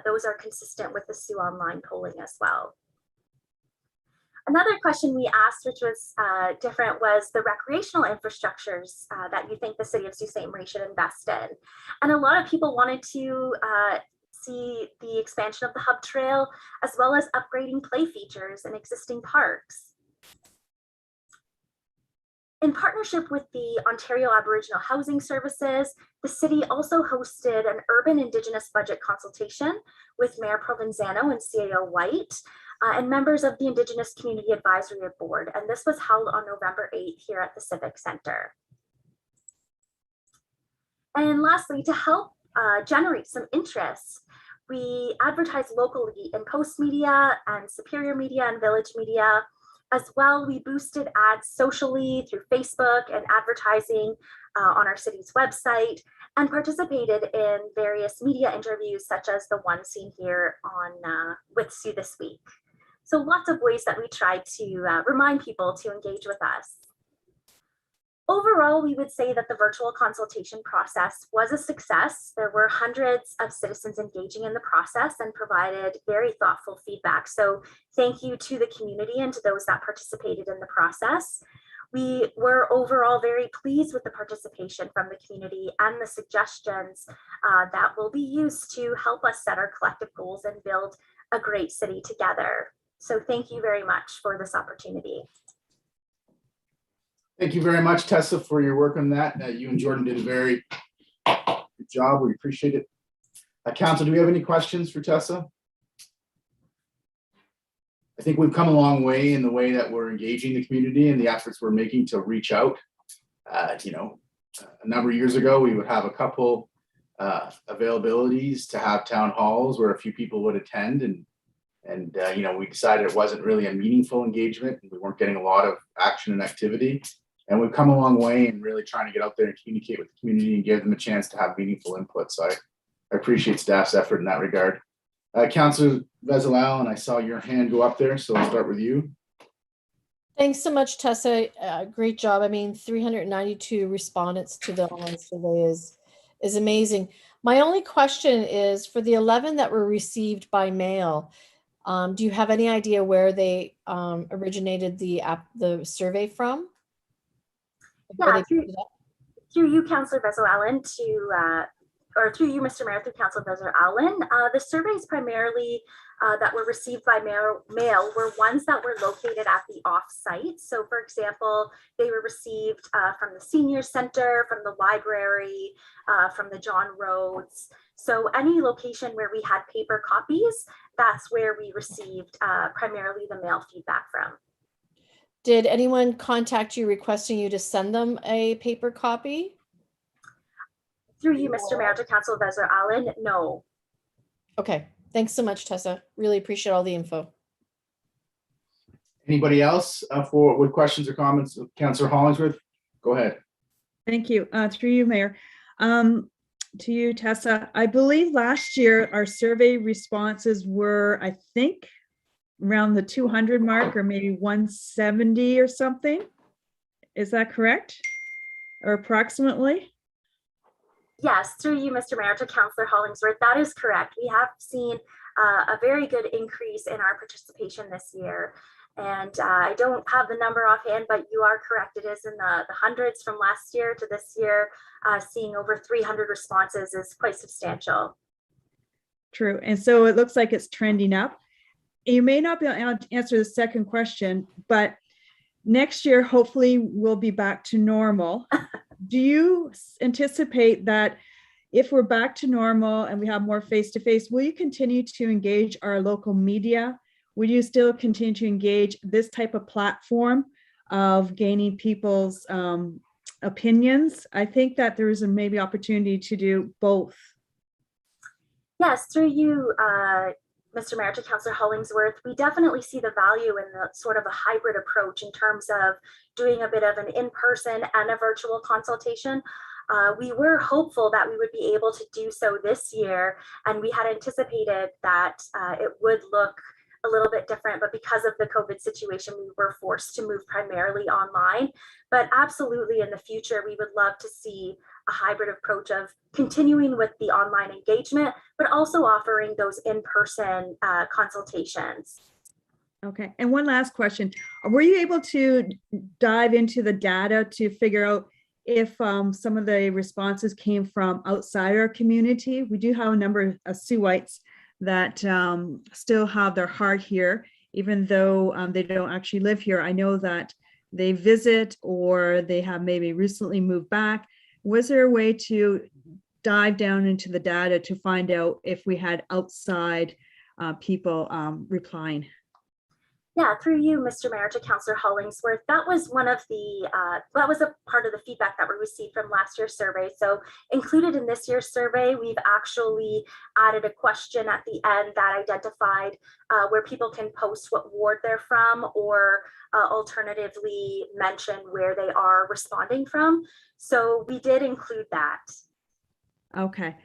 those are consistent with the Sue Online polling as well. Another question we asked, which was different, was the recreational infrastructures that you think the City of Sault Ste. Marie should invest in. And a lot of people wanted to see the expansion of the hub trail, as well as upgrading play features in existing parks. In partnership with the Ontario Aboriginal Housing Services, the city also hosted an urban Indigenous budget consultation with Mayor Provenzano and CAO White and members of the Indigenous Community Advisory Board. And this was held on November 8th here at the Civic Center. And lastly, to help generate some interest, We advertise locally in Coast Media and Superior Media and Village Media. As well, we boosted ads socially through Facebook and advertising on our city's website, and participated in various media interviews such as the one seen here on with Sue this week. So lots of ways that we try to remind people to engage with us. Overall, we would say that the virtual consultation process was a success. There were hundreds of citizens engaging in the process and provided very thoughtful feedback. So thank you to the community and to those that participated in the process. We were overall very pleased with the participation from the community and the suggestions that will be used to help us set our collective goals and build a great city together. So thank you very much for this opportunity. Thank you very much, Tessa, for your work on that. You and Jordan did a very good job. We appreciate it. Council, do we have any questions for Tessa? I think we've come a long way in the way that we're engaging the community and the efforts we're making to reach out. A number of years ago, we would have a couple availabilities to have town halls where a few people would attend, and we decided it wasn't really a meaningful engagement and we weren't getting a lot of action and activity. And we've come a long way in really trying to get out there and communicate with the community and give them a chance to have meaningful input. So I appreciate staff's effort in that regard. Councillor Veselal, and I saw your hand go up there, so I'll start with you. Thanks so much, Tessa. Great job. I mean, 392 respondents to the online survey is amazing. My only question is, for the 11 that were received by mail, do you have any idea where they originated the survey from? Yeah, through you, Councillor Veselal, or through you, Mr. Mayor, through Councillor Veselal, the surveys primarily that were received by mail were ones that were located at the off-site. So, for example, they were received from the Senior Center, from the library, from the John Rhodes. So any location where we had paper copies, that's where we received primarily the mail feedback from. Did anyone contact you requesting you to send them a paper copy? Through you, Mr. Mayor, to Councillor Veselal, no. Okay, thanks so much, Tessa. Really appreciate all the info. Anybody else with questions or comments? Councillor Hollingsworth, go ahead. Thank you. Through you, Mayor. To you, Tessa. I believe last year our survey responses were, I think, around the 200 mark, or maybe 170 or something. Is that correct? Or approximately? Yes, through you, Mr. Mayor, to Councillor Hollingsworth, that is correct. We have seen a very good increase in our participation this year. And I don't have the number offhand, but you are correct. It is in the hundreds from last year to this year. Seeing over 300 responses is quite substantial. True. And so it looks like it's trending up. You may not be able to answer the second question, but next year, hopefully we'll be back to normal. Do you anticipate that if we're back to normal and we have more face-to-face, will you continue to engage our local media? Will you still continue to engage this type of platform of gaining people's opinions? I think that there is a maybe opportunity to do both. Yes, through you, Mr. Mayor, to Councillor Hollingsworth, we definitely see the value in the sort of a hybrid approach in terms of doing a bit of an in-person and a virtual consultation. We were hopeful that we would be able to do so this year, and we had anticipated that it would look a little bit different, but because of the COVID situation, we were forced to move primarily online. But absolutely in the future, we would love to see a hybrid approach of continuing with the online engagement, but also offering those in-person consultations. Okay, and one last question. Were you able to dive into the data to figure out if some of the responses came from outside our community? We do have a number of Suites that still have their heart here, even though they don't actually live here. I know that they visit or they have maybe recently moved back. Was there a way to dive down into the data to find out if we had outside people replying? Yeah, through you, Mr. Mayor, to Councillor Hollingsworth. That was one of the, that was a part of the feedback that we received from last year's survey. So included in this year's survey, we've actually added a question at the end that identified where people can post what ward they're from, or alternatively mention where they are responding from. So we did include that. Okay,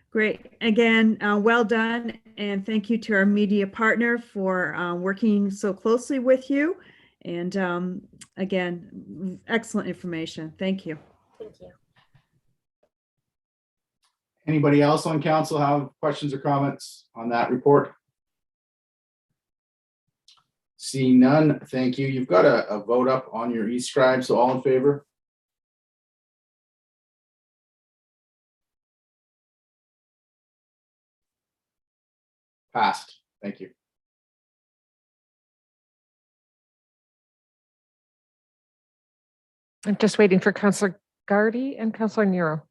great. Again, well done. And thank you to our media partner for working so closely with you. And again, excellent information. Thank you. Thank you. Anybody else on council have questions or comments on that report? Seeing none, thank you. You've got a vote up on your e-scribe, so all in favor? Passed. Thank you. I'm just waiting for Councillor Gardy and Councillor Nero.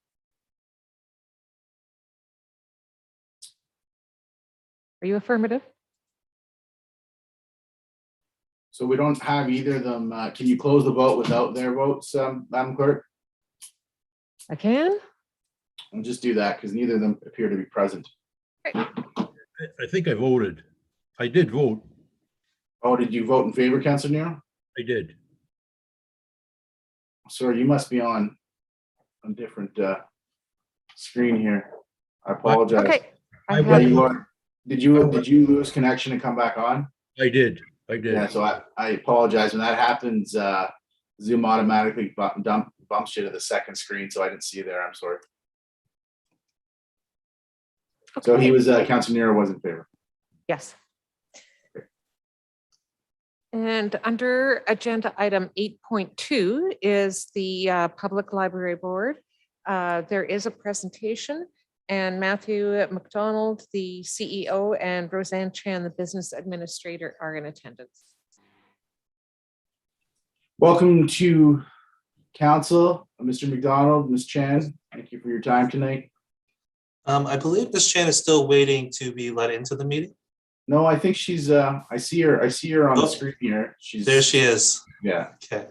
Are you affirmative? So we don't have either of them. Can you close the vote without their votes, Madam Clerk? I can. I'll just do that because neither of them appear to be present. I think I voted. I did vote. Oh, did you vote in favor, Councillor Nero? I did. Sorry, you must be on a different screen here. I apologize. Okay. Yeah, you are. Did you lose connection and come back on? I did. Yeah, so I apologize. When that happens, Zoom automatically bumps you to the second screen, so I didn't see you there. I'm sorry. Okay. So he was, Councillor Nero was in favor. Yes. And under agenda item 8.2 is the Public Library Board. There is a presentation, and Matthew McDonald, the CEO, and Roseanne Chan, the Business Administrator, are in attendance. Welcome to Council, Mr. McDonald, Ms. Chan. Thank you for your time tonight. I believe Ms. Chan is still waiting to be let into the meeting. No, I think she's, I see her on the screen here. There she is. Yeah. Okay.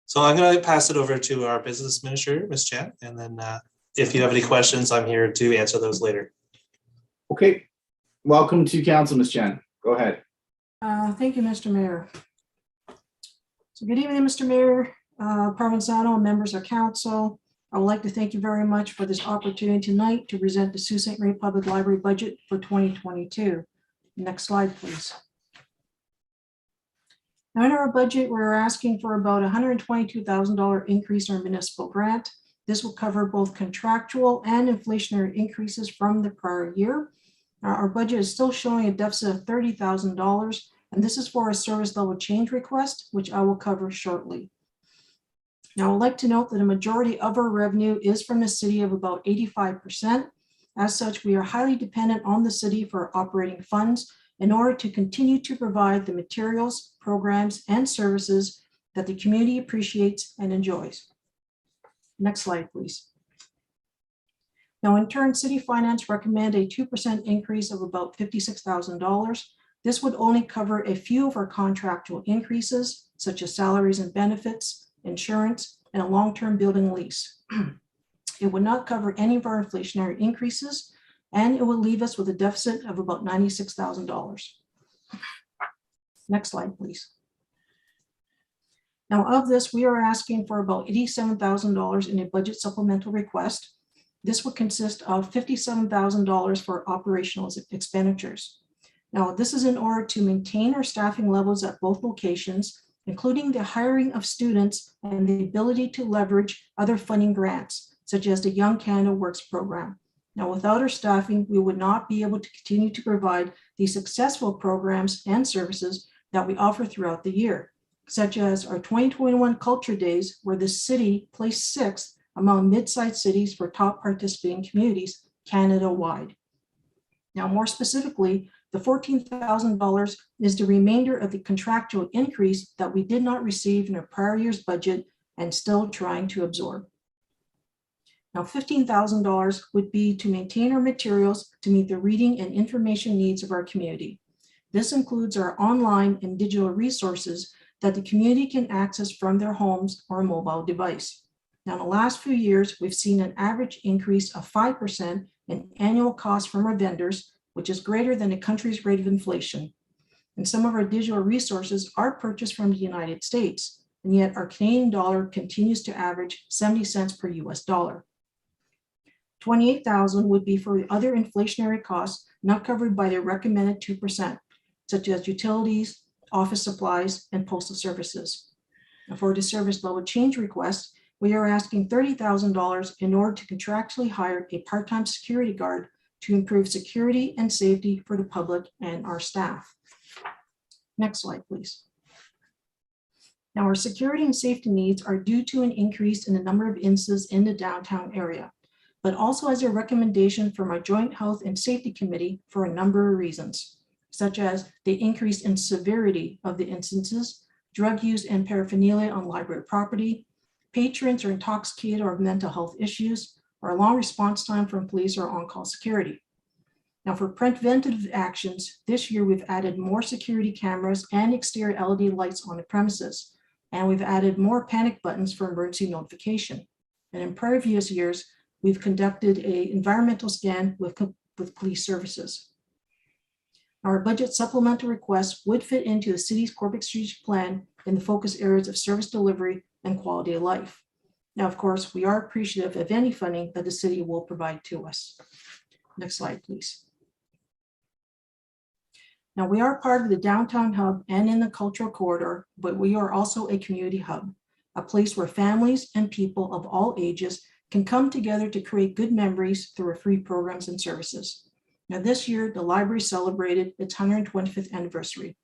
So I'm going to pass it over to our Business Administrator, Ms. Chan, and then if you have any questions, I'm here to answer those later. Okay. Welcome to Council, Ms. Chan. Go ahead. Thank you, Mr. Mayor. So good evening, Mr. Mayor, Provenzano, and members of council. I would like to thank you very much for this opportunity tonight to present the Sault Ste. Marie Public Library budget for 2022. Next slide, please. Now in our budget, we're asking for about $122,000 increase in our municipal grant. This will cover both contractual and inflationary increases from the prior year. Our budget is still showing a deficit of $30,000, and this is for a service level change request, which I will cover shortly. Now, I'd like to note that a majority of our revenue is from the city of about 85%. As such, we are highly dependent on the city for operating funds in order to continue to provide the materials, programs, and services that the community appreciates and enjoys. Next slide, please. Now, in turn, City Finance recommend a 2% increase of about $56,000. This would only cover a few of our contractual increases, such as salaries and benefits, insurance, and a long-term building lease. It would not cover any of our inflationary increases, and it would leave us with a deficit of about $96,000. Next slide, please. Now, of this, we are asking for about $87,000 in a budget supplemental request. This would consist of $57,000 for operational expenditures. Now, this is in order to maintain our staffing levels at both locations, including the hiring of students and the ability to leverage other funding grants, such as the Young Canada Works program. Now, without our staffing, we would not be able to continue to provide the successful programs and services that we offer throughout the year, such as our 2021 Culture Days, where the city placed 6th among mid-sized cities for top participating communities Canada-wide. Now, more specifically, the $14,000 is the remainder of the contractual increase that we did not receive in our prior year's budget and still trying to absorb. Now, $15,000 would be to maintain our materials to meet the reading and information needs of our community. This includes our online and digital resources that the community can access from their homes or a mobile device. Now, in the last few years, we've seen an average increase of 5% in annual costs from our vendors, which is greater than the country's rate of inflation. And some of our digital resources are purchased from the United States, and yet our Canadian dollar continues to average 70 cents per US dollar. 28,000 would be for the other inflationary costs not covered by the recommended 2%, such as utilities, office supplies, and postal services. And for the service level change request, we are asking $30,000 in order to contractually hire a part-time security guard to improve security and safety for the public and our staff. Next slide, please. Now, our security and safety needs are due to an increase in the number of incidents in the downtown area, but also as a recommendation from our Joint Health and Safety Committee for a number of reasons, such as the increase in severity of the instances, drug use and paraphernalia on library property, patrons are intoxicated or have mental health issues, or a long response time from police or on-call security. Now, for preventative actions, this year we've added more security cameras and exterior LED lights on the premises, and we've added more panic buttons for emergency notification. And in previous years, we've conducted an environmental scan with police services. Our budget supplemental request would fit into the city's corporate strategic plan in the focus areas of service delivery and quality of life. Now, of course, we are appreciative of any funding that the city will provide to us. Next slide, please. Now, we are part of the downtown hub and in the cultural corridor, but we are also a community hub, a place where families and people of all ages can come together to create good memories through our free programs and services. Now, this year, the library celebrated its 125th anniversary.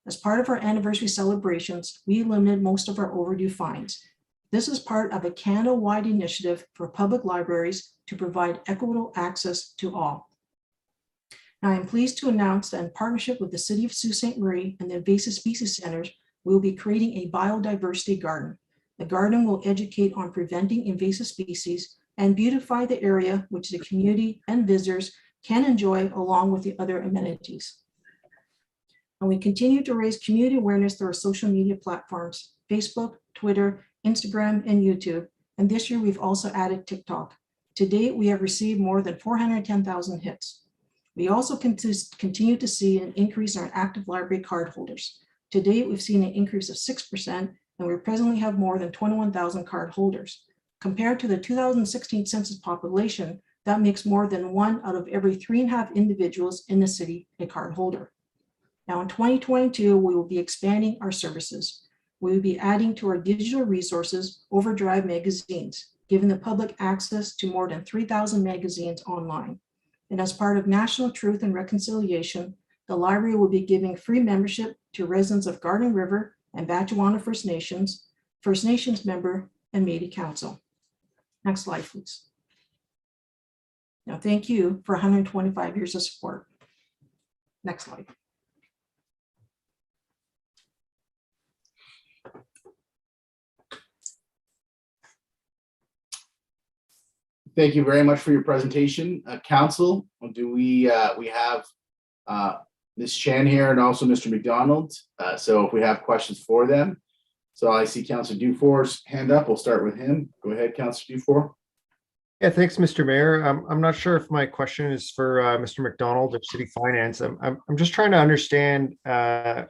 As part of our anniversary celebrations, we eliminated most of our overdue fines. This is part of a Canada-wide initiative for public libraries to provide equitable access to all. Now, I am pleased to announce that in partnership with the City of Sault Ste. Marie and the Invasive Species Centers, we will be creating a biodiversity garden. The garden will educate on preventing invasive species and beautify the area which the community and visitors can enjoy along with the other amenities. And we continue to raise community awareness through our social media platforms, Facebook, Twitter, Instagram, and YouTube. And this year we've also added TikTok. To date, we have received more than 410,000 hits. We also continue to see an increase in our active library card holders. To date, we've seen an increase of 6%, and we presently have more than 21,000 card holders. Compared to the 2016 census population, that makes more than 1 out of every 3.5 individuals in the city a card holder. Now, in 2022, we will be expanding our services. We will be adding to our digital resources Overdrive magazines, giving the public access to more than 3,000 magazines online. And as part of National Truth and Reconciliation, the library will be giving free membership to residents of Garden River and Batchewana First Nations member, and Métis Council. Next slide, please. Now, thank you for 125 years of support. Next slide. Thank you very much for your presentation. Council, do we have Ms. Chan here and also Mr. McDonald. So if we have questions for them. So I see Councillor Dufour's hand up. We'll start with him. Go ahead, Councillor Dufour. Yeah, thanks, Mr. Mayor. I'm not sure if my question is for Mr. McDonald of City Finance. I'm just trying to understand the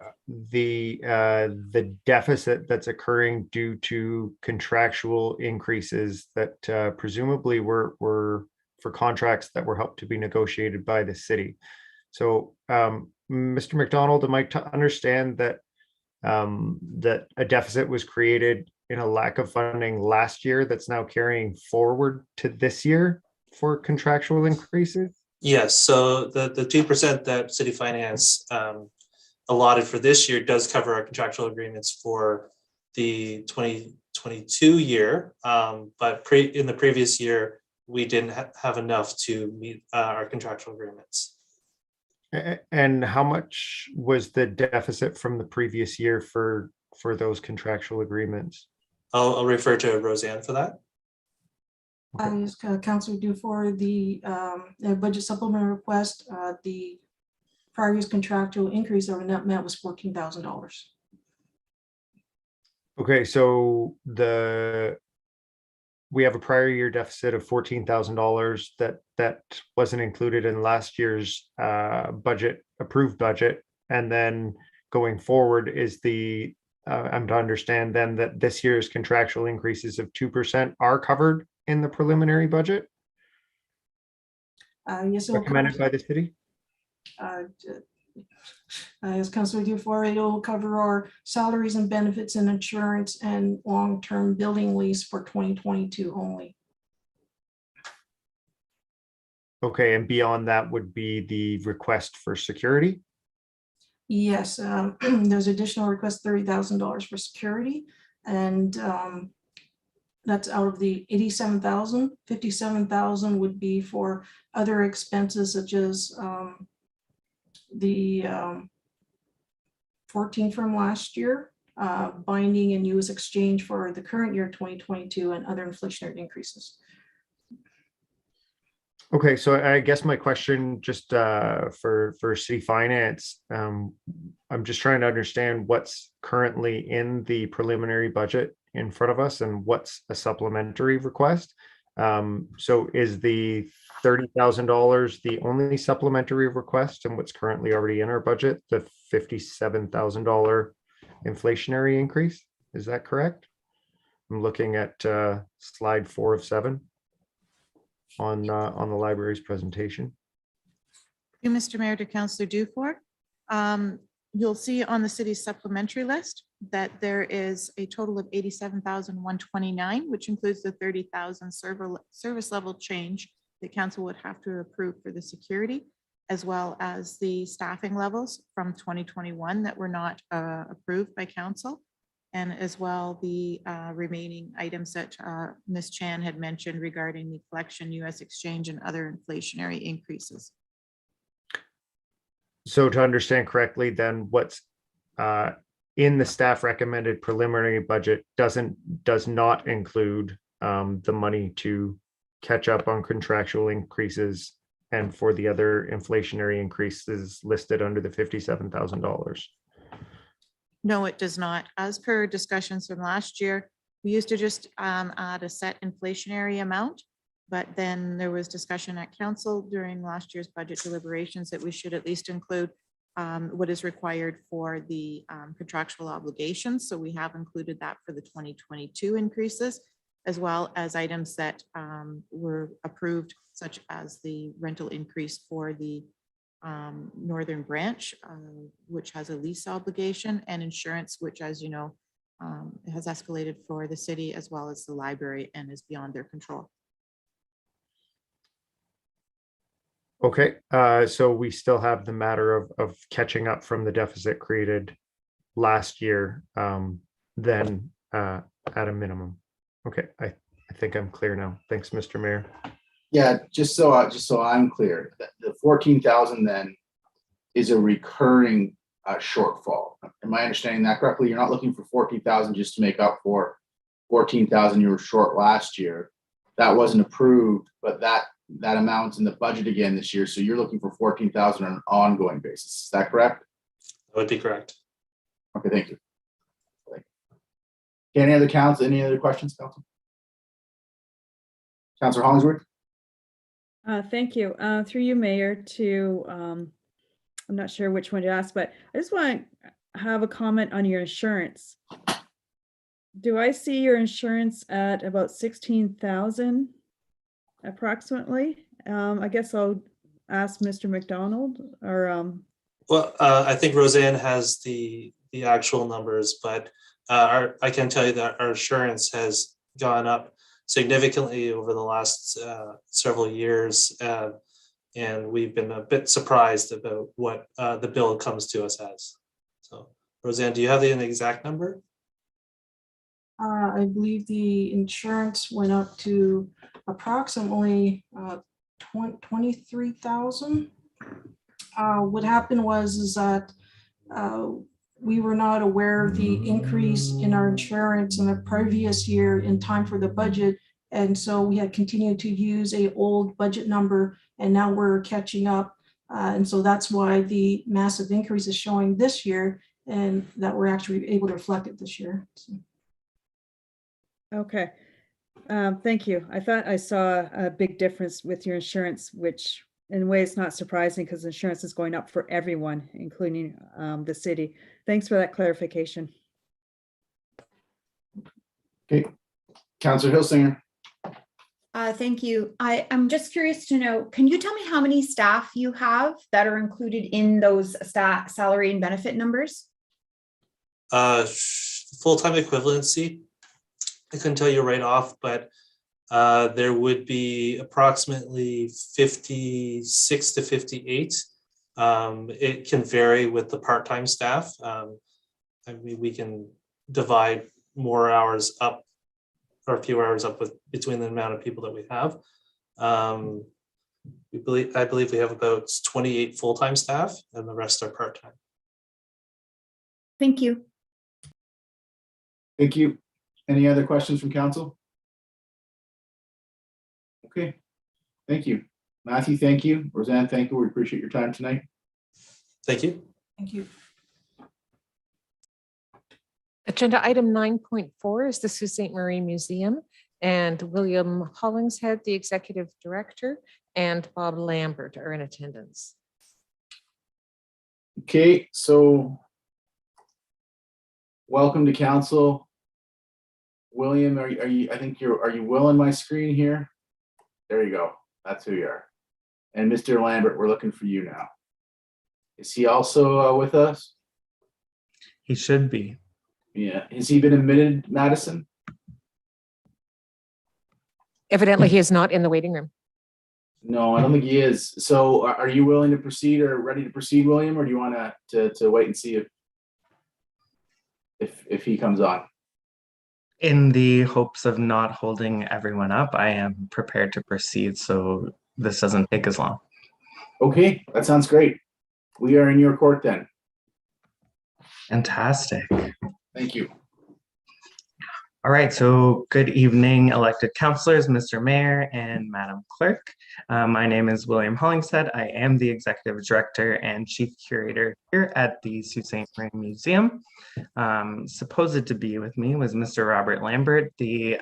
deficit that's occurring due to contractual increases that presumably were for contracts that were helped to be negotiated by the city. So, Mr. McDonald, am I to understand that that a deficit was created in a lack of funding last year that's now carrying forward to this year for contractual increases? Yes, so the 2% that City Finance allotted for this year does cover our contractual agreements for the 2022 year, but in the previous year, we didn't have enough to meet our contractual agreements. And how much was the deficit from the previous year for those contractual agreements? I'll refer to Roseanne for that. I ask Councillor Dufour the budget supplement request. The prior year's contractual increase over net met was $14,000. Okay, so we have a prior year deficit of $14,000 that wasn't included in last year's approved budget. And then going forward is I'm to understand then that this year's contractual increases of 2% are covered in the preliminary budget Yes, recommended by the city? As Councilor Dufour, it will cover our salaries and benefits and insurance and long-term building lease for 2022 only. Okay, and beyond that would be the request for security? Yes, there's additional request $30,000 for security, and that's out of the 87,000. 57,000 would be for other expenses such as the 14 from last year, binding and US exchange for the current year 2022, and other inflationary increases. Okay, so I guess my question just for city finance, I'm just trying to understand what's currently in the preliminary budget in front of us and what's a supplementary request. So is the $30,000 the only supplementary request and what's currently already in our budget, the $57,000 inflationary increase? Is that correct? I'm looking at slide 4 of 7 on the library's presentation. You, Mr. Mayor, to Councillor Dufour. You'll see on the city's supplementary list that there is a total of 87,129, which includes the 30,000 service level change that council would have to approve for the security, as well as the staffing levels from 2021 that were not approved by council, and as well the remaining items that Ms. Chan had mentioned regarding the collection, US exchange, and other inflationary increases. So to understand correctly, then what's in the staff recommended preliminary budget does not include the money to catch up on contractual increases and for the other inflationary increases listed under the $57,000. No, it does not. As per discussions from last year, we used to just add a set inflationary amount, but then there was discussion at council during last year's budget deliberations that we should at least include what is required for the contractual obligations. So we have included that for the 2022 increases, as well as items that were approved, such as the rental increase for the Northern Branch, which has a lease obligation, and insurance, which, as you know, has escalated for the city as well as the library and is beyond their control. Okay, so we still have the matter of catching up from the deficit created last year, then at a minimum. Okay, I think I'm clear now. Thanks, Mr. Mayor. Yeah, just so I'm clear, the 14,000 then is a recurring shortfall. Am I understanding that correctly? You're not looking for 14,000 just to make up for 14,000 you were short last year. That wasn't approved, but that amount's in the budget again this year. So you're looking for 14,000 on an ongoing basis. Is that correct? That would be correct. Okay, thank you. Any other questions, Council? Councilor Hollingsworth? Thank you. Through you, Mayor, to, I'm not sure which one to ask, but I just want to have a comment on your insurance. Do I see your insurance at about 16,000 approximately? I guess I'll ask Mr. McDonald or. Well, I think Roseanne has the actual numbers, but I can tell you that our insurance has gone up significantly over the last several years, and we've been a bit surprised about what the bill comes to us as. So, Roseanne, do you have the exact number? I believe the insurance went up to approximately 23,000. What happened was that we were not aware of the increase in our insurance in the previous year in time for the budget. And so we had continued to use an old budget number, and now we're catching up. And so that's why the massive increase is showing this year, and that we're actually able to reflect it this year. So. Okay. Thank you. I thought I saw a big difference with your insurance, which in a way is not surprising because insurance is going up for everyone, including the city. Thanks for that clarification. Okay, Councillor Hilsinger. Thank you. I'm just curious to know, can you tell me how many staff you have that are included in those salary and benefit numbers? Full-time equivalency, I couldn't tell you right off, but there would be approximately 56 to 58. It can vary with the part-time staff. I mean, we can divide more hours up or a few hours up between the amount of people that we have. I believe we have about 28 full-time staff and the rest are part-time. Thank you. Thank you. Any other questions from council? Okay, thank you. Matthew, thank you. Roseanne, thank you. We appreciate your time tonight. Thank you. Thank you. Agenda item 9.4 is the Sault Ste. Marie Museum, and William Hollingshead, the Executive Director, and Bob Lambert are in attendance. Okay, so welcome to council. William, are you, are you Will on my screen here? There you go. That's who you are. And Mr. Lambert, we're looking for you now. Is he also with us? He should be. Yeah. Has he been admitted, Madison? Evidently, he is not in the waiting room. No, I don't think he is. So are you willing to proceed or ready to proceed, William, or do you want to wait and see if he comes on? In the hopes of not holding everyone up, I am prepared to proceed so this doesn't take as long. Okay, that sounds great. We are in your court then. Fantastic. Thank you. All right, so good evening, elected councillors, Mr. Mayor and Madam Clerk. My name is William Hollingshead. I am the Executive Director and Chief Curator here at the Sault Ste. Marie Museum. Supposed to be with me was Mr. Robert Lambert, the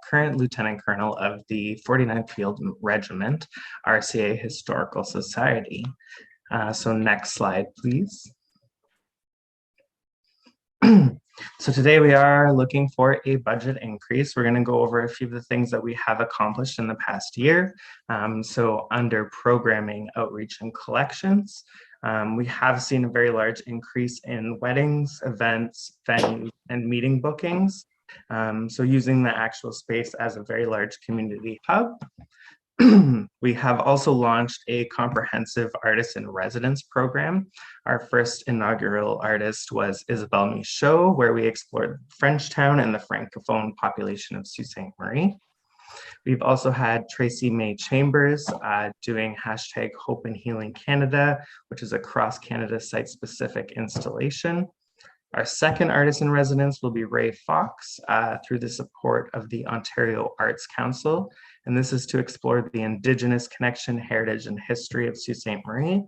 current Lieutenant Colonel of the 49th Field Regiment, RCA Historical Society. So next slide, please. So today we are looking for a budget increase. We're going to go over a few of the things that we have accomplished in the past year. So under programming, outreach, and collections, we have seen a very large increase in weddings, events, venues, and meeting bookings. So using the actual space as a very large community hub. We have also launched a comprehensive artist in residence program. Our first inaugural artist was Isabelle Michaud, where we explored Frenchtown and the Francophone population of Sault Ste. Marie. We've also had Tracy May Chambers doing hashtag Hope and Healing Canada, which is a cross-Canada site-specific installation. Our second artist in residence will be Ray Fox through the support of the Ontario Arts Council. And this is to explore the Indigenous connection, heritage, and history of Sault Ste. Marie.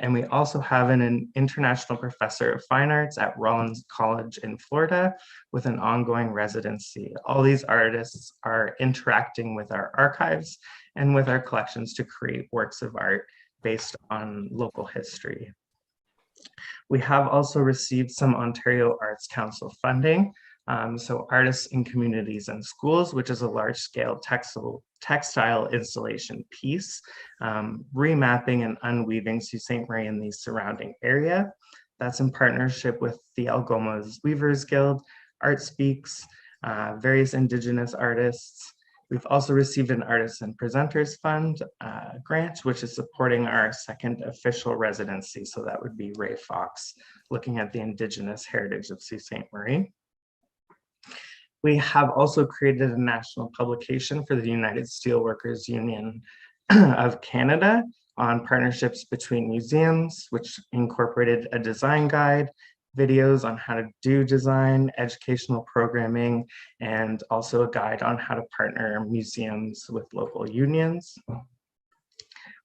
And we also have an international professor of fine arts at Rollins College in Florida with an ongoing residency. All these artists are interacting with our archives and with our collections to create works of art based on local history. We have also received some Ontario Arts Council funding. So Artists in Communities and Schools, which is a large-scale textile installation piece, remapping and unweaving Sault Ste. Marie in the surrounding area. That's in partnership with the Algoma's Weavers Guild, Art Speaks, various Indigenous artists. We've also received an Artists and Presenters Fund grant, which is supporting our second official residency. So that would be Ray Fox, looking at the Indigenous heritage of Sault Ste. Marie. We have also created a national publication for the United Steelworkers Union of Canada on partnerships between museums, which incorporated a design guide, videos on how to do design, educational programming, and also a guide on how to partner museums with local unions.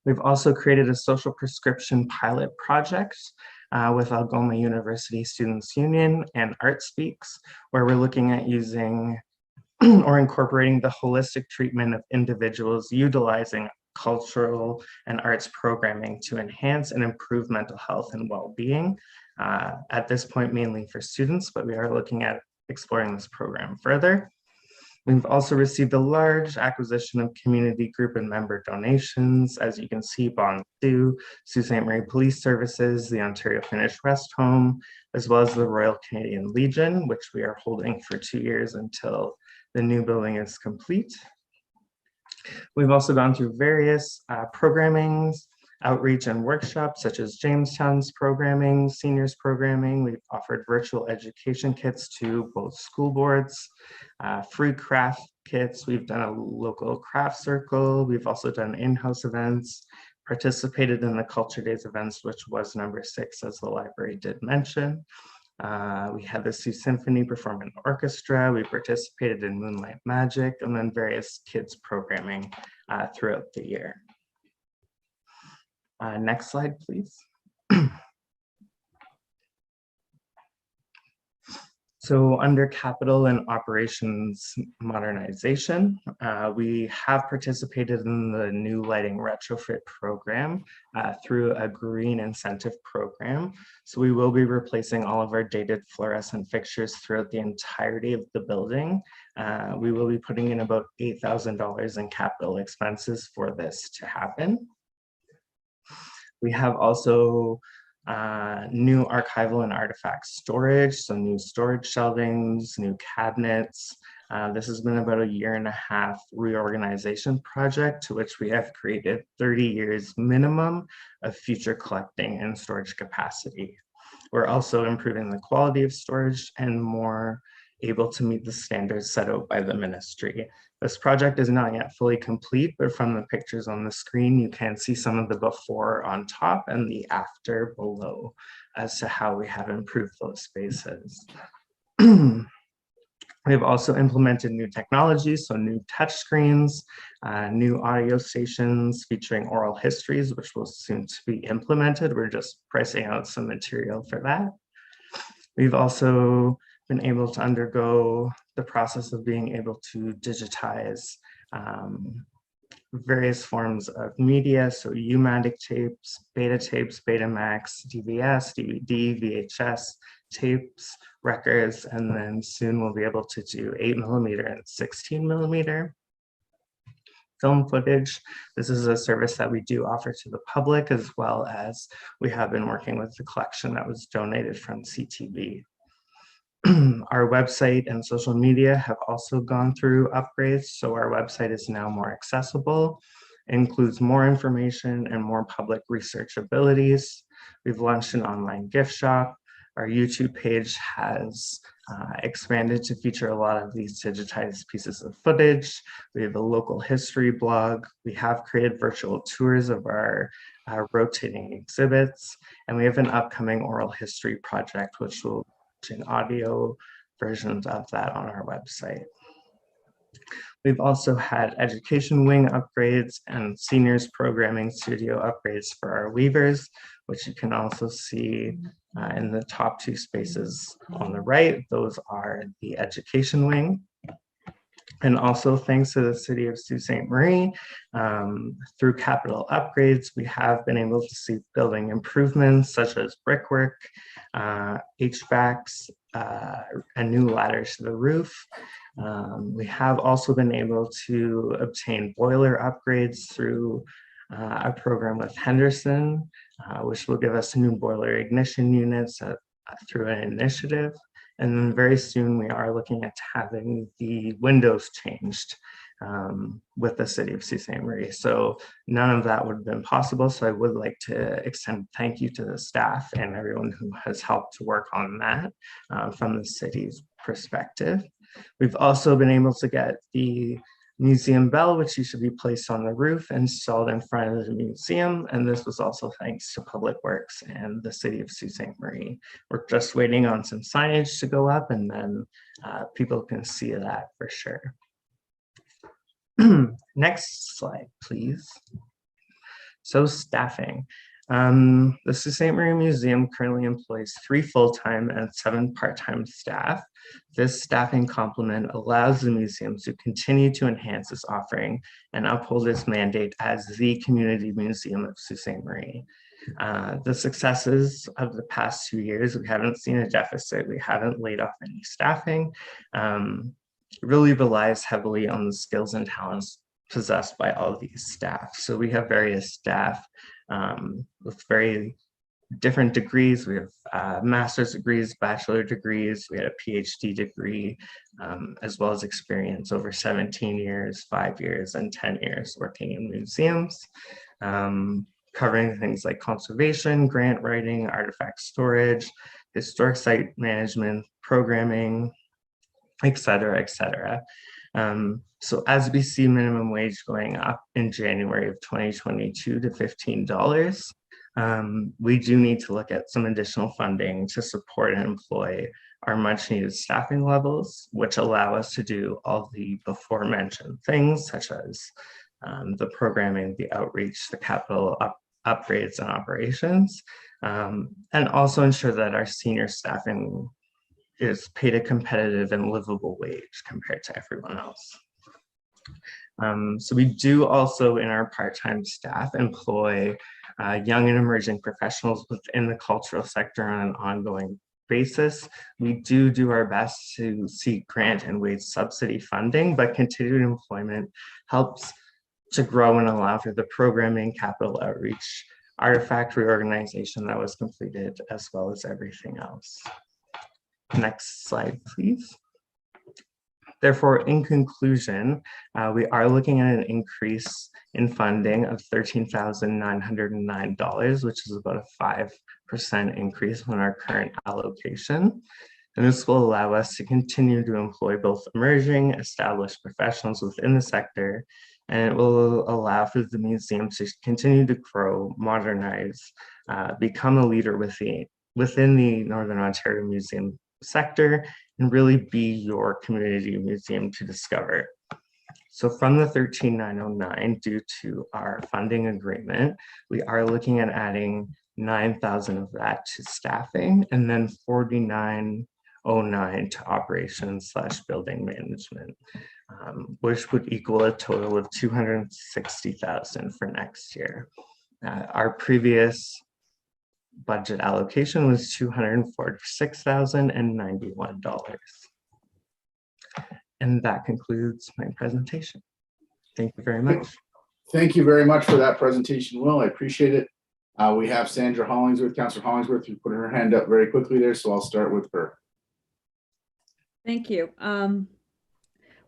We've also created a social prescription pilot project with Algoma University Students Union and Art Speaks, where we're looking at using or incorporating the holistic treatment of individuals utilizing cultural and arts programming to enhance and improve mental health and well-being. At this point, mainly for students, but we are looking at exploring this program further. We've also received a large acquisition of community group and member donations. As you can see, Bond Sault Ste. Marie Police Services, the Ontario Finnish Rest Home, as well as the Royal Canadian Legion, which we are holding for 2 years until the new building is complete. We've also gone through various programmings, outreach and workshops such as Jamestown's programming, seniors programming. We've offered virtual education kits to both school boards, free craft kits. We've done a local craft circle. We've also done in-house events, participated in the Culture Days events, which was number 6, as the library did mention. We had the Sioux Symphony perform an orchestra. We participated in Moonlight Magic, and then various kids programming throughout the year. Next slide, please. So under capital and operations modernization, we have participated in the new lighting retrofit program through a green incentive program. So we will be replacing all of our dated fluorescent fixtures throughout the entirety of the building. We will be putting in about $8,000 in capital expenses for this to happen. We have also new archival and artifact storage, so new storage shelvings, new cabinets. This has been about a 1.5-year reorganization project to which we have created 30 years minimum of future collecting and storage capacity. We're also improving the quality of storage and more able to meet the standards set out by the ministry. This project is not yet fully complete, but from the pictures on the screen, you can see some of the before on top and the after below as to how we have improved those spaces. We have also implemented new technologies, so new touch screens, new audio stations featuring oral histories, which will soon to be implemented. We're just pricing out some material for that. We've also been able to undergo the process of being able to digitize various forms of media, so U-matic tapes, Betamax, DVS, DVD, VHS, tapes, records, and then soon we'll be able to do 8mm and 16mm film footage. This is a service that we do offer to the public, as well as we have been working with the collection that was donated from CTV. Our website and social media have also gone through upgrades, so our website is now more accessible. It includes more information and more public research abilities. We've launched an online gift shop. Our YouTube page has expanded to feature a lot of these digitized pieces of footage. We have a local history blog. We have created virtual tours of our rotating exhibits, and we have an upcoming oral history project, which will in audio versions of that on our website. We've also had education wing upgrades and seniors programming studio upgrades for our weavers, which you can also see in the top 2 spaces on the right. Those are the education wing. And also thanks to the City of Sault Ste. Marie, through capital upgrades, we have been able to see building improvements such as brickwork, HVACs, and new ladders to the roof. We have also been able to obtain boiler upgrades through a program with Henderson, which will give us new boiler ignition units through an initiative. And then very soon we are looking at having the windows changed with the City of Sault Ste. Marie. So none of that would have been possible. So I would like to extend thank you to the staff and everyone who has helped to work on that from the city's perspective. We've also been able to get the museum bell, which used to be placed on the roof, installed in front of the museum. And this was also thanks to Public Works and the City of Sault Ste. Marie. We're just waiting on some signage to go up, and then people can see that for sure. Next slide, please. So staffing. The Sault Ste. Marie Museum currently employs 3 full-time and 7 part-time staff. This staffing complement allows the museum to continue to enhance its offering and uphold its mandate as the community museum of Sault Ste. Marie. The successes of the past 2 years, we haven't seen a deficit, we haven't laid off any staffing. Really relies heavily on the skills and talents possessed by all of these staff. So we have various staff with very different degrees. We have master's degrees, bachelor degrees, we had a PhD degree, as well as experience over 17 years, 5 years, and 10 years working in museums, covering things like conservation, grant writing, artifact storage, historic site management, programming, et cetera, et cetera. So as we see minimum wage going up in January of 2022 to $15, we do need to look at some additional funding to support and employ our much needed staffing levels, which allow us to do all the before mentioned things such as the programming, the outreach, the capital upgrades and operations, and also ensure that our senior staffing is paid a competitive and livable wage compared to everyone else. So we do also in our part-time staff employ young and emerging professionals within the cultural sector on an ongoing basis. We do our best to seek grant and wage subsidy funding, but continued employment helps to grow and allow for the programming, capital outreach, artifact reorganization that was completed, as well as everything else. Next slide, please. Therefore, in conclusion, we are looking at an increase in funding of $13,909, which is about a 5% increase on our current allocation. And this will allow us to continue to employ both emerging, established professionals within the sector, and it will allow for the museum to continue to grow, modernize, become a leader within the Northern Ontario Museum sector, and really be your community museum to discover. So from the 13,909, due to our funding agreement, we are looking at adding 9,000 of that to staffing, and then 4,909 to operations / building management, which would equal a total of 260,000 for next year. Our previous budget allocation was $246,091. And that concludes my presentation. Thank you very much. Thank you very much for that presentation, Will. I appreciate it. We have Sandra Hollingsworth, Councillor Hollingsworth, who put her hand up very quickly there, so I'll start with her. Thank you.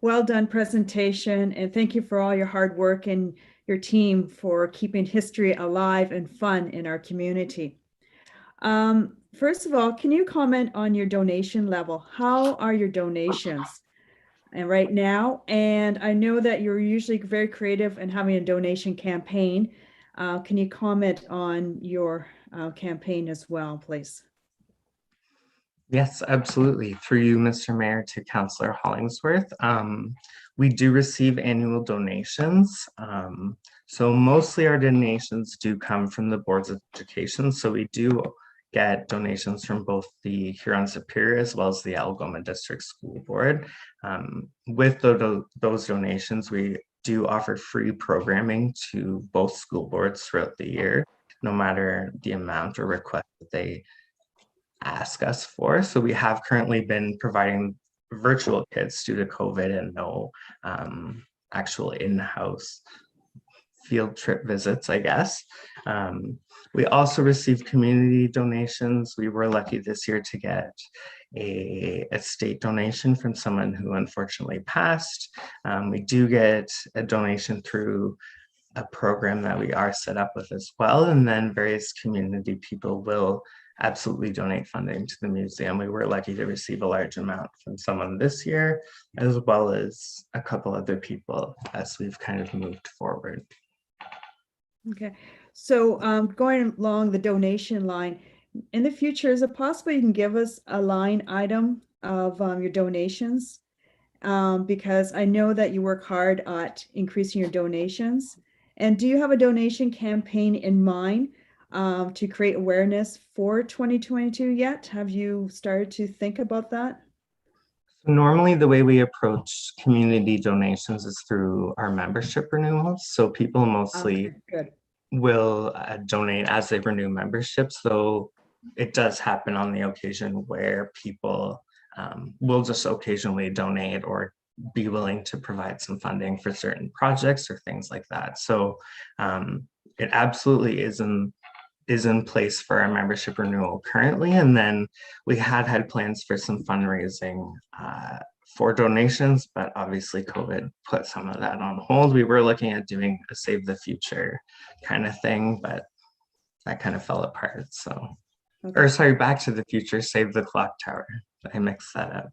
Well done presentation, and thank you for all your hard work and your team for keeping history alive and fun in our community. First of all, can you comment on your donation level? How are your donations right now? And I know that you're usually very creative in having a donation campaign. Can you comment on your campaign as well, please? Yes, absolutely. Through you, Mr. Mayor, to Councillor Hollingsworth. We do receive annual donations. So mostly our donations do come from the boards of education. So we do get donations from both the Huron-Superior as well as the Algoma District School Board. With those donations, we do offer free programming to both school boards throughout the year, no matter the amount or request that they ask us for. So we have currently been providing virtual kits due to COVID and no actual in-house field trip visits, I guess. We also receive community donations. We were lucky this year to get a estate donation from someone who unfortunately passed. We do get a donation through a program that we are set up with as well. And then various community people will absolutely donate funding to the museum. We were lucky to receive a large amount from someone this year, as well as a couple other people as we've kind of moved forward. Okay, so going along the donation line, in the future, is it possible you can give us a line item of your donations? Because I know that you work hard at increasing your donations, And do you have a donation campaign in mind to create awareness for 2022 yet? Have you started to think about that? Normally, the way we approach community donations is through our membership renewals. So people mostly Good. will donate as they renew memberships, though it does happen on the occasion where people will just occasionally donate or be willing to provide some funding for certain projects or things like that. So it absolutely is in place for our membership renewal currently. And then we had plans for some fundraising for donations, but obviously COVID put some of that on hold. We were looking at doing a Save the Future kind of thing, but that kind of fell apart. So, or sorry, Back to the Future, Save the Clock Tower. I mixed that up.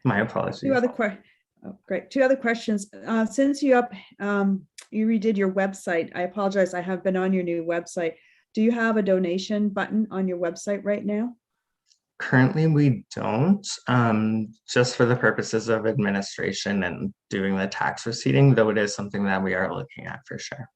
My apologies. Two other questions. Since you redid your website, I apologize, I have been on your new website. Do you have a donation button on your website right now? Currently, we don't, just for the purposes of administration and doing the tax receipting, though it is something that we are looking at for sure.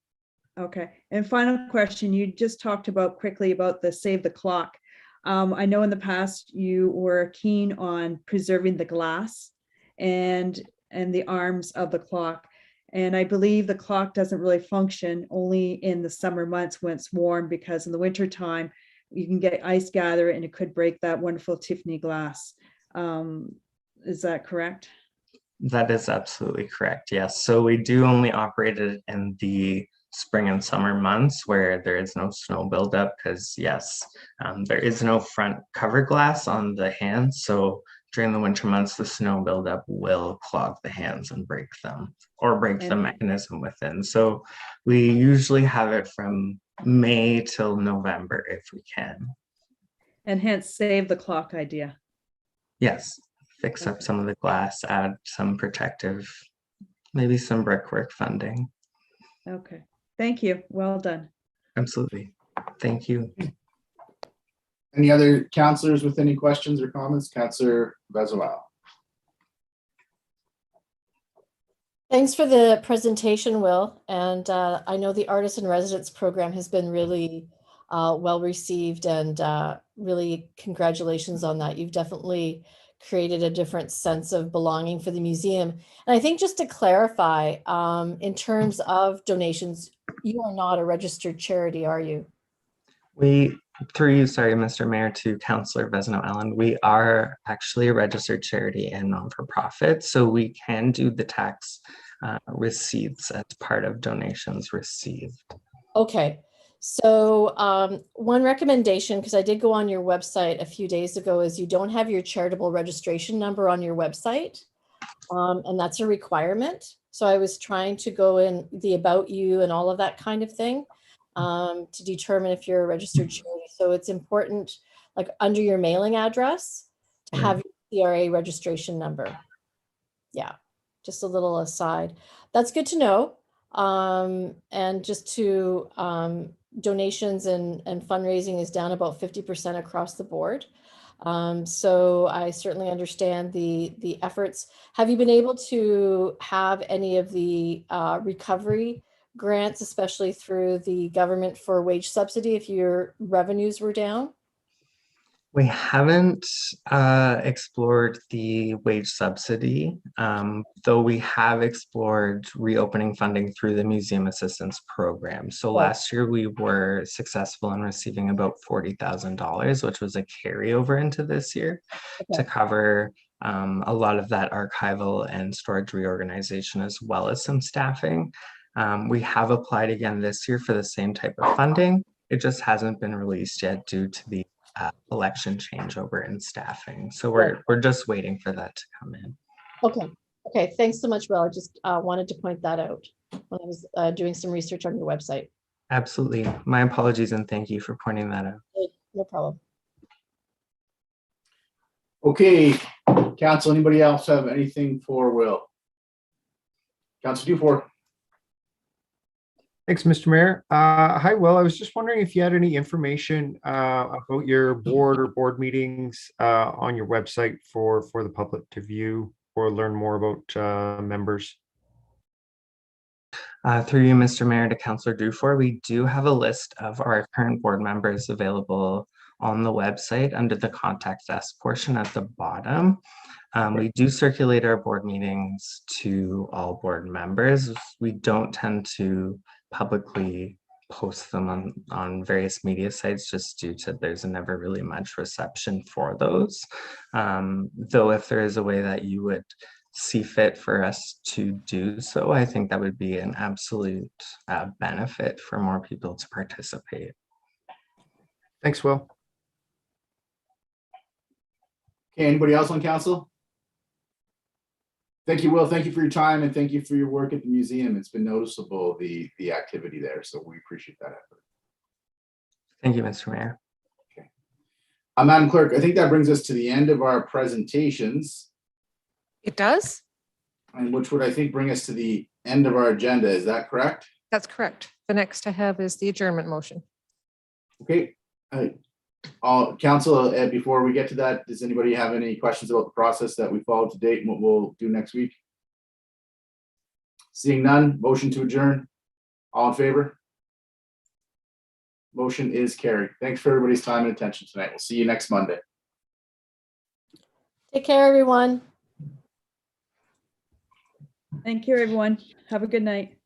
Okay. And final question, you just talked about quickly about the Save the Clock. I know in the past you were keen on preserving the glass and the arms of the clock. And I believe the clock doesn't really function only in the summer months when it's warm, because in the winter time, you can get ice gather and it could break that wonderful Tiffany glass. Is that correct? That is absolutely correct. Yes. So we do only operate it in the spring and summer months where there is no snow buildup, because yes, there is no front cover glass on the hands. So during the winter months, the snow buildup will clog the hands and break them, or break the mechanism within. So we usually have it from May till November if we can. And hence Save the Clock idea. Yes, fix up some of the glass, add some protective, maybe some brickwork funding. Okay, thank you. Well done. Absolutely. Thank you. Any other councillors with any questions or comments? Councillor Bezoal. Thanks for the presentation, Will. And I know the Artist in Residence program has been really well received, and really congratulations on that. You've definitely created a different sense of belonging for the museum. And I think just to clarify, in terms of donations, you are not a registered charity, are you? We, through you, sorry, Mr. Mayor, to Councillor Vesno-Allen, we are actually a registered charity and non-for-profit, so we can do the tax receipts as part of donations received. Okay, so one recommendation, because I did go on your website a few days ago, is you don't have your charitable registration number on your website, and that's a requirement. So I was trying to go in the About You and all of that kind of thing to determine if you're a registered charity. So it's important, like under your mailing address, to have your CRA registration number. Yeah, just a little aside. That's good to know. And just to donations and fundraising is down about 50% across the board. So I certainly understand the efforts. Have you been able to have any of the recovery grants, especially through the government for wage subsidy, if your revenues were down? We haven't explored the wage subsidy, though we have explored reopening funding through the Museum Assistance Program. So last year we were successful in receiving about $40,000, which was a carryover into this year to cover a lot of that archival and storage reorganization, as well as some staffing. We have applied again this year for the same type of funding. It just hasn't been released yet due to the election changeover in staffing. So we're just waiting for that to come in. Okay, thanks so much, Will. I just wanted to point that out when I was doing some research on your website. Absolutely. My apologies, and thank you for pointing that out. No problem. Okay, council, anybody else have anything for Will? Councilor Dufour. Thanks, Mr. Mayor. Hi, Will. I was just wondering if you had any information about your board or board meetings on your website for the public to view or learn more about members. Through you, Mr. Mayor, to Councillor Dufour, we do have a list of our current board members available on the website under the contact us portion at the bottom. We do circulate our board meetings to all board members. We don't tend to publicly post them on various media sites just due to there's never really much reception for those. Though if there is a way that you would see fit for us to do so, I think that would be an absolute benefit for more people to participate. Thanks, Will. Okay, anybody else on council? Thank you, Will. Thank you for your time and thank you for your work at the museum. It's been noticeable, the activity there, so we appreciate that effort. Thank you, Mr. Mayor. Okay. Madam Clerk, I think that brings us to the end of our presentations. It does? And which would, I think, bring us to the end of our agenda. Is that correct? That's correct. The next I have is the adjournment motion. Okay. Council, before we get to that, does anybody have any questions about the process that we followed to date and what we'll do next week? Seeing none, motion to adjourn. All in favor? Motion is carried. Thanks for everybody's time and attention tonight. We'll see you next Monday. Take care, everyone. Thank you, everyone. Have a good night.